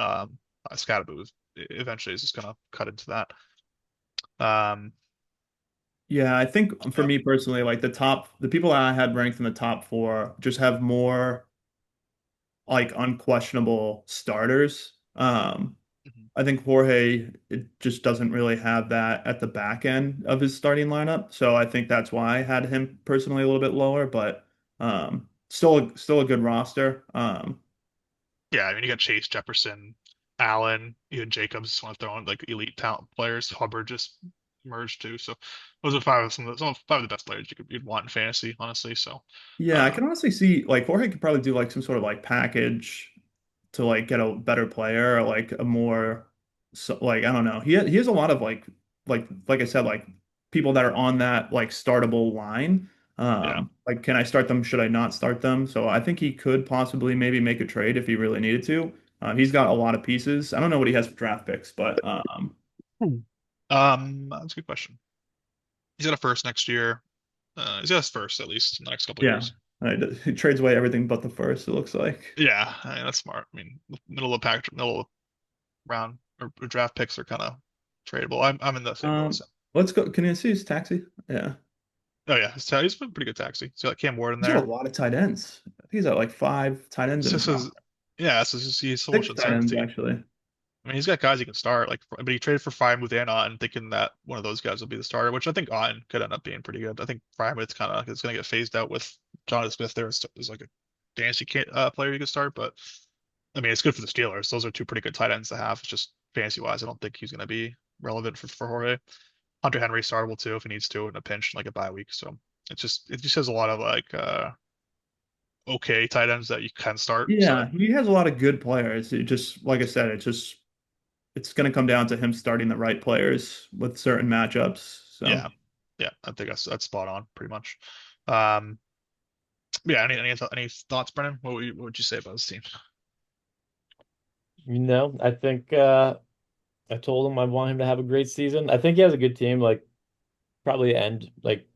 Speaker 1: Scottaboo eventually is just gonna cut into that. Um,
Speaker 2: Yeah, I think for
Speaker 1: yeah,
Speaker 2: me personally, like the people that I had ranked in the top four just have more like unquestionable starters.
Speaker 1: mhm.
Speaker 2: I think Jorge it just doesn't really have that at the back end of his starting lineup. So I think that's why I had him personally a little bit lower, but still a good roster.
Speaker 1: Yeah. I mean, you got Chase, Jefferson, Allen, even Jacobs. Want to throw in like elite talent players. Hubbard just merged too. So those are five of the best players you'd want in fantasy, honestly. So.
Speaker 2: Yeah, I
Speaker 1: Uh,
Speaker 2: can honestly see like Jorge could probably do like some sort of like package to like get a better player or like a more so like I don't know. He has a lot of like I said like people that are on that like startable line.
Speaker 1: yeah.
Speaker 2: Like can I start them? Should I not start them? So I think he could possibly maybe make a trade if he really needed to. He's got a lot of pieces. I don't know what he has for draft picks, but
Speaker 1: Hmm. That's a good question. He's got a first next year. He's got his first at least in the next couple of
Speaker 2: yeah,
Speaker 1: years.
Speaker 2: he trades away everything but the first, it looks like.
Speaker 1: Yeah, I mean, that's smart. I mean, middle of round or draft picks are kind of tradable. I'm in the same boat.
Speaker 2: Um,
Speaker 1: So
Speaker 2: let's go. Can you see his taxi? Yeah.
Speaker 1: Oh yeah, he's been pretty good taxi. So like Cam Ward in
Speaker 2: He's got a
Speaker 1: there.
Speaker 2: lot of tight ends. I think he's got like 5 tight ends in
Speaker 1: This
Speaker 2: his
Speaker 1: is
Speaker 2: roster.
Speaker 1: yeah, this is he's so much
Speaker 2: 6 tight ends
Speaker 1: uncertainty.
Speaker 2: actually.
Speaker 1: I mean, he's got guys he can start, like, but he traded for Frymouth and Otten, thinking that one of those guys will be the starter, which I think Otten could end up being pretty good. I think Frymouth's kind of is going to get phased out with Jonathan Smith there as like a Dynasty player you could start, but I mean, it's good for the Steelers. Those are two pretty good tight ends to have. It's just fantasy wise, I don't think he's going to be relevant for Jorge. Hunter Henry startable too if he needs to in a pinch, like a bye week. So it just has a lot of like okay tight ends that you can start. So
Speaker 2: Yeah, he has a lot of good players. It just, like I said, it's going to come down to him starting the right players with certain matchups. So
Speaker 1: yeah, yeah, I think that's spot on pretty much. Um, yeah, any thoughts, Brennan? What would you say about this team?
Speaker 3: I think I told him I want him to have a great season. I think he has a good team, like probably end like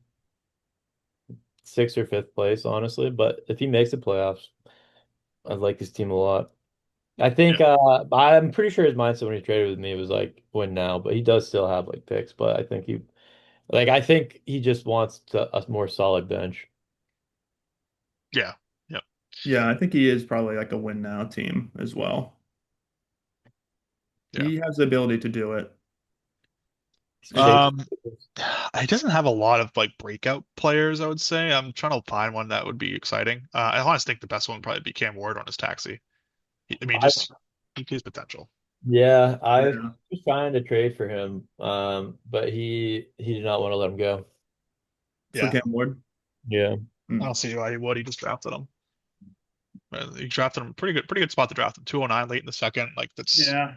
Speaker 3: sixth or fifth place, honestly. But if he makes the playoffs, I like his team a lot. I think
Speaker 1: Yeah,
Speaker 3: I'm pretty sure his mindset when he traded with me was like win now, but he does still have like picks. But I think he just wants a more solid bench.
Speaker 1: yeah, yeah.
Speaker 2: yeah, I think he is probably like a win now team as well.
Speaker 1: Yeah.
Speaker 2: He has the ability to do it. And
Speaker 3: Chase.
Speaker 1: Um, he doesn't have a lot of like breakout players, I would say. I'm trying to find one that would be exciting. I honestly think the best one would probably be Cam Ward on his taxi. I mean,
Speaker 3: I
Speaker 1: just his potential.
Speaker 3: Yeah, I
Speaker 2: yeah,
Speaker 3: was trying to trade for him, but he did not want to let him go.
Speaker 2: for
Speaker 1: Yeah,
Speaker 2: Cam Ward.
Speaker 3: Yeah.
Speaker 1: I
Speaker 2: Mm.
Speaker 1: don't see why he would. He just drafted him. He drafted him pretty good spot to draft him. 209 late in the second. Like
Speaker 2: Yeah.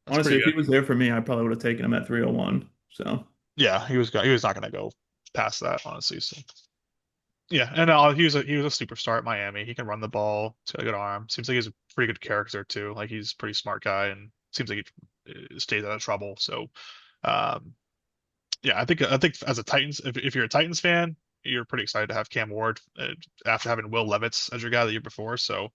Speaker 1: that's
Speaker 2: Honestly,
Speaker 1: pretty
Speaker 2: if he
Speaker 1: good.
Speaker 2: was there for me, I probably would have taken him at 301. So
Speaker 1: Yeah, he was not going to go past that, honestly. So yeah, and he was a superstar at Miami. He can run the ball. He's got a good arm. Seems like he's a pretty good character too. Like he's a pretty smart guy, and seems like he stays out of trouble. So um, yeah, I think as a Titans, if you're a Titans fan, you're pretty excited to have Cam Ward after having Will Levis as your guy the year before. So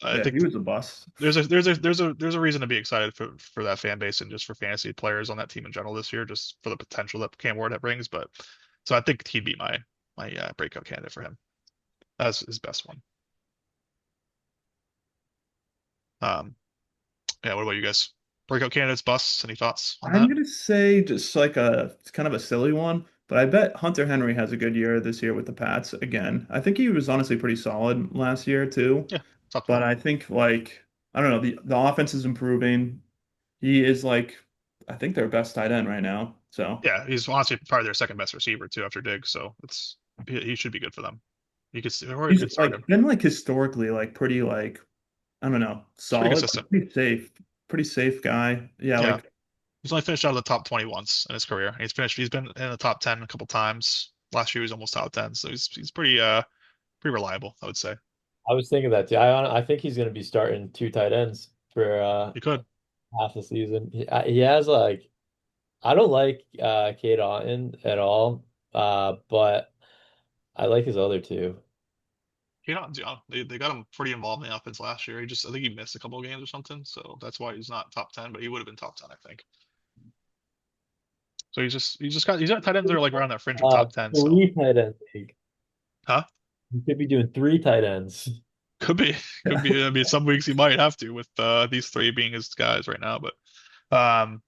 Speaker 1: I
Speaker 2: yeah, he
Speaker 1: think
Speaker 2: was a bust.
Speaker 1: there's a reason to be excited for that fan base and just for fantasy players on that team in general this year, just for the potential that Cam Ward brings. But so I think he'd be my breakout candidate for him. That's his best one. Um, yeah. What about you guys? Breakout candidates, busts. Any thoughts on
Speaker 2: I'm
Speaker 1: that?
Speaker 2: gonna say just like it's kind of a silly one, but I bet Hunter Henry has a good year this year with the Pats again. I think he was honestly pretty solid last year too,
Speaker 1: Yeah, top
Speaker 2: but
Speaker 1: 20.
Speaker 2: I think like I don't know, the offense is improving. He is like I think their best tight end right now. So
Speaker 1: Yeah, he's honestly probably their second best receiver too after Diggs. So he should be good for them. You could or you
Speaker 2: he's
Speaker 1: could start
Speaker 2: like
Speaker 1: him.
Speaker 2: been like historically like pretty like I don't know,
Speaker 1: It's pretty
Speaker 2: solid,
Speaker 1: consistent.
Speaker 2: pretty safe guy. Yeah,
Speaker 1: Yeah,
Speaker 2: like
Speaker 1: he's only finished out of the top 20 once in his career. He's been in the top 10 a couple times. Last year he was almost top 10, so he's pretty reliable, I would say.
Speaker 3: I was thinking that too. I think he's going to be starting two tight ends for
Speaker 1: He could.
Speaker 3: half the season. He has like I don't like Cade Otton at all, but I like his other two.
Speaker 1: They got him pretty involved in the offense last year. I think he missed a couple of games or something, so that's why he's not top 10, but he would have been top 10, I think. So he's got tight ends that are like around that fringe of top 10. So
Speaker 3: Three tight end league.
Speaker 1: huh?
Speaker 3: He could be doing three tight ends.
Speaker 1: Could be. Could be. I mean, some weeks he might have to with these three being his guys right now. But um,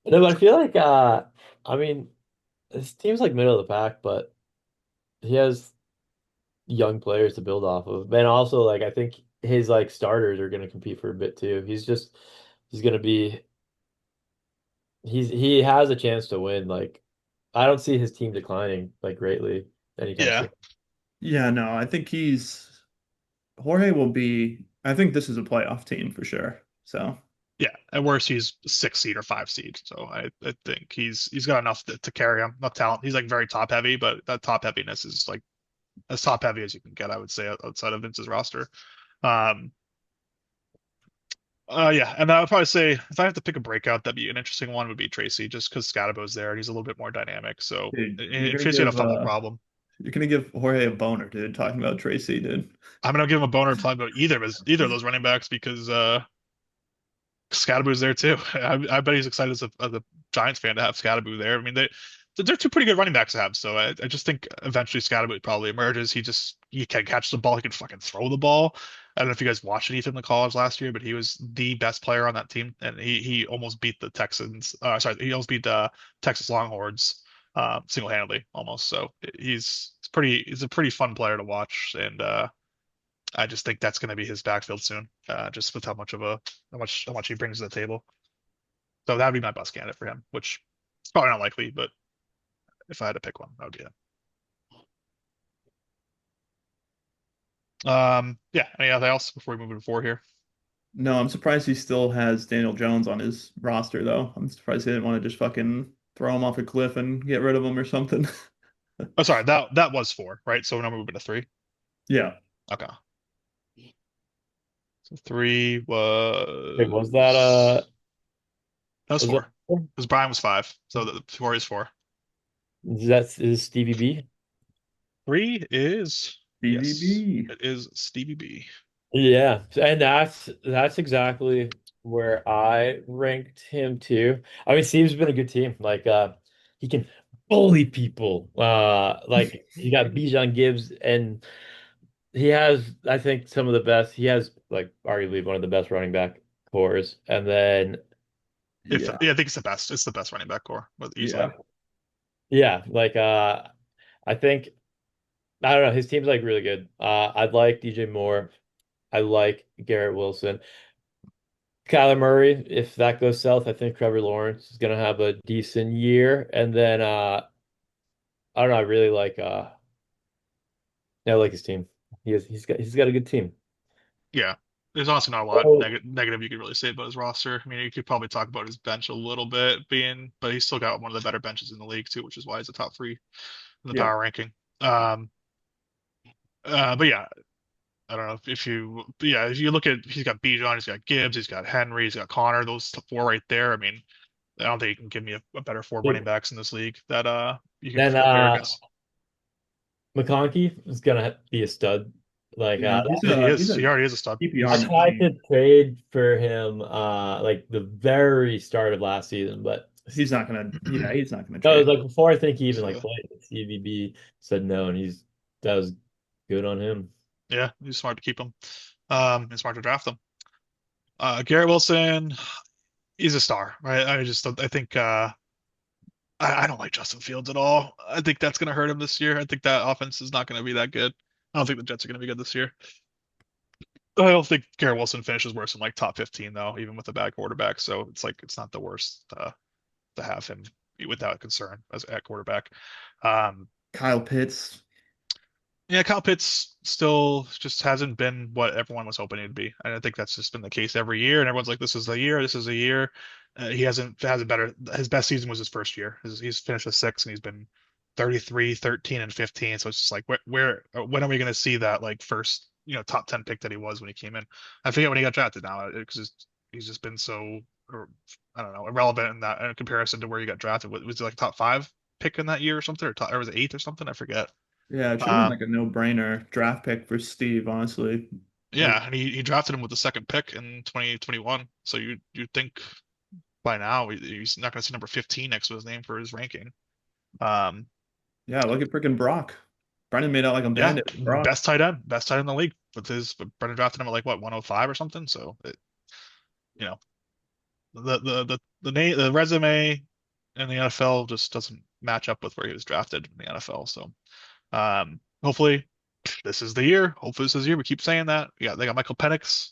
Speaker 3: No, but I feel like I mean his team's like middle of the pack, but he has young players to build off of. And also like I think his like starters are gonna compete for a bit too. He's gonna be he has a chance to win. Like I don't see his team declining like greatly anytime
Speaker 1: yeah,
Speaker 3: soon.
Speaker 2: yeah, no, I think he's Jorge will be I think this is a playoff team for sure. So
Speaker 1: yeah. At worst, he's 6 seed or 5 seed. So I think he's got enough to carry him. Enough talent. He's like very top heavy, but that top heaviness is like as top heavy as you can get, I would say, outside of Vince's roster. Um, yeah, and I would probably say if I have to pick a breakout, that'd be an interesting one would be Tracy, just because Scadabo's there and he's a little bit more dynamic. So
Speaker 2: dude,
Speaker 1: in case you had to find the problem.
Speaker 2: you're gonna give Jorge a boner, dude, talking about Tracy, dude.
Speaker 1: I'm gonna give him a boner talking about either of those running backs because Scadabo's there too. I bet he's excited as a Giants fan to have Scadaboo there. I mean they're two pretty good running backs to have. So I just think eventually Scottaboo probably emerges. He can catch the ball. He can fucking throw the ball. I don't know if you guys watched Ethan in the college last year, but he was the best player on that team, and he almost beat the Texans. Sorry, he almost beat the Texas Longhorns single-handedly almost. So he's a pretty fun player to watch, and I just think that's going to be his backfield soon, just with how much he brings to the table. So that'd be my bus candidate for him, which is probably not likely, but if I had to pick one, that would be him. Yeah. Anything else before we move to four here?
Speaker 2: No, I'm surprised he still has Daniel Jones on his roster, though. I'm surprised he didn't want to just fucking throw him off a cliff and get rid of him or something.
Speaker 1: Oh, sorry, that was four, right? So now we're moving to three.
Speaker 2: Yeah.
Speaker 1: Okay. So three
Speaker 3: Wait,
Speaker 1: that was
Speaker 3: was that
Speaker 1: four. Because Brian was five, so the four is four.
Speaker 3: is Stevie B?
Speaker 1: Three is yes,
Speaker 2: BVB.
Speaker 1: it is Stevie B.
Speaker 3: Yeah, and that's exactly where I ranked him too. I mean, Steve's been a good team. Like he can bully people. Like you got Bijan Gibbs and he has, I think, some of the best. He has like arguably one of the best running back cores. And then
Speaker 1: If
Speaker 2: Yeah.
Speaker 1: yeah, I think it's the best. It's the best running back core, but easily.
Speaker 2: Yeah.
Speaker 3: yeah, like I think I don't know, his team's like really good. I like DJ Moore. I like Garrett Wilson. Kyler Murray, if that goes south, I think Trevor Lawrence is gonna have a decent year. And then I don't know, I really like yeah, I like his team. He's got a good team.
Speaker 1: Yeah. There's honestly not a lot
Speaker 3: Oh,
Speaker 1: negative you could really say about his roster. I mean, you could probably talk about his bench a little bit but he's still got one of the better benches in the league too, which is why he's a top three in the
Speaker 2: Yeah.
Speaker 1: power ranking. Um, but yeah, I don't know but yeah, if you look at, he's got Bijan, he's got Gibbs, he's got Henry, he's got Connor, those four right there. I mean, I don't think you can give me a better four running backs in this league that you can
Speaker 3: then
Speaker 1: compare against.
Speaker 3: McConkey is gonna be a stud. Like
Speaker 2: Yeah. He's
Speaker 1: He
Speaker 2: a he's
Speaker 1: is.
Speaker 2: a
Speaker 1: He already is a stud.
Speaker 3: I
Speaker 2: PPR
Speaker 3: tried
Speaker 2: machine.
Speaker 3: to trade for him like the very start of last season, but
Speaker 2: He's not gonna
Speaker 3: no, it was
Speaker 2: trade.
Speaker 3: like before I think he even like
Speaker 1: So,
Speaker 3: played. CVB said no, and that was good on him.
Speaker 1: yeah, he's smart to keep him. And smart to draft them. Garrett Wilson, he's a star, right? I think I don't like Justin Fields at all. I think that's going to hurt him this year. I think that offense is not going to be that good. I don't think the Jets are going to be good this year. I don't think Garrett Wilson finishes worse than like top 15 though, even with a bad quarterback. So it's like it's not the worst to have him without concern as at quarterback. Um,
Speaker 2: Kyle Pitts.
Speaker 1: yeah, Kyle Pitts still just hasn't been what everyone was hoping he'd be. And I think that's just been the case every year. And everyone's like, this is the year, this is the year. He hasn't better. His best season was his first year. He's finished with six and he's been 33, 13, and 15. So it's just like, when are we going to see that like first, top 10 pick that he was when he came in? I forget when he got drafted now because he's just been so, or, I don't know, irrelevant in that in comparison to where he got drafted. Was he like top five pick in that year or something, or was it eighth or something? I forget.
Speaker 2: Yeah, it should have been
Speaker 1: Um,
Speaker 2: like a no-brainer draft pick for Steve, honestly. Like,
Speaker 1: Yeah, and he drafted him with the second pick in 2021. So you think by now he's not going to see number 15 next to his name for his ranking. Um,
Speaker 2: yeah, look at freaking Brock. Brennan made out like a
Speaker 1: yeah,
Speaker 2: bandit with Brock.
Speaker 1: best tight end in the league but Brendan drafted him at like what 105 or something. So you know the resume in the NFL just doesn't match up with where he was drafted in the NFL. So hopefully this is the year. Hopefully this is the year. We keep saying that. Yeah, they got Michael Penix.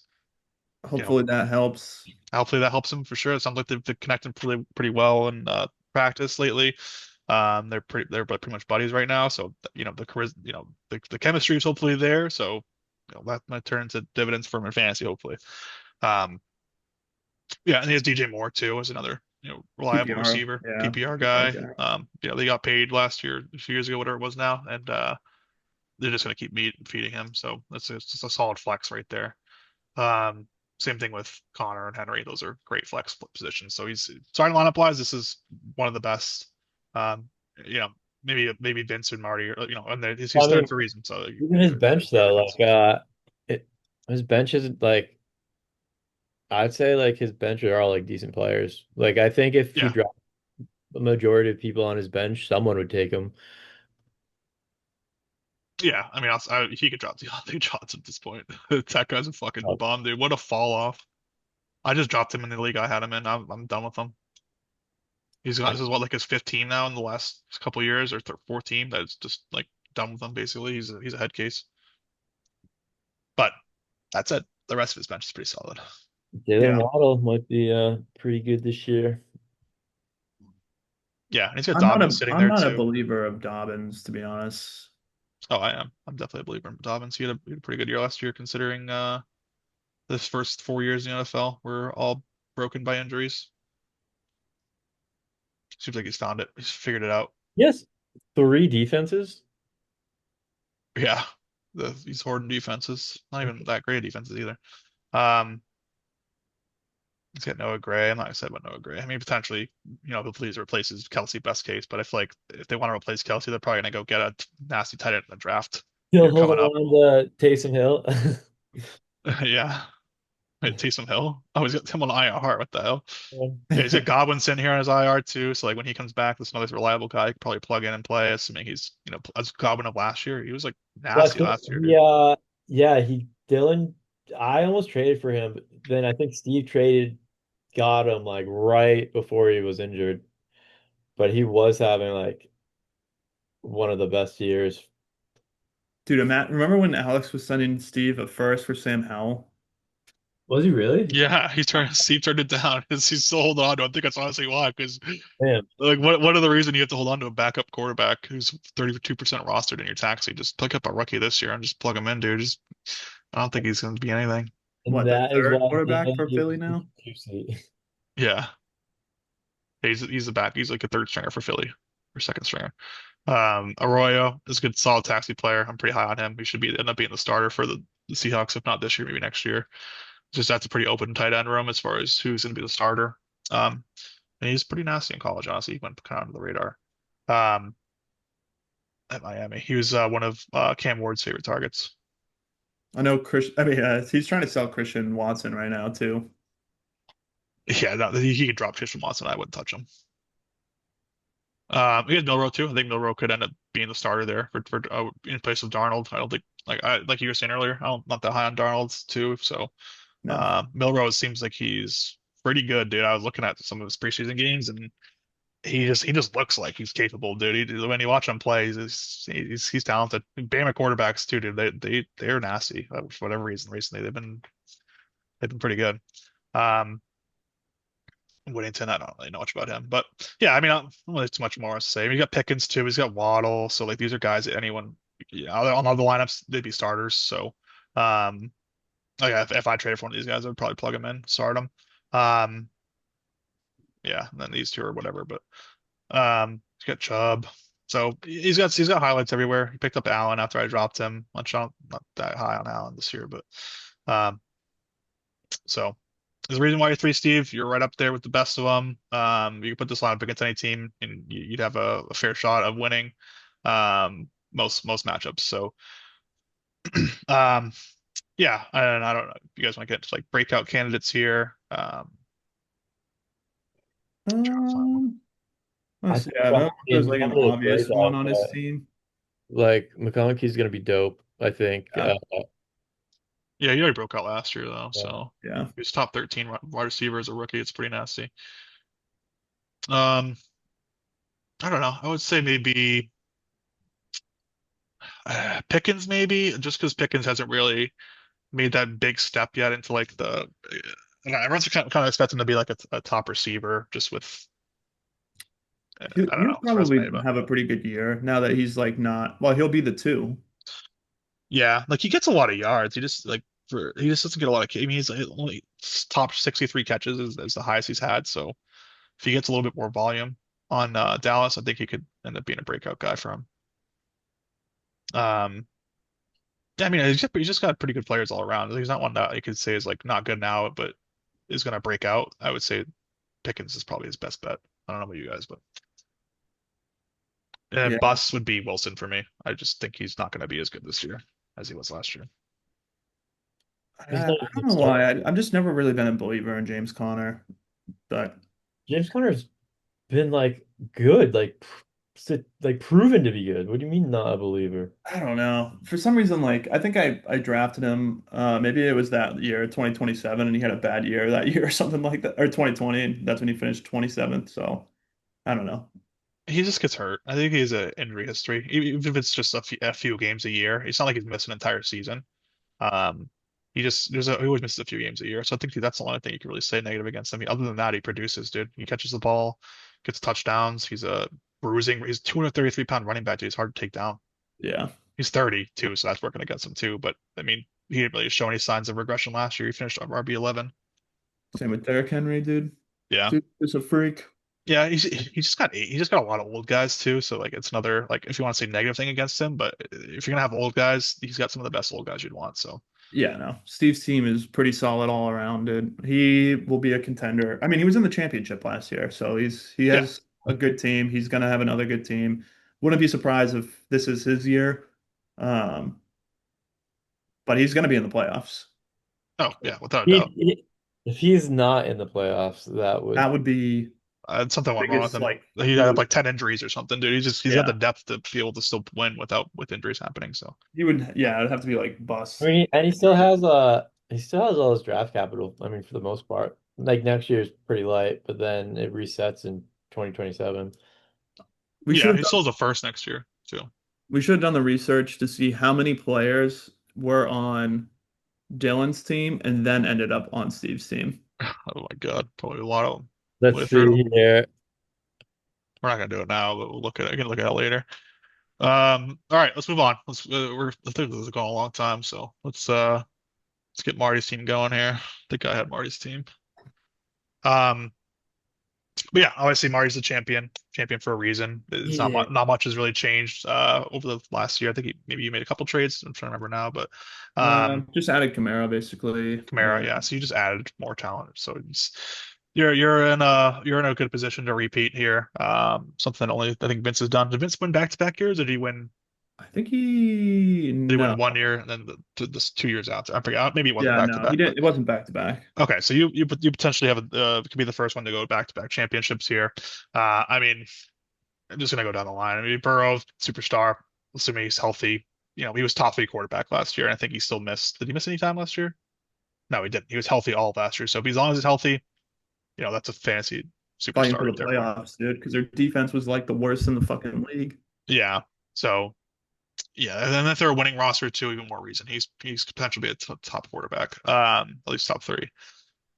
Speaker 1: You know,
Speaker 2: Hopefully that helps.
Speaker 1: hopefully that helps him for sure. It sounds like they've connected pretty well in practice lately. They're pretty much buddies right now. So the chemistry is hopefully there. So that might turn into dividends for him in fantasy hopefully. Um, yeah, and he has DJ Moore too as another reliable
Speaker 2: PPR.
Speaker 1: receiver,
Speaker 2: Yeah.
Speaker 1: PPR
Speaker 2: PPR
Speaker 1: guy.
Speaker 2: guy.
Speaker 1: They got paid last year, a few years ago, whatever it was now, and they're just gonna keep feeding him. So that's just a solid flex right there. Um, Same thing with Connor and Henry. Those are great flex positions. So he's starting lineup wise, this is one of the best. Um, you know, maybe Vince and Marty, and he's
Speaker 3: I
Speaker 1: there
Speaker 3: mean,
Speaker 1: for a reason. So
Speaker 3: even his bench
Speaker 1: they're
Speaker 3: though,
Speaker 1: good.
Speaker 3: it, his bench isn't like I'd say like his bench are all like decent players. Like I think if he
Speaker 1: Yeah,
Speaker 3: dropped the majority of people on his bench, someone would take him.
Speaker 1: Yeah, I mean, he could drop Deontay Johnson at this point. That guy's a fucking
Speaker 3: Oh,
Speaker 1: bum, dude. What a fall off. I just dropped him in the league I had him in. I'm done with him.
Speaker 3: I,
Speaker 1: This is what like his fifth team now in the last couple years or fourth team that's just like done with him basically. He's a head case. But that's it. The rest of his bench is pretty solid.
Speaker 3: Jalen
Speaker 2: Yeah.
Speaker 3: Waddle might be pretty good this year.
Speaker 1: Yeah, and he's got Dobbins sitting
Speaker 2: I'm
Speaker 1: there
Speaker 2: not a
Speaker 1: too.
Speaker 2: believer of Dobbins, to be honest.
Speaker 1: Oh, I am. I'm definitely a believer in Dobbins. He had a pretty good year last year considering this first 4 years in the NFL were all broken by injuries. Seems like he's found it. He's figured it out.
Speaker 3: Yes, three defenses.
Speaker 1: Yeah, these hoarding defenses, not even that great defenses either. Um, he's got Noah Gray. I'm not excited about Noah Gray. I mean, potentially, hopefully he replaces Kelsey best case, but I feel like if they want to replace Kelsey, they're probably gonna go get a nasty tight end in the draft
Speaker 3: Still
Speaker 1: here
Speaker 3: holding
Speaker 1: coming up.
Speaker 3: on to Taysom Hill.
Speaker 1: Yeah, wait, Taysom Hill. Oh, he's got him on IR. What the hell? Yeah, he's got Godwin sitting here on his IR too. So like when he comes back, there's another reliable guy he could probably plug in and play. Assuming he's as Godwin of last year. He was like
Speaker 3: Well, I
Speaker 1: nasty
Speaker 3: think
Speaker 1: last year, dude.
Speaker 3: yeah, he Dylan. I almost traded for him, but then I think Steve got him like right before he was injured. But he was having like one of the best years.
Speaker 2: Dude, Matt, remember when Alex was sending Steve a first for Sam Howell?
Speaker 3: Was he really?
Speaker 1: Yeah, Steve turned it down. He's still holding on to it. I think that's honestly why, because
Speaker 3: Man,
Speaker 1: like what are the reason you have to hold on to a backup quarterback who's 32% rostered in your taxi? Just pick up a rookie this year and just plug him in, dude. I don't think he's going to be anything.
Speaker 3: and
Speaker 2: What, the
Speaker 3: that is
Speaker 2: third
Speaker 3: why
Speaker 2: quarterback
Speaker 3: Dan
Speaker 2: for Philly
Speaker 3: is
Speaker 2: now?
Speaker 3: juicy.
Speaker 1: Yeah, he's the back. He's like a third stringer for Philly or second stringer. Arroyo is a good solid taxi player. I'm pretty high on him. He should end up being the starter for the Seahawks, if not this year, maybe next year. Just that's a pretty open tight end room as far as who's going to be the starter. Um, and he's pretty nasty in college, honestly. He went kind of under the radar. Um, at Miami, he was one of Cam Ward's favorite targets.
Speaker 2: I know Chris. I mean, he's trying to sell Christian Watson right now too.
Speaker 1: Yeah, no, he could drop Christian Watson. I wouldn't touch him. He has Milrow too. I think Milrow could end up being the starter there for in place of Darnold. I don't think like you were saying earlier. I'm not that high on Darnold too. So
Speaker 2: No.
Speaker 1: Milrow seems like he's pretty good, dude. I was looking at some of his preseason games, and he just looks like he's capable, dude. When you watch him play, he's talented. Bama quarterbacks too, dude. They're nasty for whatever reason recently. They've been pretty good. Um, Whittington, I don't really know much about him, but yeah, I mean, I don't really too much more to say. We got Pickens too. He's got Waddle, so like these are guys that anyone, yeah, on other lineups they'd be starters. So, um, like if I traded for one of these guys, I'd probably plug him in, start him. Um, yeah, and then these two or whatever. But he's got Chubb, so he's got highlights everywhere. He picked up Allen after I dropped him. Not that high on Allen this year, but um, so. There's a reason why you're three, Steve. You're right up there with the best of them. You can put this lineup against any team, and you'd have a fair shot of winning most matchups. So, um, yeah, and I don't know if you guys want to get to like breakout candidates here. Trying to find one.
Speaker 2: Um,
Speaker 3: I
Speaker 2: let's see.
Speaker 3: think
Speaker 2: Yeah, I don't know if
Speaker 3: McConkey
Speaker 2: there's
Speaker 3: is
Speaker 2: like
Speaker 3: not
Speaker 2: an
Speaker 3: really a
Speaker 2: obvious one
Speaker 3: breakout,
Speaker 2: on his
Speaker 3: but
Speaker 2: team.
Speaker 3: like McConkey's gonna be dope, I think.
Speaker 2: Yeah,
Speaker 1: Yeah, he already broke out last year though,
Speaker 3: Yeah.
Speaker 1: so
Speaker 2: yeah.
Speaker 1: he was top 13 wide receiver as a rookie. It's pretty nasty. Um, I don't know. I would say maybe Pickens, maybe just because Pickens hasn't really made that big step yet into like everyone's kind of expecting him to be like a top receiver just with I don't
Speaker 2: He'll
Speaker 1: know his
Speaker 2: probably
Speaker 1: resume, but
Speaker 2: have a pretty good year now that he's like not. Well, he'll be the two.
Speaker 1: yeah, like he gets a lot of yards. He just doesn't get a lot of. I mean, he's like only top 63 catches is the highest he's had. So if he gets a little bit more volume on Dallas, I think he could end up being a breakout guy for him. Um, yeah, I mean, he's just got pretty good players all around. He's not one that you could say is like not good now, but is going to break out. I would say Pickens is probably his best bet. I don't know about you guys, but
Speaker 2: Yeah,
Speaker 1: bust would be Wilson for me. I just think he's not going to be as good this year as he was last year.
Speaker 3: He's
Speaker 2: I
Speaker 3: not
Speaker 2: don't
Speaker 3: even
Speaker 2: know
Speaker 3: starting.
Speaker 2: why. I've just never really been a believer in James Conner, but
Speaker 3: James Conner's been like good, like proven to be good. What do you mean not a believer?
Speaker 2: I don't know. For some reason, like I think I drafted him. Maybe it was that year, 2027, and he had a bad year that year or something like that, or 2020, and that's when he finished 27th. So I don't know.
Speaker 1: He just gets hurt. I think he has an injury history. Even if it's just a few games a year, it's not like he's missed an entire season. Um, he always misses a few games a year. So I think that's the only thing you can really say negative against him. Other than that, he produces, dude. He catches the ball, gets touchdowns. He's a bruising. He's 233-pound running back, dude. He's hard to take down.
Speaker 2: Yeah,
Speaker 1: He's 30 too, so that's working against him too. But I mean, he didn't really show any signs of regression last year. He finished RB11.
Speaker 2: same with Derrick Henry, dude.
Speaker 1: Yeah.
Speaker 2: Dude is a freak.
Speaker 1: Yeah, he just got a lot of old guys too. So like it's another like if you want to say negative thing against him, but if you're gonna have old guys, he's got some of the best old guys you'd want. So
Speaker 2: Yeah, no. Steve's team is pretty solid all around, dude. He will be a contender. I mean, he was in the championship last year, so he
Speaker 1: yeah.
Speaker 2: has a good team. He's gonna have another good team. Wouldn't be surprised if this is his year. Um, but he's gonna be in the playoffs.
Speaker 1: Oh yeah, without a
Speaker 3: He,
Speaker 1: doubt.
Speaker 3: if he's not in the playoffs, that would
Speaker 2: That would be
Speaker 1: Something went wrong with
Speaker 2: biggest
Speaker 1: him.
Speaker 2: like
Speaker 1: He had
Speaker 2: dude.
Speaker 1: like 10 injuries or something, dude. He's got the
Speaker 2: Yeah.
Speaker 1: depth to be able to still win with injuries happening. So
Speaker 2: He would yeah, it'd have to be like
Speaker 3: I
Speaker 2: bust.
Speaker 3: mean, and he still has all his draft capital. I mean, for the most part, like next year is pretty light, but then it resets in 2027.
Speaker 2: We should
Speaker 1: yeah,
Speaker 2: have
Speaker 1: he still has a first next year too.
Speaker 2: we should have done the research to see how many players were on Dylan's team and then ended up on Steve's team.
Speaker 1: Oh my God, probably a lot of them.
Speaker 3: Let's
Speaker 1: Way through.
Speaker 3: see here.
Speaker 1: We're not gonna do it now, but we'll look at it. I can look at it later. All right, let's move on. I think this is going a long time, so let's get Marty's team going here. I think I had Marty's team. Um, but yeah, obviously Marty's the champion for a reason. It's
Speaker 2: Yeah.
Speaker 1: not much has really changed over the last year. I think maybe you made a couple trades. I'm trying to remember now, but
Speaker 2: Just added Camara basically.
Speaker 1: Kamara, yeah. So you just added more talent. So you're in a good position to repeat here. Something that only I think Vince has done. Did Vince win back-to-back years, or did he win?
Speaker 2: I think he
Speaker 1: Did he
Speaker 2: no.
Speaker 1: win one year and then this 2 years out? I forget. Maybe it wasn't
Speaker 2: Yeah,
Speaker 1: back to
Speaker 2: no, he
Speaker 1: back, but
Speaker 2: didn't. It wasn't back to back.
Speaker 1: okay. So you potentially have could be the first one to go back to back championships here. I mean, I'm just gonna go down the line. I mean, Burrow, superstar, assuming he's healthy. You know, he was top three quarterback last year, and I think he still missed. Did he miss any time last year? No, he didn't. He was healthy all of last year. So if he's as long as he's healthy, that's a fantasy
Speaker 2: Fighting
Speaker 1: superstar
Speaker 2: for the
Speaker 1: right there for him.
Speaker 2: playoffs, dude, because their defense was like the worst in the fucking league.
Speaker 1: Yeah. So yeah, and then if they're a winning roster too, even more reason. He's potentially be a top quarterback, at least top three.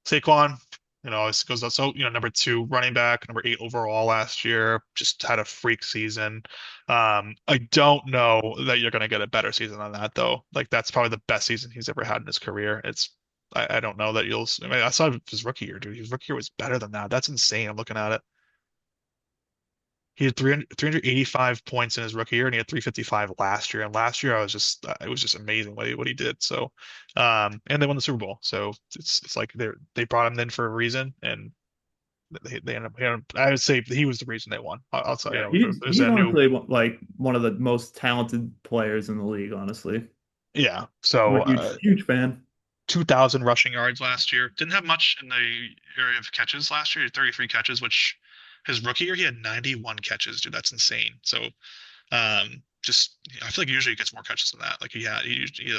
Speaker 1: Saquon, this goes up. So, number two running back, number eight overall last year, just had a freak season. I don't know that you're going to get a better season than that, though. Like, that's probably the best season he's ever had in his career. I don't know that I mean, I saw his rookie year, dude. His rookie year was better than that. That's insane. I'm looking at it. He had 385 points in his rookie year, and he had 355 last year. And last year, it was just amazing what he did. So, and they won the Super Bowl. So it's like they brought him in for a reason, and they ended up. I would say he was the reason they won. I'll tell
Speaker 2: Yeah,
Speaker 1: you, there's
Speaker 2: he's
Speaker 1: a new,
Speaker 2: honestly like one of the most talented players in the league. Honestly,
Speaker 1: yeah.
Speaker 2: I'm
Speaker 1: So,
Speaker 2: a huge fan.
Speaker 1: 2,000 rushing yards last year. Didn't have much in the area of catches last year. He had 33 catches, which his rookie year he had 91 catches, dude. That's insane. So. Just I feel like usually he gets more catches than that. Like he had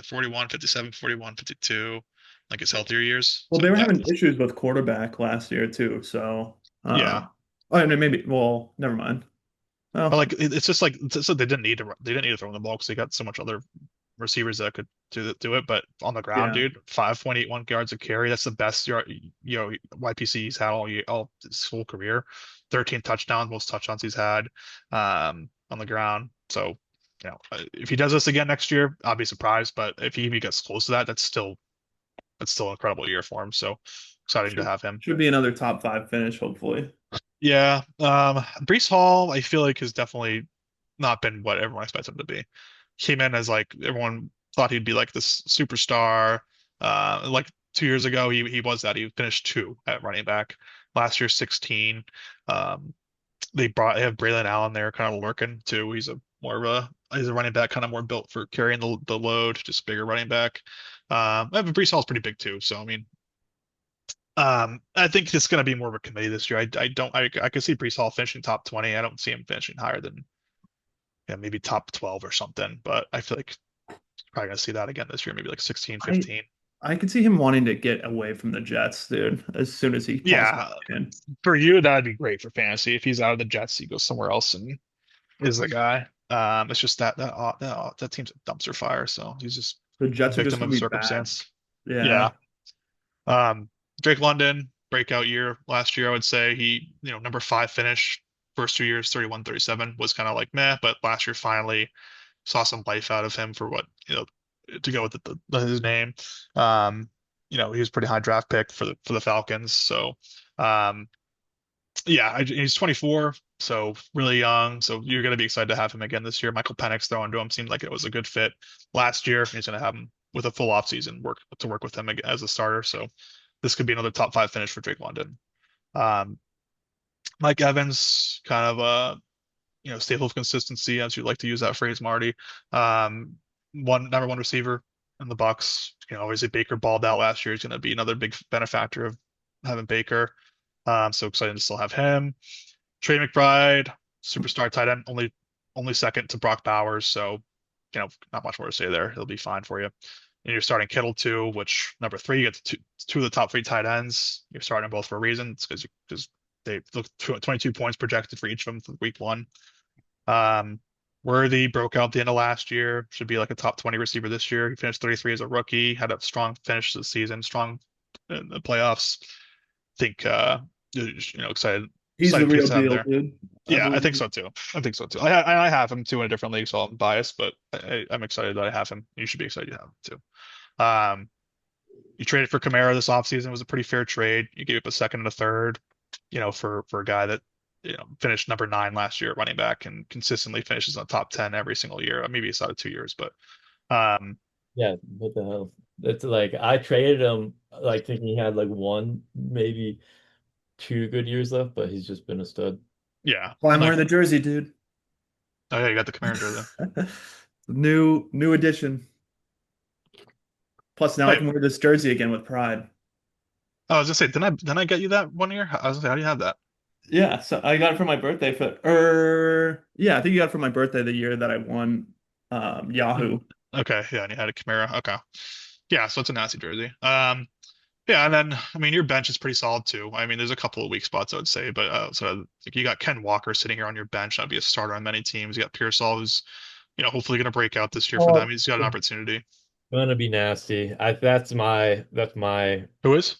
Speaker 1: 41, 57, 41, 52, like his healthier years.
Speaker 2: Well,
Speaker 1: So
Speaker 2: they were
Speaker 1: that
Speaker 2: having issues with quarterback last year too. So,
Speaker 1: yeah.
Speaker 2: oh, and maybe. Well, never mind.
Speaker 1: But
Speaker 2: Well,
Speaker 1: like it's just like so they didn't need to throw the ball because they got so much other receivers that could do it. But on the ground,
Speaker 2: yeah,
Speaker 1: dude, 5.81 yards a carry. That's the best yard, YPC he's had all year, all his whole career. 13 touchdowns, most touchdowns he's had on the ground. So, if he does this again next year, I'll be surprised. But if he even gets close to that, that's still an incredible year for him. So exciting to
Speaker 2: should
Speaker 1: have him.
Speaker 2: should be another top five finish, hopefully.
Speaker 1: Yeah. Brees Hall, I feel like has definitely not been what everyone expects him to be. Came in as like everyone thought he'd be like this superstar. Like 2 years ago, he was that. He finished two at running back. Last year, 16. Um, they have Braylon Allen there, kind of lurking too. He's a running back, kind of more built for carrying the load, just bigger running back. But Brees Hall's pretty big too. So I mean, I think it's going to be more of a committee this year. I could see Brees Hall finishing top 20. I don't see him finishing higher than, yeah, maybe top 12 or something, but I feel like probably going to see that again this year, maybe like 16,
Speaker 2: I
Speaker 1: 15.
Speaker 2: I could see him wanting to get away from the Jets, dude, as soon as he possibly
Speaker 1: Yeah,
Speaker 2: can.
Speaker 1: for you, that'd be great for fantasy. If he's out of the Jets, he goes somewhere else and is the guy. It's just that team's a dumpster fire, so he's just
Speaker 2: The
Speaker 1: a
Speaker 2: Jets are just
Speaker 1: victim
Speaker 2: gonna
Speaker 1: of
Speaker 2: be bad.
Speaker 1: circumstance.
Speaker 2: Yeah.
Speaker 1: Yeah. Drake London, breakout year last year, I would say number five finish, first 2 years, 31, 37 was kind of like meh, but last year finally saw some life out of him for what, to go with his name. Um, he was a pretty high draft pick for the Falcons. So, um, yeah, he's 24, so really young. So you're going to be excited to have him again this year. Michael Penix throwing to him seemed like it was a good fit last year. He's going to have him with a full offseason work with him as a starter. So this could be another top five finish for Drake London. Um, Mike Evans, kind of a staple of consistency, as you like to use that phrase, Marty. Um, number one receiver in the Bucks. Obviously Baker balled out last year. He's going to be another big benefactor of having Baker. So excited to still have him. Trey McBride, superstar tight end, only second to Brock Bowers. So, not much more to say there. He'll be fine for you. And you're starting Kittle too, which number three, you get two of the top three tight ends. You're starting them both for a reason. It's because they look 22 points projected for each of them for week one. Um, Worthy broke out at the end of last year. Should be like a top 20 receiver this year. He finished 33 as a rookie. Had a strong finish to the season. Strong in the playoffs. Think excited
Speaker 2: He's the
Speaker 1: piece
Speaker 2: real
Speaker 1: to have
Speaker 2: deal,
Speaker 1: there.
Speaker 2: dude. I
Speaker 1: Yeah, I think
Speaker 2: believe.
Speaker 1: so too. I think so too. I have him too in a different league, so I'm biased, but I'm excited that I have him. You should be excited to have him too. You traded for Kamara this offseason. It was a pretty fair trade. You gave up a second and a third, for a guy that, finished number nine last year at running back and consistently finishes in the top 10 every single year. Maybe it's out of 2 years, but um,
Speaker 3: Yeah, what the hell? It's like I traded him like thinking he had like one, maybe two good years left, but he's just been a stud.
Speaker 1: yeah,
Speaker 2: Well, I'm
Speaker 1: like,
Speaker 2: wearing the jersey, dude.
Speaker 1: oh yeah, you got the Kamara jersey.
Speaker 2: New addition. Plus, now I
Speaker 1: Wait,
Speaker 2: can wear this jersey again with pride.
Speaker 1: I was gonna say, didn't I get you that one year? I was gonna say, how do you have that?
Speaker 2: Yeah, so I got it for my birthday yeah, I think you got it for my birthday the year that I won
Speaker 1: Mm,
Speaker 2: Yahoo.
Speaker 1: Okay, yeah, and you had a Kamara. Okay, yeah, so it's a nasty jersey. Yeah, and then I mean your bench is pretty solid too. I mean, there's a couple of weak spots I would say, but like you got Ken Walker sitting here on your bench. That'd be a starter on many teams. You got Pearsall, who's hopefully going to break out this year for them.
Speaker 3: Oh,
Speaker 1: He's got an
Speaker 3: it's
Speaker 1: opportunity.
Speaker 3: gonna be nasty. That's my
Speaker 1: Who is?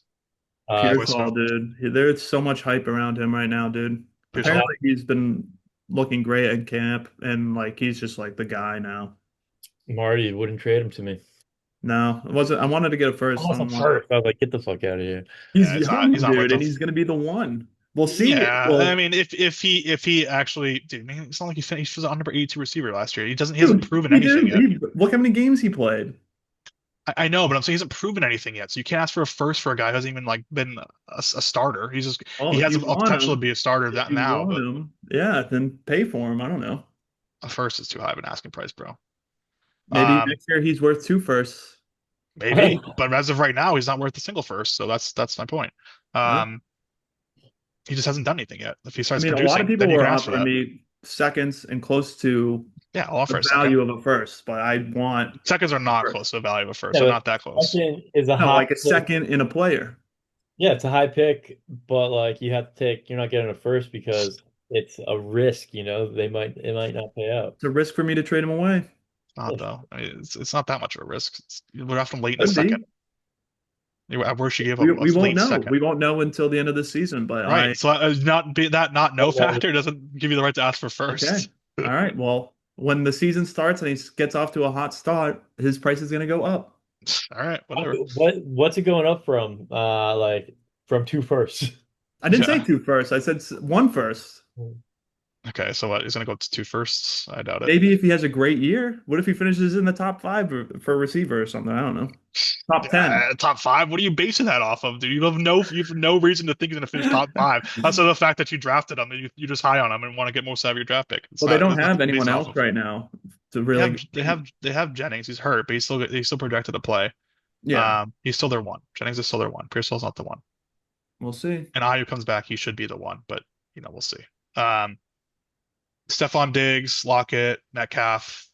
Speaker 3: uh
Speaker 2: Pearsall, dude. There's so much hype around him right now, dude.
Speaker 1: Pearsall?
Speaker 2: Apparently, he's been looking great at camp, and like he's just like the guy now.
Speaker 3: Marty wouldn't trade him to me.
Speaker 2: No, it wasn't. I wanted to get a first. I
Speaker 3: Almost a
Speaker 2: don't want.
Speaker 3: first. I was like, get the fuck out of here.
Speaker 2: He's
Speaker 1: Yeah,
Speaker 2: young,
Speaker 1: he's not worth
Speaker 2: dude,
Speaker 1: the.
Speaker 2: and he's gonna be the one. We'll see.
Speaker 1: Yeah, I
Speaker 2: Well,
Speaker 1: mean, if he actually, dude, man, it's not like he finished as a number 82 receiver last year. He hasn't
Speaker 2: dude,
Speaker 1: proven
Speaker 2: he
Speaker 1: anything
Speaker 2: did.
Speaker 1: yet.
Speaker 2: Look how many games he played.
Speaker 1: I know, but I'm saying he hasn't proven anything yet. So you can't ask for a first for a guy who hasn't even like been a starter.
Speaker 2: Oh,
Speaker 1: He
Speaker 2: if
Speaker 1: has
Speaker 2: you
Speaker 1: a
Speaker 2: want
Speaker 1: potential to
Speaker 2: him,
Speaker 1: be a starter
Speaker 2: if
Speaker 1: that
Speaker 2: you
Speaker 1: now,
Speaker 2: want
Speaker 1: but
Speaker 2: him, yeah, then pay for him. I don't know.
Speaker 1: a first is too high of an asking price, bro.
Speaker 2: Maybe
Speaker 1: Um,
Speaker 2: next year he's worth two firsts.
Speaker 1: maybe, but as of right now, he's not worth a single first. So that's my point.
Speaker 2: Huh?
Speaker 1: Um, he just hasn't done anything yet. If he
Speaker 2: I
Speaker 1: starts
Speaker 2: mean, a lot of
Speaker 1: producing,
Speaker 2: people
Speaker 1: then you
Speaker 2: were
Speaker 1: can ask for
Speaker 2: offering
Speaker 1: that.
Speaker 2: me seconds and close to
Speaker 1: Yeah, I'll offer
Speaker 2: the
Speaker 1: a second.
Speaker 2: value of a first, but I want
Speaker 1: Seconds are not
Speaker 2: first.
Speaker 1: close to the value of a first.
Speaker 3: Yeah,
Speaker 1: They're
Speaker 3: but
Speaker 1: not that close.
Speaker 3: second is a
Speaker 2: No,
Speaker 3: high
Speaker 2: like a
Speaker 3: pick.
Speaker 2: second in a player.
Speaker 3: Yeah, it's a high pick, but like you have to take, you're not getting a first because it's a risk, it might not pay out.
Speaker 2: It's a risk for me to trade him away.
Speaker 1: Not though. I mean, it's not that much of a risk. We're often late in the
Speaker 2: Could
Speaker 1: second.
Speaker 2: be.
Speaker 1: At worst, you gave up
Speaker 2: We
Speaker 1: a
Speaker 2: won't
Speaker 1: late
Speaker 2: know.
Speaker 1: second.
Speaker 2: We won't know until the end of the season. But
Speaker 1: Right. So that not no factor doesn't give you the right to ask for
Speaker 2: okay.
Speaker 1: first.
Speaker 2: All right. Well, when the season starts and he gets off to a hot start, his price is going to go up.
Speaker 1: All right, whatever.
Speaker 3: What's it going up from? Like from two firsts.
Speaker 2: I didn't say
Speaker 1: Yeah.
Speaker 2: two first. I said one first.
Speaker 1: Okay, so what? He's gonna go to two firsts? I doubt it.
Speaker 2: Maybe if he has a great year. What if he finishes in the top five for receiver or something? I don't know. Top 10.
Speaker 1: Top five? What are you basing that off of, dude? You have no reason to think he's gonna finish top five. Also, the fact that you drafted him, you're just high on him and want to get most out of your draft pick.
Speaker 2: Well, they don't
Speaker 1: There's
Speaker 2: have
Speaker 1: nothing to base
Speaker 2: anyone
Speaker 1: it off
Speaker 2: else
Speaker 1: of.
Speaker 2: right now to
Speaker 1: They
Speaker 2: really.
Speaker 1: have they have they have Jennings. He's hurt, but he's still projected to play.
Speaker 2: Yeah.
Speaker 1: He's still their one. Jennings is still their one. Pearsall's not the one.
Speaker 2: We'll see.
Speaker 1: And Ayu comes back, he should be the one, but we'll see. Um, Stephon Diggs, Lockett, Metcalf.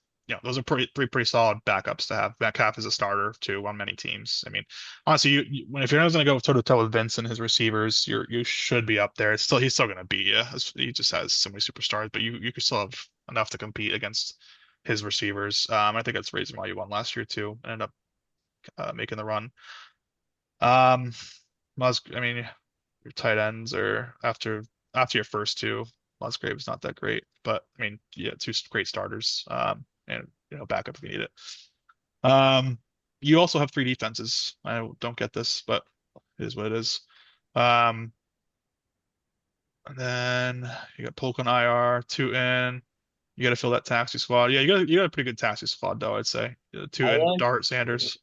Speaker 1: Those are three pretty solid backups to have. Metcalf is a starter too on many teams. I mean, honestly, if you're not going to go toe to toe with Vince and his receivers, you should be up there. He's still going to beat you. He just has so many superstars, but you can still have enough to compete against his receivers. I think that's the reason why you won last year too, and ended up making the run. Um, I mean, your tight ends are after your first two. Musgrave's not that great, but I mean, yeah, two great starters. And backup if you need it. Um, you also have three defenses. I don't get this, but it is what it is. And then you got Polk on IR, two in. You got to fill that taxi squad. Yeah, you got a pretty good taxi squad though, I'd say. Two
Speaker 3: I
Speaker 1: in,
Speaker 3: like,
Speaker 1: Dart, Sanders.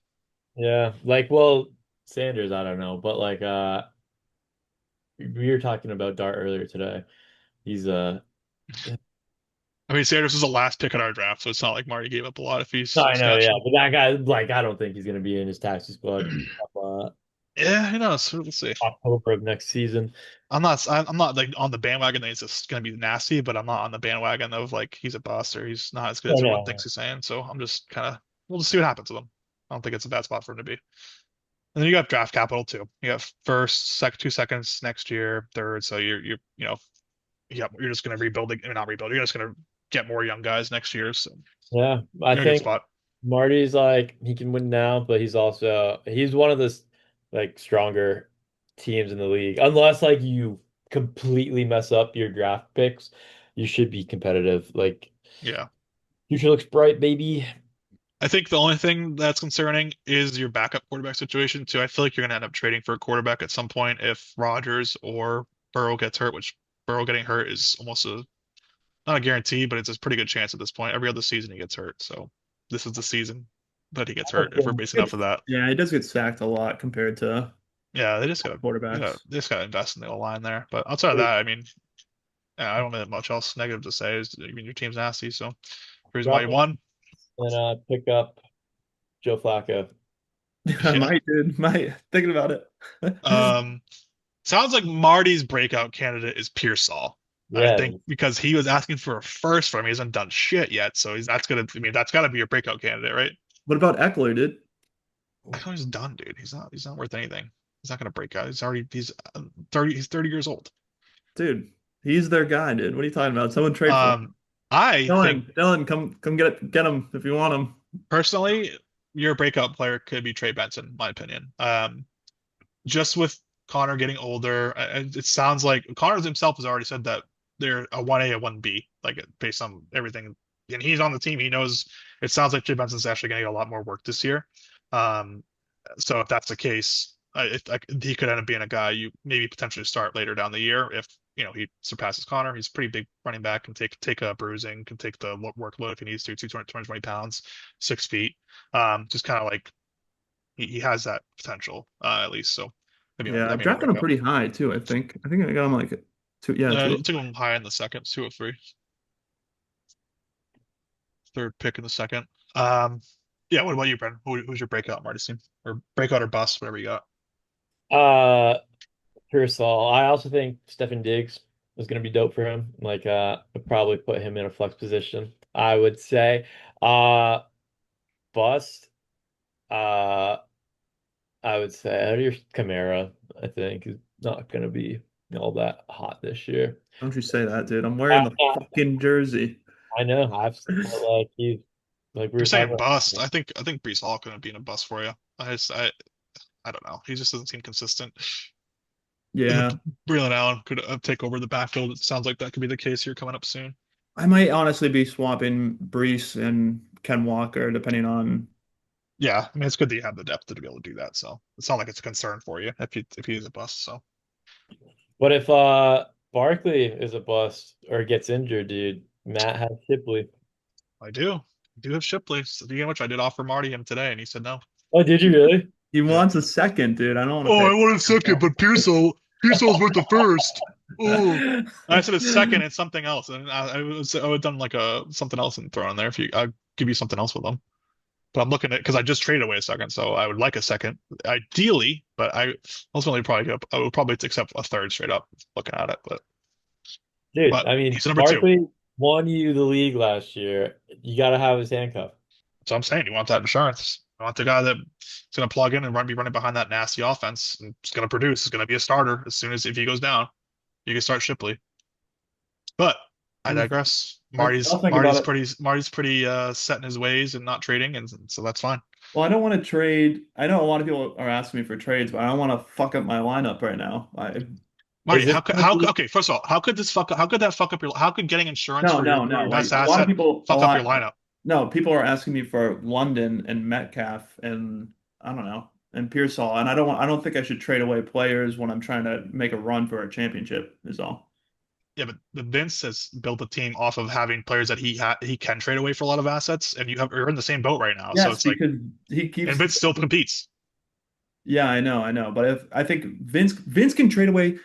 Speaker 3: yeah, like, well, Sanders, I don't know, but like, we were talking about Dart earlier today. He's
Speaker 1: I mean, Sanders was the last pick in our draft, so it's not like Marty gave up a lot if he's
Speaker 3: I know, yeah,
Speaker 1: snatching.
Speaker 3: but that guy, like, I don't think he's gonna be in his taxi squad
Speaker 1: Yeah, who knows? We'll see.
Speaker 3: October of next season.
Speaker 1: I'm not like on the bandwagon that he's just gonna be nasty, but I'm not on the bandwagon of like he's a bust or he's not as good
Speaker 3: Oh
Speaker 1: as everyone
Speaker 3: no,
Speaker 1: thinks he's saying. So I'm just kind of we'll just see what happens with him. I don't think it's a bad spot for him to be. And then you got draft capital too. You got first, second, 2 seconds next year, third. So you're just gonna rebuild not rebuild. You're just gonna get more young guys next year. So
Speaker 3: yeah, I
Speaker 1: you're in a good
Speaker 3: think
Speaker 1: spot.
Speaker 3: Marty's like he can win now, but he's one of the like stronger teams in the league. Unless like you completely mess up your draft picks, you should be competitive. Like
Speaker 1: Yeah.
Speaker 3: future looks bright, baby.
Speaker 1: I think the only thing that's concerning is your backup quarterback situation too. I feel like you're going to end up trading for a quarterback at some point if Rodgers or Burrow gets hurt, which Burrow getting hurt is almost not a guarantee, but it's a pretty good chance at this point. Every other season he gets hurt, so this is the season that he gets hurt if we're basing off of that.
Speaker 2: Yeah, he does get sacked a lot compared to
Speaker 1: Yeah, they just gotta,
Speaker 2: quarterbacks.
Speaker 1: they just gotta invest in the line there. But outside of that, I mean, yeah, I don't have much else negative to say. I mean, your team's nasty, so the reason why
Speaker 3: Drop
Speaker 1: you
Speaker 3: it
Speaker 1: won.
Speaker 3: and pick up Joe Flacco.
Speaker 2: I
Speaker 1: Yeah.
Speaker 2: might, dude. Might thinking about it.
Speaker 1: Um, Sounds like Marty's breakout candidate is Pearsall. I
Speaker 3: Yeah,
Speaker 1: think because he was asking for a first from him, he hasn't done shit yet. So I mean, that's gotta be your breakout candidate, right?
Speaker 2: What about Eckler, dude?
Speaker 1: I thought he's done, dude. He's not worth anything. He's not gonna break out. He's 30. He's 30 years old.
Speaker 2: Dude, he's their guy, dude. What are you talking about? Someone trade for him.
Speaker 1: Um, I think
Speaker 2: Dylan, come get him if you want him.
Speaker 1: personally, your breakout player could be Trey Benson, in my opinion. Just with Connor getting older, it sounds like Connor himself has already said that they're a 1A, a 1B, like based on everything. And he's on the team. He knows it sounds like Trey Benson's actually going to get a lot more work this year. Um, so if that's the case, he could end up being a guy you maybe potentially start later down the year if he surpasses Connor. He's a pretty big running back, can take a bruising, can take the workload if he needs to. 220 pounds, 6 feet. Just kind of like he has that potential at least. So
Speaker 2: Yeah,
Speaker 1: that'd
Speaker 2: I've
Speaker 1: be my
Speaker 2: drafted him
Speaker 1: breakout.
Speaker 2: pretty high too, I think. I think I got him like two, yeah, two.
Speaker 1: You took him high in the second, 203, third pick in the second. Um, yeah. What about you, Brendan? Who's your breakout, Marty's team, or breakout or bust, whatever you got?
Speaker 3: uh, Pearsall. I also think Stefan Diggs is going to be dope for him. Like, I'd probably put him in a flex position. I would say, bust. Uh, I would say out of your Camara. I think is not going to be all that hot this year.
Speaker 2: Don't you say that, dude. I'm
Speaker 3: Uh,
Speaker 2: wearing the
Speaker 3: uh,
Speaker 2: fucking jersey.
Speaker 3: I know. Like he's like we
Speaker 1: You're
Speaker 3: were talking
Speaker 1: saying
Speaker 3: about.
Speaker 1: bust. I think Brees Hall couldn't be in a bust for you. I don't know. He just doesn't seem consistent.
Speaker 2: Yeah,
Speaker 1: Braylon Allen could take over the backfield. It sounds like that could be the case here coming up soon.
Speaker 2: I might honestly be swapping Brees and Ken Walker depending on.
Speaker 1: Yeah, I mean it's good that you have the depth to be able to do that. So it's not like it's a concern for you if he is a bust. So
Speaker 3: What if Barkley is a bust or gets injured, dude? Matt has Shipley.
Speaker 1: I do have Shipley. Speaking of which, I did offer Marty him today, and he said no.
Speaker 3: Oh, did you really?
Speaker 2: He
Speaker 1: Yeah.
Speaker 2: wants a second, dude. I don't want to
Speaker 1: Oh,
Speaker 2: pay.
Speaker 1: I wanted second, but Pearsall's worth the first. Oh, I said a second and something else, and I would have done like a something else and throw in there if you. I'll give you something else with them. But I'm looking at because I just traded away a second, so I would like a second, ideally. But I ultimately I would probably accept a third straight up. Looking at it,
Speaker 3: Dude,
Speaker 1: but
Speaker 3: I mean,
Speaker 1: he's number two.
Speaker 3: Barkley won you the league last year. You got to have his handcuff.
Speaker 1: So I'm saying you want that insurance. You want the guy that's going to plug in and be running behind that nasty offense and is going to produce. Is going to be a starter as soon as if he goes down, you can start Shipley. But I digress.
Speaker 2: I'll think about it.
Speaker 1: Marty's pretty set in his ways and not trading, and so that's fine.
Speaker 2: Well, I don't want to trade. I know a lot of people are asking me for trades, but I don't want to fuck up my lineup right now.
Speaker 3: Is
Speaker 1: Marty,
Speaker 3: this gonna be
Speaker 1: okay, first of all, how could that fuck up how could getting insurance
Speaker 2: No,
Speaker 1: for
Speaker 2: no,
Speaker 1: your
Speaker 2: no. Like
Speaker 1: best
Speaker 2: a lot of
Speaker 1: asset
Speaker 2: people,
Speaker 1: fuck up your lineup?
Speaker 2: no, people are asking me for London and Metcalf and I don't know and Pearsall, and I don't think I should trade away players when I'm trying to make a run for a championship. Is all.
Speaker 1: Yeah, but Vince has built a team off of having players that he can trade away for a lot of assets, and you're in the same boat right now. So
Speaker 2: Yes,
Speaker 1: it's like,
Speaker 2: because he
Speaker 1: and
Speaker 2: keeps.
Speaker 1: Vince still competes.
Speaker 2: Yeah, I know. But if I think Vince can trade away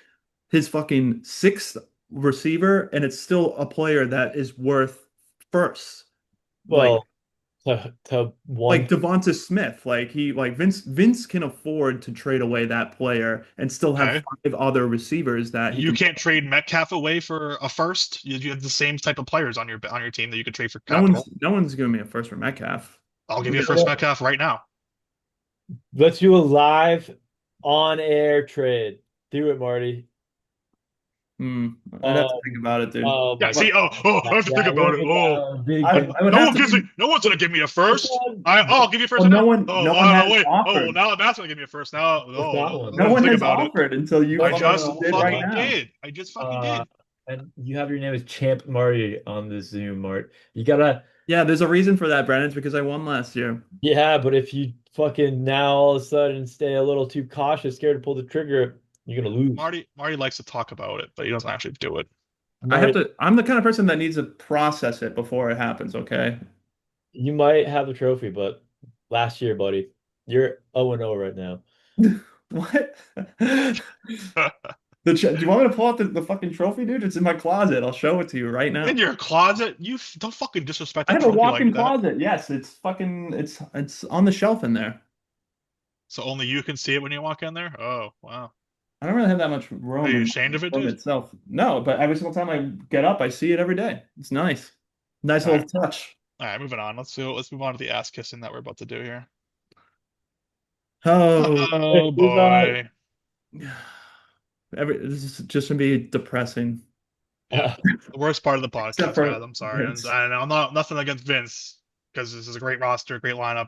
Speaker 2: his fucking sixth receiver, and it's still a player that is worth first. Like
Speaker 3: well to
Speaker 2: like
Speaker 3: one?
Speaker 2: Devonta Smith, like Vince can afford to trade away that player and still have
Speaker 1: Okay,
Speaker 2: five other receivers that he
Speaker 1: you
Speaker 2: can.
Speaker 1: can't trade Metcalf away for a first. You have the same type of players on your team that you could trade for capital.
Speaker 2: No one's giving me a first for Metcalf.
Speaker 1: I'll give you a first
Speaker 3: Well,
Speaker 1: Metcalf right now.
Speaker 3: let's do a live on air trade. Do it, Marty.
Speaker 2: I'd have to
Speaker 3: Um,
Speaker 2: think about it, dude.
Speaker 3: oh
Speaker 1: Yeah,
Speaker 3: my
Speaker 1: see,
Speaker 3: God.
Speaker 1: I have to think
Speaker 3: Yeah,
Speaker 1: about it. Oh,
Speaker 3: big
Speaker 2: I
Speaker 3: thing.
Speaker 2: I would have to think.
Speaker 1: no one's gonna give me a first.
Speaker 3: Well,
Speaker 1: I'll give you a first
Speaker 2: Well,
Speaker 1: right now. Oh,
Speaker 2: no one has
Speaker 1: wait. Oh,
Speaker 2: offered.
Speaker 1: now Matt's gonna give me a first. Now,
Speaker 3: it's not one.
Speaker 2: No
Speaker 1: I have to
Speaker 2: one
Speaker 1: think
Speaker 2: has
Speaker 1: about it.
Speaker 2: offered until you
Speaker 1: I
Speaker 3: No, no,
Speaker 2: fucking
Speaker 1: just
Speaker 3: no.
Speaker 2: did
Speaker 3: Hold
Speaker 2: right
Speaker 1: fucking
Speaker 3: on.
Speaker 2: now.
Speaker 1: did. I just fucking
Speaker 3: Uh,
Speaker 1: did.
Speaker 3: and you have your name as Champ Marty on the Zoom, Mart. You gotta,
Speaker 2: Yeah, there's a reason for that, Brandon. It's because I won last year.
Speaker 3: yeah, but if you fucking now all of a sudden stay a little too cautious, scared to pull the trigger, you're gonna lose.
Speaker 1: Marty likes to talk about it, but he doesn't actually do it.
Speaker 3: Marty,
Speaker 2: I'm the kind of person that needs to process it before it happens, okay?
Speaker 3: you might have the trophy, but last year, buddy, you're 0-0 right now.
Speaker 2: What? Do you want me to pull out the fucking trophy, dude? It's in my closet. I'll show it to you right
Speaker 1: In
Speaker 2: now.
Speaker 1: your closet, don't fucking disrespect
Speaker 2: I
Speaker 1: that
Speaker 2: have a
Speaker 1: trophy
Speaker 2: walk-in
Speaker 1: like that.
Speaker 2: closet. Yes, it's fucking it's on the shelf in there.
Speaker 1: So only you can see it when you walk in there. Oh, wow.
Speaker 2: I don't really have that much
Speaker 1: Are
Speaker 2: room
Speaker 1: you
Speaker 2: in
Speaker 1: ashamed
Speaker 2: my
Speaker 1: of it,
Speaker 2: room
Speaker 1: dude?
Speaker 2: itself. No, but every single time I get up, I see it every day. It's nice. Nice
Speaker 1: All right,
Speaker 2: little touch.
Speaker 1: all right. Moving on. Let's move on to the ass kissing that we're about to do here.
Speaker 2: Oh,
Speaker 1: Oh
Speaker 3: Who's
Speaker 1: boy.
Speaker 2: this is just gonna be depressing.
Speaker 1: Yeah. The worst part of the
Speaker 2: Except
Speaker 1: podcast,
Speaker 2: for
Speaker 1: guys. I'm sorry. And
Speaker 2: Vince.
Speaker 1: I'm not nothing against Vince because this is a great roster, great lineup.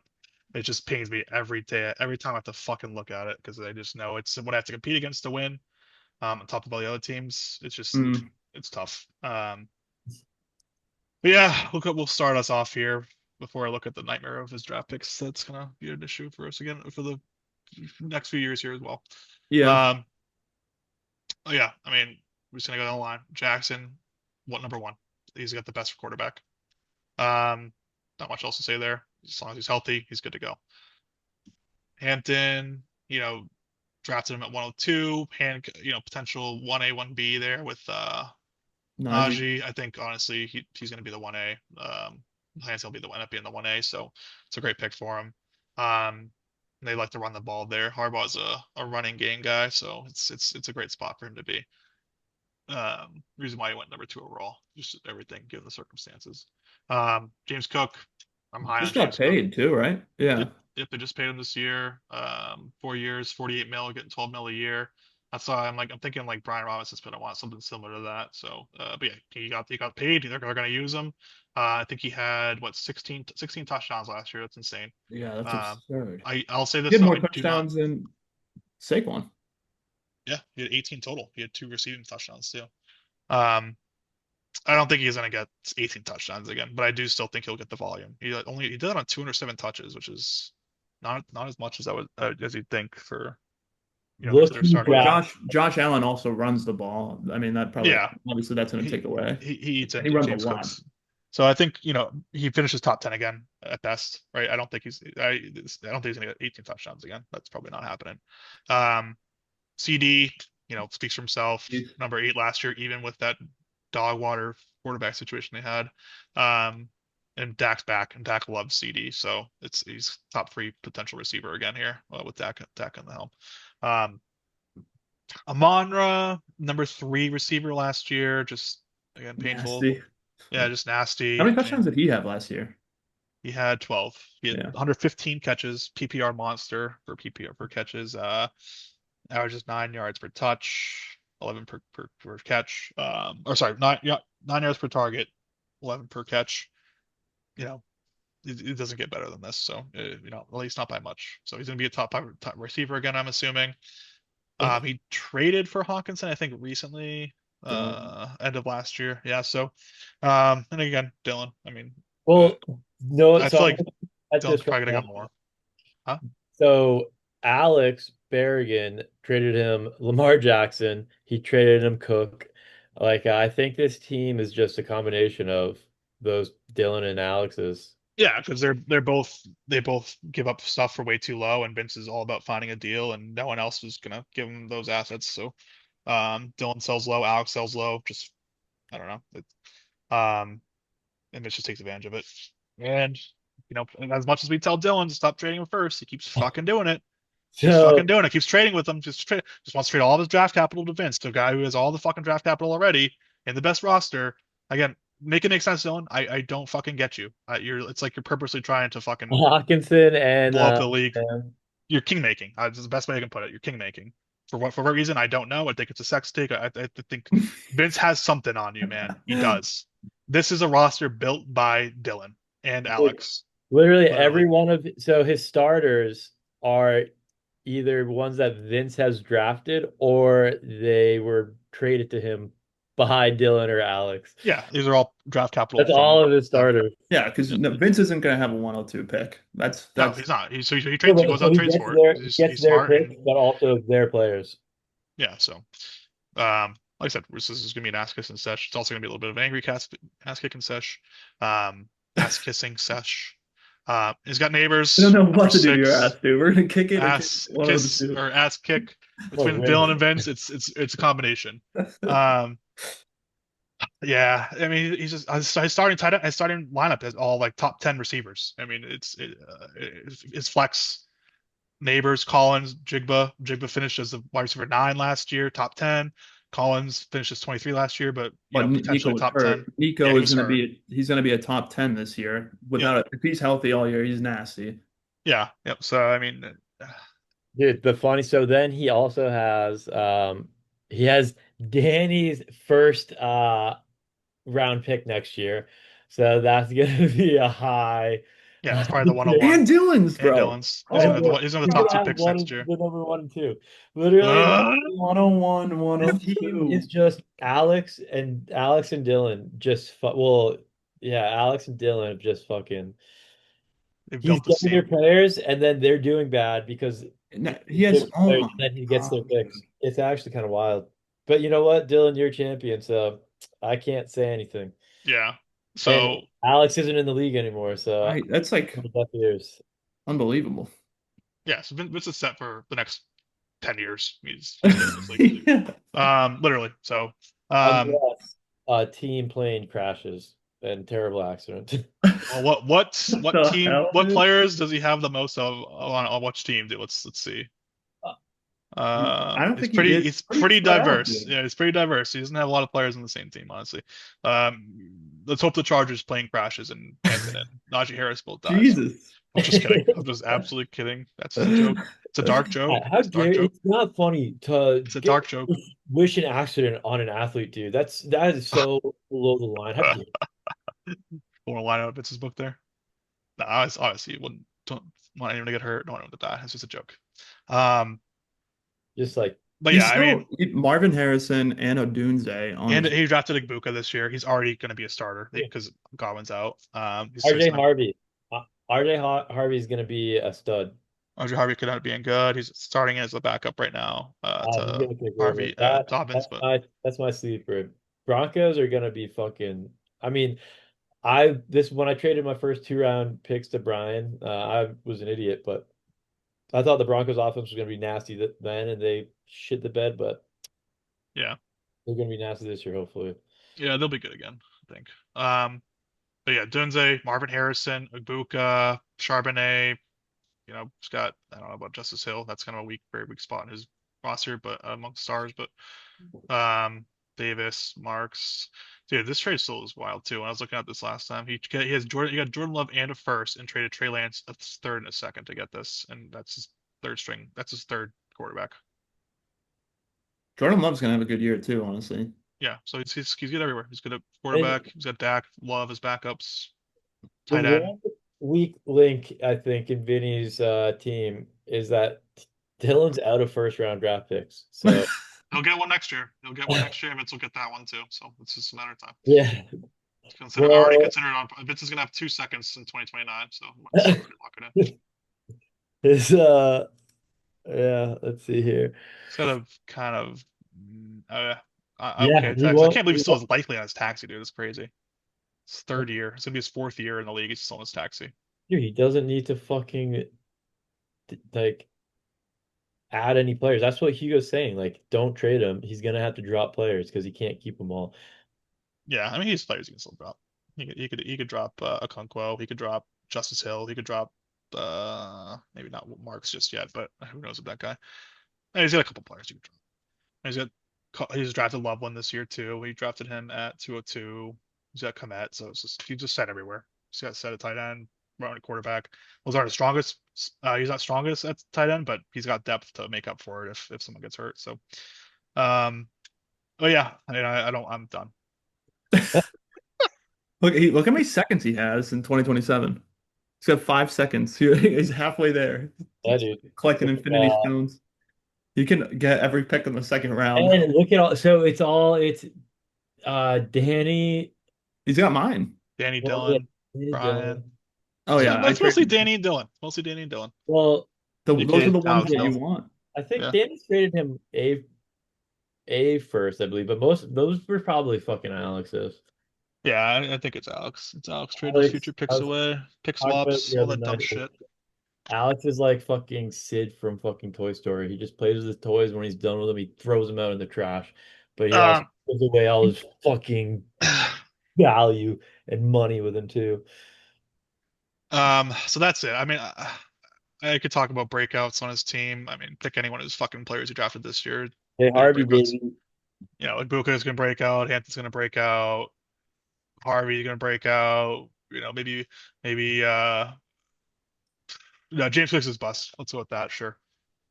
Speaker 1: It just pains me every day, every time I have to fucking look at it because I just know it's what I have to compete against to win. On top of all the other teams,
Speaker 2: Mm,
Speaker 1: it's tough. But yeah, we'll start us off here before I look at the nightmare of his draft picks. That's gonna be an issue for us again for the next few years here as well.
Speaker 2: yeah,
Speaker 1: Um, oh yeah, I mean, we're just gonna go down the line. Jackson, what number one? He's got the best quarterback. Um, not much else to say there. As long as he's healthy, he's good to go. Hampton, drafted him at 102. Potential 1A, 1B there with
Speaker 2: Najee.
Speaker 1: Najee. I think honestly he's going to be the 1A. Hampton will end up being the 1A, so it's a great pick for him. They like to run the ball there. Harbaugh's a running game guy, so it's a great spot for him to be. Reason why he went number two overall, just everything given the circumstances. James Cook, I'm high on
Speaker 2: Just got
Speaker 1: James Cook.
Speaker 2: paid too, right? Yeah.
Speaker 1: Yep, they just paid him this year. 4 years, 48 mil, getting 12 mil a year. That's why I'm thinking like Brian Robinson's gonna want something similar to that. So, but yeah, he got paid. They're gonna use him. I think he had what 16 touchdowns last year. That's insane.
Speaker 2: Yeah, that's
Speaker 1: Um,
Speaker 2: absurd.
Speaker 1: I'll say
Speaker 2: He
Speaker 1: this
Speaker 2: had
Speaker 1: though,
Speaker 2: more
Speaker 1: I do not.
Speaker 2: touchdowns than Saquon.
Speaker 1: Yeah, he had 18 total. He had two receiving touchdowns too. Um, I don't think he's gonna get 18 touchdowns again, but I do still think he'll get the volume. He did it on 207 touches, which is not as much as I would as you'd think for consider
Speaker 3: looking
Speaker 1: starting
Speaker 2: Well,
Speaker 1: him.
Speaker 3: back?
Speaker 2: Josh Allen also runs the ball. I mean, that probably
Speaker 1: Yeah,
Speaker 2: obviously that's going to
Speaker 1: he
Speaker 2: take away.
Speaker 1: he eats
Speaker 2: He
Speaker 1: into
Speaker 2: runs a
Speaker 1: James
Speaker 2: lot.
Speaker 1: Cook's. So I think he finishes top 10 again at best, right? I don't think he's gonna get 18 touchdowns again. That's probably not happening. CD, speaks for himself.
Speaker 2: He's-
Speaker 1: Number 8 last year, even with that dog water quarterback situation they had. Um, and Dak's back, and Dak loves CD, so he's top three potential receiver again here with Dak on the helm. Um, Amon-Ra, number three receiver last year, just again painful.
Speaker 2: Nasty.
Speaker 1: Yeah, just
Speaker 2: How
Speaker 1: nasty.
Speaker 2: many touchdowns did he have last year?
Speaker 1: He had 12. He had
Speaker 2: Yeah.
Speaker 1: 115 catches, PPR monster for PPR for catches. Averages 9 yards per touch, 11 per catch. Or sorry, 9 yards per target, 11 per catch. You know, it doesn't get better than this. So, at least not by much. So he's going to be a top receiver again, I'm assuming. He traded for Hawkinson, I think, recently,
Speaker 2: Dylan.
Speaker 1: end of last year. Yeah. So, and again, Dylan. I mean, uh,
Speaker 3: Well, no,
Speaker 1: I
Speaker 3: so
Speaker 1: feel
Speaker 3: I'm
Speaker 1: like
Speaker 3: looking at
Speaker 1: Dylan's
Speaker 3: this right
Speaker 1: probably gonna
Speaker 3: now.
Speaker 1: get more. Huh?
Speaker 3: So Alex Berrigan traded him Lamar Jackson. He traded him Cook. Like I think this team is just a combination of those Dylan and Alex's.
Speaker 1: Yeah, because they both give up stuff for way too low, and Vince is all about finding a deal, and no one else is gonna give him those assets. So, Dylan sells low, Alex sells low. Just I don't know. And Vince just takes advantage of it. And and as much as we tell Dylan to stop trading him first, he keeps fucking doing it. Keeps fucking
Speaker 3: So
Speaker 1: doing it. Keeps trading with them. Just wants to trade all of his draft capital to Vince, to a guy who has all the fucking draft capital already and the best roster. Again, make it make sense, Dylan. I don't fucking get you. It's like you're purposely trying to fucking
Speaker 3: Hawkinson and
Speaker 1: blow up the league.
Speaker 3: and-
Speaker 1: You're king making. This is the best way I can put it. You're king making. For what reason? I don't know. I think it's a sex take. I think Vince has something on you, man. He does. This is a roster built by Dylan and Alex.
Speaker 3: literally
Speaker 1: Literally.
Speaker 3: every one of so his starters are either ones that Vince has drafted or they were traded to him by Dylan or Alex.
Speaker 1: Yeah, these are all draft capital
Speaker 3: That's
Speaker 1: from
Speaker 3: all of his
Speaker 1: them.
Speaker 3: starters.
Speaker 2: Yeah, because
Speaker 1: Yeah.
Speaker 2: Vince isn't going to have a 102 pick.
Speaker 1: No,
Speaker 2: That's
Speaker 1: he's not. He
Speaker 3: No,
Speaker 1: trades. He
Speaker 3: but
Speaker 1: goes
Speaker 3: so
Speaker 1: out and
Speaker 3: he
Speaker 1: trades
Speaker 3: gets
Speaker 1: for it.
Speaker 3: their
Speaker 1: He's smart
Speaker 3: picks,
Speaker 1: and
Speaker 3: but also their players.
Speaker 1: yeah. So, like I said, this is gonna be an ass kissing sesh. It's also gonna be a little bit of angry ass kicking sesh, ass kissing sesh. He's got
Speaker 2: I don't
Speaker 1: neighbors.
Speaker 2: know
Speaker 1: Number
Speaker 2: what to do to your ass,
Speaker 1: six,
Speaker 2: dude. We're gonna kick it or kick
Speaker 1: ass
Speaker 2: one of the
Speaker 1: kiss
Speaker 2: two.
Speaker 1: or ass kick
Speaker 3: Oh,
Speaker 1: between Dylan
Speaker 3: really?
Speaker 1: and Vince. It's a combination. Um, yeah. I mean, he's just his starting lineup is all like top 10 receivers. I mean, it's flex. Neighbors, Collins, Jigba. Jigba finished as the wide receiver 9 last year, top 10. Collins finished as 23 last year, but
Speaker 2: But Nico
Speaker 1: potentially
Speaker 2: was
Speaker 1: top 10.
Speaker 2: hurt.
Speaker 1: Yeah,
Speaker 2: Nico
Speaker 1: he
Speaker 2: is
Speaker 1: was
Speaker 2: gonna
Speaker 1: hurt.
Speaker 2: be he's gonna be a top 10 this year.
Speaker 1: Yep.
Speaker 2: If he's healthy all year, he's nasty.
Speaker 1: Yeah. Yep. So I mean,
Speaker 3: Dude, the funny so then he also he has Danny's first round pick next year. So that's gonna be a high,
Speaker 1: yeah, it's
Speaker 3: high
Speaker 1: probably the
Speaker 3: pick.
Speaker 1: 101
Speaker 2: And Dylan's,
Speaker 1: and
Speaker 2: bro.
Speaker 1: Dylan's. He's
Speaker 3: And
Speaker 1: gonna have
Speaker 2: Oh,
Speaker 1: the, he's gonna have the
Speaker 3: he's
Speaker 1: top
Speaker 3: gonna
Speaker 1: two
Speaker 3: have
Speaker 1: picks next
Speaker 3: one
Speaker 1: year.
Speaker 3: the number one and two. Literally,
Speaker 2: 101,
Speaker 3: this team
Speaker 2: 102.
Speaker 3: is just Alex and Dylan just well, yeah, Alex and Dylan have just fucking
Speaker 1: They
Speaker 3: he's
Speaker 1: built this
Speaker 3: getting their
Speaker 1: team.
Speaker 3: players and then they're doing bad because
Speaker 2: He
Speaker 3: he's
Speaker 2: has
Speaker 3: getting
Speaker 2: oh
Speaker 3: players
Speaker 2: my
Speaker 3: and then he gets
Speaker 2: god.
Speaker 3: their picks. It's actually kind of wild. But you know what, Dylan, you're champion, so I can't say anything.
Speaker 1: Yeah.
Speaker 3: And
Speaker 1: So
Speaker 3: Alex isn't in the league anymore, so
Speaker 2: Right, that's like
Speaker 3: deaf ears.
Speaker 2: unbelievable.
Speaker 1: yeah, so Vince is set for the next 10 years. He's good in this league.
Speaker 2: Yeah.
Speaker 1: Literally. So, um,
Speaker 3: Unless a team plane crashes and terrible accident.
Speaker 1: well,
Speaker 2: What
Speaker 1: what
Speaker 2: the
Speaker 1: team,
Speaker 2: hell,
Speaker 1: what
Speaker 2: dude?
Speaker 1: players does he have the most of on which team? Let's see.
Speaker 2: I don't think
Speaker 1: It's
Speaker 2: it's pretty
Speaker 1: pretty
Speaker 2: spread out,
Speaker 1: diverse.
Speaker 2: dude.
Speaker 1: Yeah, it's pretty diverse. He doesn't have a lot of players on the same team, honestly. Let's hope the Chargers plane crashes and Najee Harris will die. So
Speaker 2: Jesus.
Speaker 1: I'm just kidding. I'm just absolutely kidding. That's just a joke. It's a dark joke.
Speaker 3: How
Speaker 1: It's a dark
Speaker 3: dare
Speaker 1: joke.
Speaker 3: it's not funny to
Speaker 1: It's a
Speaker 3: get
Speaker 1: dark joke.
Speaker 3: wish an accident on an athlete, dude. That is so below the line. How dare
Speaker 1: Want to line out Vince's book there? No, obviously you wouldn't don't want anyone to get hurt, don't want anyone to die. It's just a joke. Um,
Speaker 3: just like
Speaker 1: but
Speaker 2: He's
Speaker 1: yeah, I
Speaker 2: still
Speaker 1: mean,
Speaker 2: Marvin Harrison and Odunze on
Speaker 1: and
Speaker 2: his
Speaker 1: he drafted Igbuka this year. He's already going to be a starter because Godwin's out. He's
Speaker 3: RJ
Speaker 1: gonna
Speaker 3: Harvey. Harvey is gonna be a stud.
Speaker 1: Andrew Harvey could end up being good. He's starting as a backup right now
Speaker 3: He's
Speaker 1: to
Speaker 3: gonna take over.
Speaker 1: Harvey Dobbins, but
Speaker 3: That's my sleeper. Broncos are gonna be fucking. I mean, I this when I traded my first 2 round picks to Brian, I was an idiot, but I thought the Broncos offense was gonna be nasty then, and they shit the bed, but
Speaker 1: yeah,
Speaker 3: they're gonna be nasty this year, hopefully.
Speaker 1: yeah, they'll be good again, I think. But yeah, Dunze, Marvin Harrison, Ibuka, Charbonnet. He's got, I don't know about Justice Hill. That's kind of a weak, very weak spot in his roster, but among stars. But um, Davis, Marks. Dude, this trade still is wild too. When I was looking at this last time, he has Jordan. He got Jordan Love and a first, and traded Trey Lance a third and a second to get this, and that's his third string. That's his third quarterback.
Speaker 2: Jordan Love's gonna have a good year too, honestly.
Speaker 1: Yeah, so he's good everywhere. He's good at
Speaker 3: And
Speaker 1: quarterback. He's got Dak, Love as backups,
Speaker 3: the
Speaker 1: tight end.
Speaker 3: one weak link, I think, in Vinny's team is that Dylan's out of first round draft picks. So
Speaker 1: He'll get one next year. He'll get one next year, and Vince will get that one too. So it's just a matter of time.
Speaker 3: yeah.
Speaker 1: I already
Speaker 3: Well,
Speaker 1: considered on Vince is gonna have 2 seconds in 2029, so might already lock it in.
Speaker 3: his yeah, let's see here.
Speaker 1: Instead of kind of, okay,
Speaker 3: Yeah, he
Speaker 1: I
Speaker 3: won't.
Speaker 1: can't believe he's still as likely on his taxi, dude. It's crazy. It's third year. It's gonna be his fourth year in the league. He's still on his taxi.
Speaker 3: Dude, he doesn't need to fucking like add any players. That's what Hugo's saying. Like, don't trade him. He's gonna have to drop players because he can't keep them all.
Speaker 1: Yeah, I mean he's players he can still drop. He could drop Okonkwo. He could drop Justice Hill. He could drop maybe not Marks just yet, but who knows with that guy. And he's got a couple players he could drop. He's drafted Loveland this year too. We drafted him at 202. He's got Komet, so he's just set everywhere. He's got set at tight end, running quarterback. Those aren't his strongest. He's not strongest at tight end, but he's got depth to make up for it if someone gets hurt. So, um, oh yeah, I don't. I'm done.
Speaker 2: Look how many seconds he has in 2027. He's got 5 seconds. He's halfway there.
Speaker 3: Yeah, dude.
Speaker 2: Collecting Infinity Stones. You can get every pick in the second round.
Speaker 3: And look at all. So it's Danny.
Speaker 2: He's got mine.
Speaker 1: Danny
Speaker 3: Well, yeah,
Speaker 1: Dillon,
Speaker 3: Danny
Speaker 1: Brian.
Speaker 3: Dillon.
Speaker 2: Oh yeah, I
Speaker 1: It's mostly
Speaker 2: traded.
Speaker 1: Danny and Dillon. Mostly Danny and Dillon.
Speaker 3: Well,
Speaker 2: Those are the ones
Speaker 1: Alex
Speaker 2: that you
Speaker 1: Hill.
Speaker 2: want.
Speaker 3: I think
Speaker 1: Yeah.
Speaker 3: Danny traded him a first, I believe, but most those were probably fucking Alex's.
Speaker 1: Yeah, I think it's Alex. It's Alex trading his
Speaker 3: Alex,
Speaker 1: future
Speaker 3: I
Speaker 1: picks
Speaker 3: was
Speaker 1: away, pick
Speaker 3: talking about it
Speaker 1: swaps,
Speaker 3: the
Speaker 1: all
Speaker 3: other
Speaker 1: that dumb
Speaker 3: night.
Speaker 1: shit.
Speaker 3: Alex is like fucking Sid from fucking Toy Story. He just plays with his toys. When he's done with them, he throws them out in the trash. But he also
Speaker 1: Um,
Speaker 3: gives away all his fucking value and money with him too.
Speaker 1: so that's it. I mean, I could talk about breakouts on his team. I mean, pick any one of his fucking players he drafted this year.
Speaker 3: Hey,
Speaker 1: They're
Speaker 3: Harvey,
Speaker 1: breakouts.
Speaker 3: baby.
Speaker 1: Like Buka is gonna break out, Hampton's gonna break out, Harvey's gonna break out. Maybe no, James Cook's is bust. Let's go with that, sure.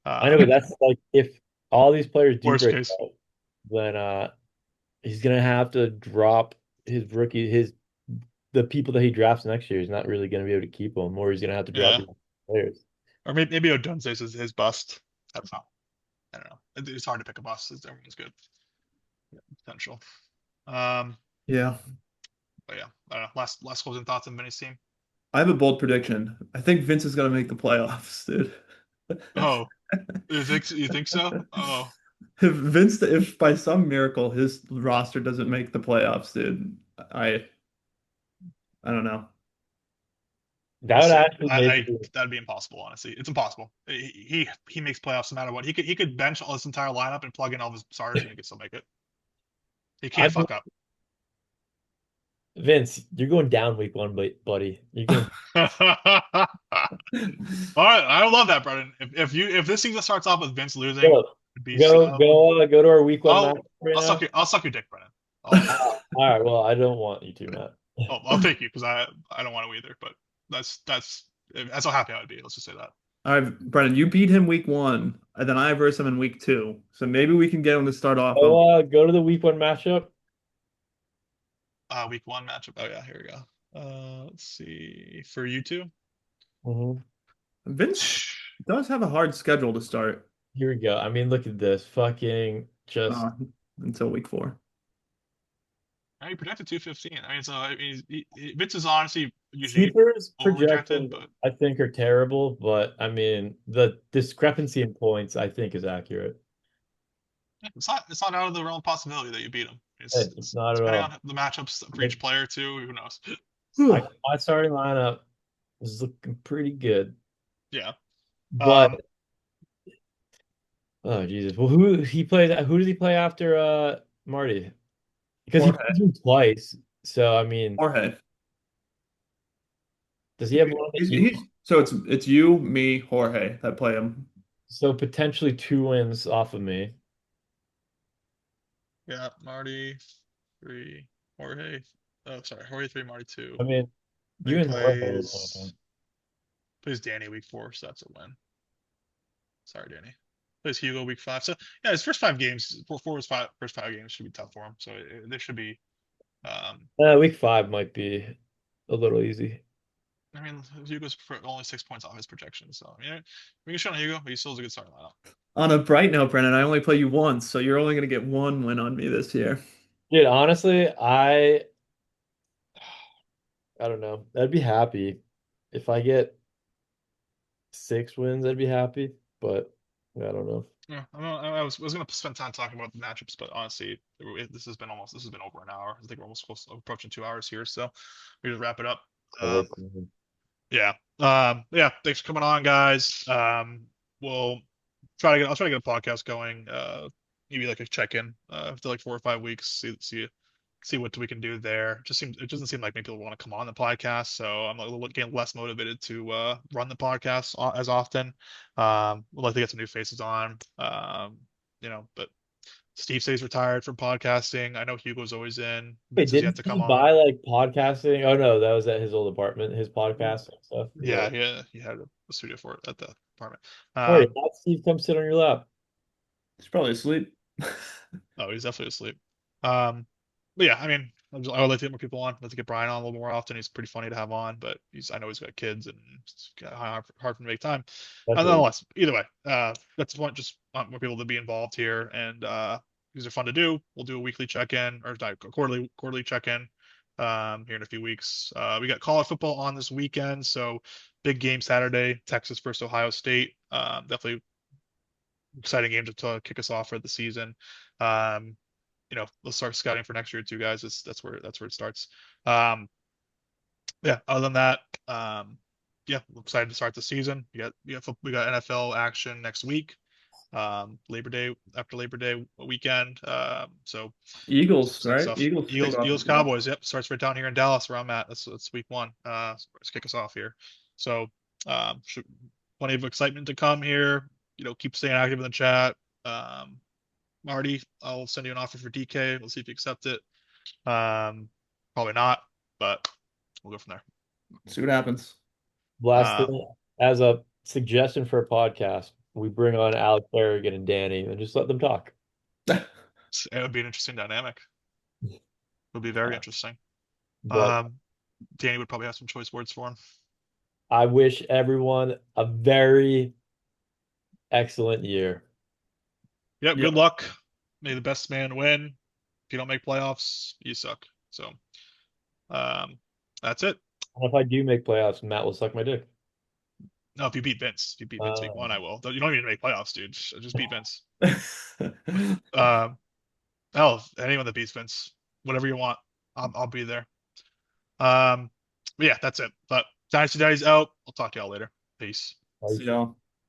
Speaker 3: I know, but
Speaker 1: Um,
Speaker 3: that's like if all these players do
Speaker 1: worst
Speaker 3: break
Speaker 1: case.
Speaker 3: out, then he's gonna have to drop his the people that he drafts next year. He's not really gonna be able to keep them, or he's gonna have to drop
Speaker 1: Yeah.
Speaker 3: his players.
Speaker 1: Or maybe Odunze's is his bust. I don't know. I don't know. It's hard to pick a bust. Everyone's good. Yeah, potential. Um,
Speaker 2: Yeah.
Speaker 1: but yeah, I don't know. Last closing thoughts on Vinny's team.
Speaker 2: I have a bold prediction. I think Vince is gonna make the playoffs, dude.
Speaker 1: Oh, you think so? Oh,
Speaker 2: If by some miracle his roster doesn't make the playoffs, dude, I don't know.
Speaker 3: That
Speaker 1: we'll
Speaker 3: would
Speaker 1: see.
Speaker 3: actually make me.
Speaker 1: That'd be impossible, honestly. It's impossible. He makes playoffs no matter what. He could bench all his entire lineup and plug in all of his stars and he could still make it. He
Speaker 3: I
Speaker 1: can't fuck up.
Speaker 3: Vince, you're going down week one, buddy. You're going.
Speaker 1: All right, I love that, Brendan. If this season starts off with Vince losing,
Speaker 3: Go,
Speaker 1: it'd be
Speaker 3: go to our week one match right now.
Speaker 1: I'll suck your dick, Brendan.
Speaker 3: All right. Well, I don't want you to, Matt.
Speaker 1: I'll take you because I don't want to either. But that's how happy I would be. Let's just say that.
Speaker 2: All right, Brennan, you beat him week one, and then I verse him in week two. So maybe we can get him to start off.
Speaker 3: Go to the week one matchup.
Speaker 1: Week one matchup. Oh yeah, here we go. Let's see for you two.
Speaker 2: Vince does have a hard schedule to start
Speaker 3: Here we go. I mean, look at this. Fucking just.
Speaker 2: until week four.
Speaker 1: He projected 215. Vince is honestly usually
Speaker 3: Keepers
Speaker 1: projected,
Speaker 3: projections,
Speaker 1: but
Speaker 3: I think, are terrible, but I mean, the discrepancy in points, I think, is accurate.
Speaker 1: it's not out of the realm of possibility that you beat him.
Speaker 3: It's not at
Speaker 1: depending
Speaker 3: all.
Speaker 1: on the matchups for each player too. Who knows?
Speaker 3: My starting lineup is looking pretty good,
Speaker 1: Yeah.
Speaker 3: but oh Jesus! Well, who does he play after Marty? Because he
Speaker 2: Jorge.
Speaker 3: plays him twice. So I mean,
Speaker 2: Jorge.
Speaker 3: Does he have one that you?
Speaker 2: So it's you, me, Jorge that play him.
Speaker 3: So potentially 2 wins off of me.
Speaker 1: Yeah, Marty 3, Jorge. Oh, sorry, Jorge 3, Marty 2.
Speaker 3: I mean,
Speaker 1: Then
Speaker 3: you
Speaker 1: he
Speaker 3: and Jorge are talking.
Speaker 1: plays Danny week 4, so that's a win. Sorry, Danny. Plays Hugo week 5. So yeah, his first 5 games, first 5 games should be tough for him. So they should be. Um,
Speaker 3: Week 5 might be a little easy.
Speaker 1: I mean, Hugo's only 6 points off his projection, so you know, we can show on Hugo, but he still has a good starting lineup.
Speaker 2: On a bright note, Brennan, I only play you once, so you're only gonna get one win on me this year.
Speaker 3: Dude, honestly, I don't know. I'd be happy if I get 6 wins. I'd be happy, but I don't know.
Speaker 1: Yeah, I was gonna spend time talking about the matchups, but honestly, this has been over an hour. I think we're almost close approaching 2 hours here, so we just wrap it up.
Speaker 3: I'll
Speaker 1: Um,
Speaker 3: work from home.
Speaker 1: yeah, yeah. Thanks for coming on, guys. We'll I'll try to get a podcast going. Maybe like a check-in after like 4 or 5 weeks. See what we can do there. It doesn't seem like many people want to come on the podcast, so I'm a little getting less motivated to run the podcast as often. We'd like to get some new faces on. But Steve says retired from podcasting. I know Hugo's always in.
Speaker 3: Wait,
Speaker 1: Vince has yet
Speaker 3: didn't
Speaker 1: to come
Speaker 3: he
Speaker 1: on.
Speaker 3: buy like podcasting? Oh no, that was at his old apartment, his podcasting stuff.
Speaker 1: Yeah, he had a studio for it at the apartment.
Speaker 3: Wait, have Steve come sit on your lap.
Speaker 2: He's probably asleep.
Speaker 1: Oh, he's definitely asleep. Um, but yeah, I mean, I would like to get more people on. I'd like to get Brian on a little more often. He's pretty funny to have on, but I know he's got kids and it's kinda hard for him to make time.
Speaker 3: Definitely.
Speaker 1: Nonetheless, either way, that's the point. Just want more people to be involved here, and these are fun to do. We'll do a weekly check-in or not, a quarterly check-in here in a few weeks. We got college football on this weekend, so big game Saturday, Texas versus Ohio State. Definitely exciting game to kick us off for the season. Um, let's start scouting for next year too, guys. That's where it starts. Um, yeah. Other than that, yeah, I'm excited to start the season. We got NFL action next week. Labor Day after Labor Day weekend. So
Speaker 2: Eagles,
Speaker 1: exciting
Speaker 2: right?
Speaker 1: stuff.
Speaker 2: Eagles kick off
Speaker 1: Eagles
Speaker 2: as well.
Speaker 1: Cowboys. Yep, starts right down here in Dallas where I'm at. That's week 1. Let's kick us off here. So plenty of excitement to come here. Keep staying active in the chat. Marty, I'll send you an offer for DK. We'll see if you accept it. Probably not, but we'll go from there.
Speaker 2: See what happens.
Speaker 3: Last
Speaker 1: Um,
Speaker 3: thing, as a suggestion for a podcast, we bring on Alex Berrigan and Danny and just let them talk.
Speaker 1: it would be an interesting dynamic. It would be very interesting.
Speaker 3: But
Speaker 1: Danny would probably have some choice words for him.
Speaker 3: I wish everyone a very excellent year.
Speaker 1: Yeah,
Speaker 2: Yeah.
Speaker 1: good luck. May the best man win. If you don't make playoffs, you suck. So, that's it.
Speaker 3: And if I do make playoffs, Matt will suck my dick.
Speaker 1: No, if you beat Vince, week 1, I will. You don't even make playoffs, dude. Just beat Vince. Hell, anyone that beats Vince, whatever you want, I'll be there. But yeah, that's it. But Dynasty Daddies out. I'll talk to y'all later. Peace.
Speaker 2: See y'all.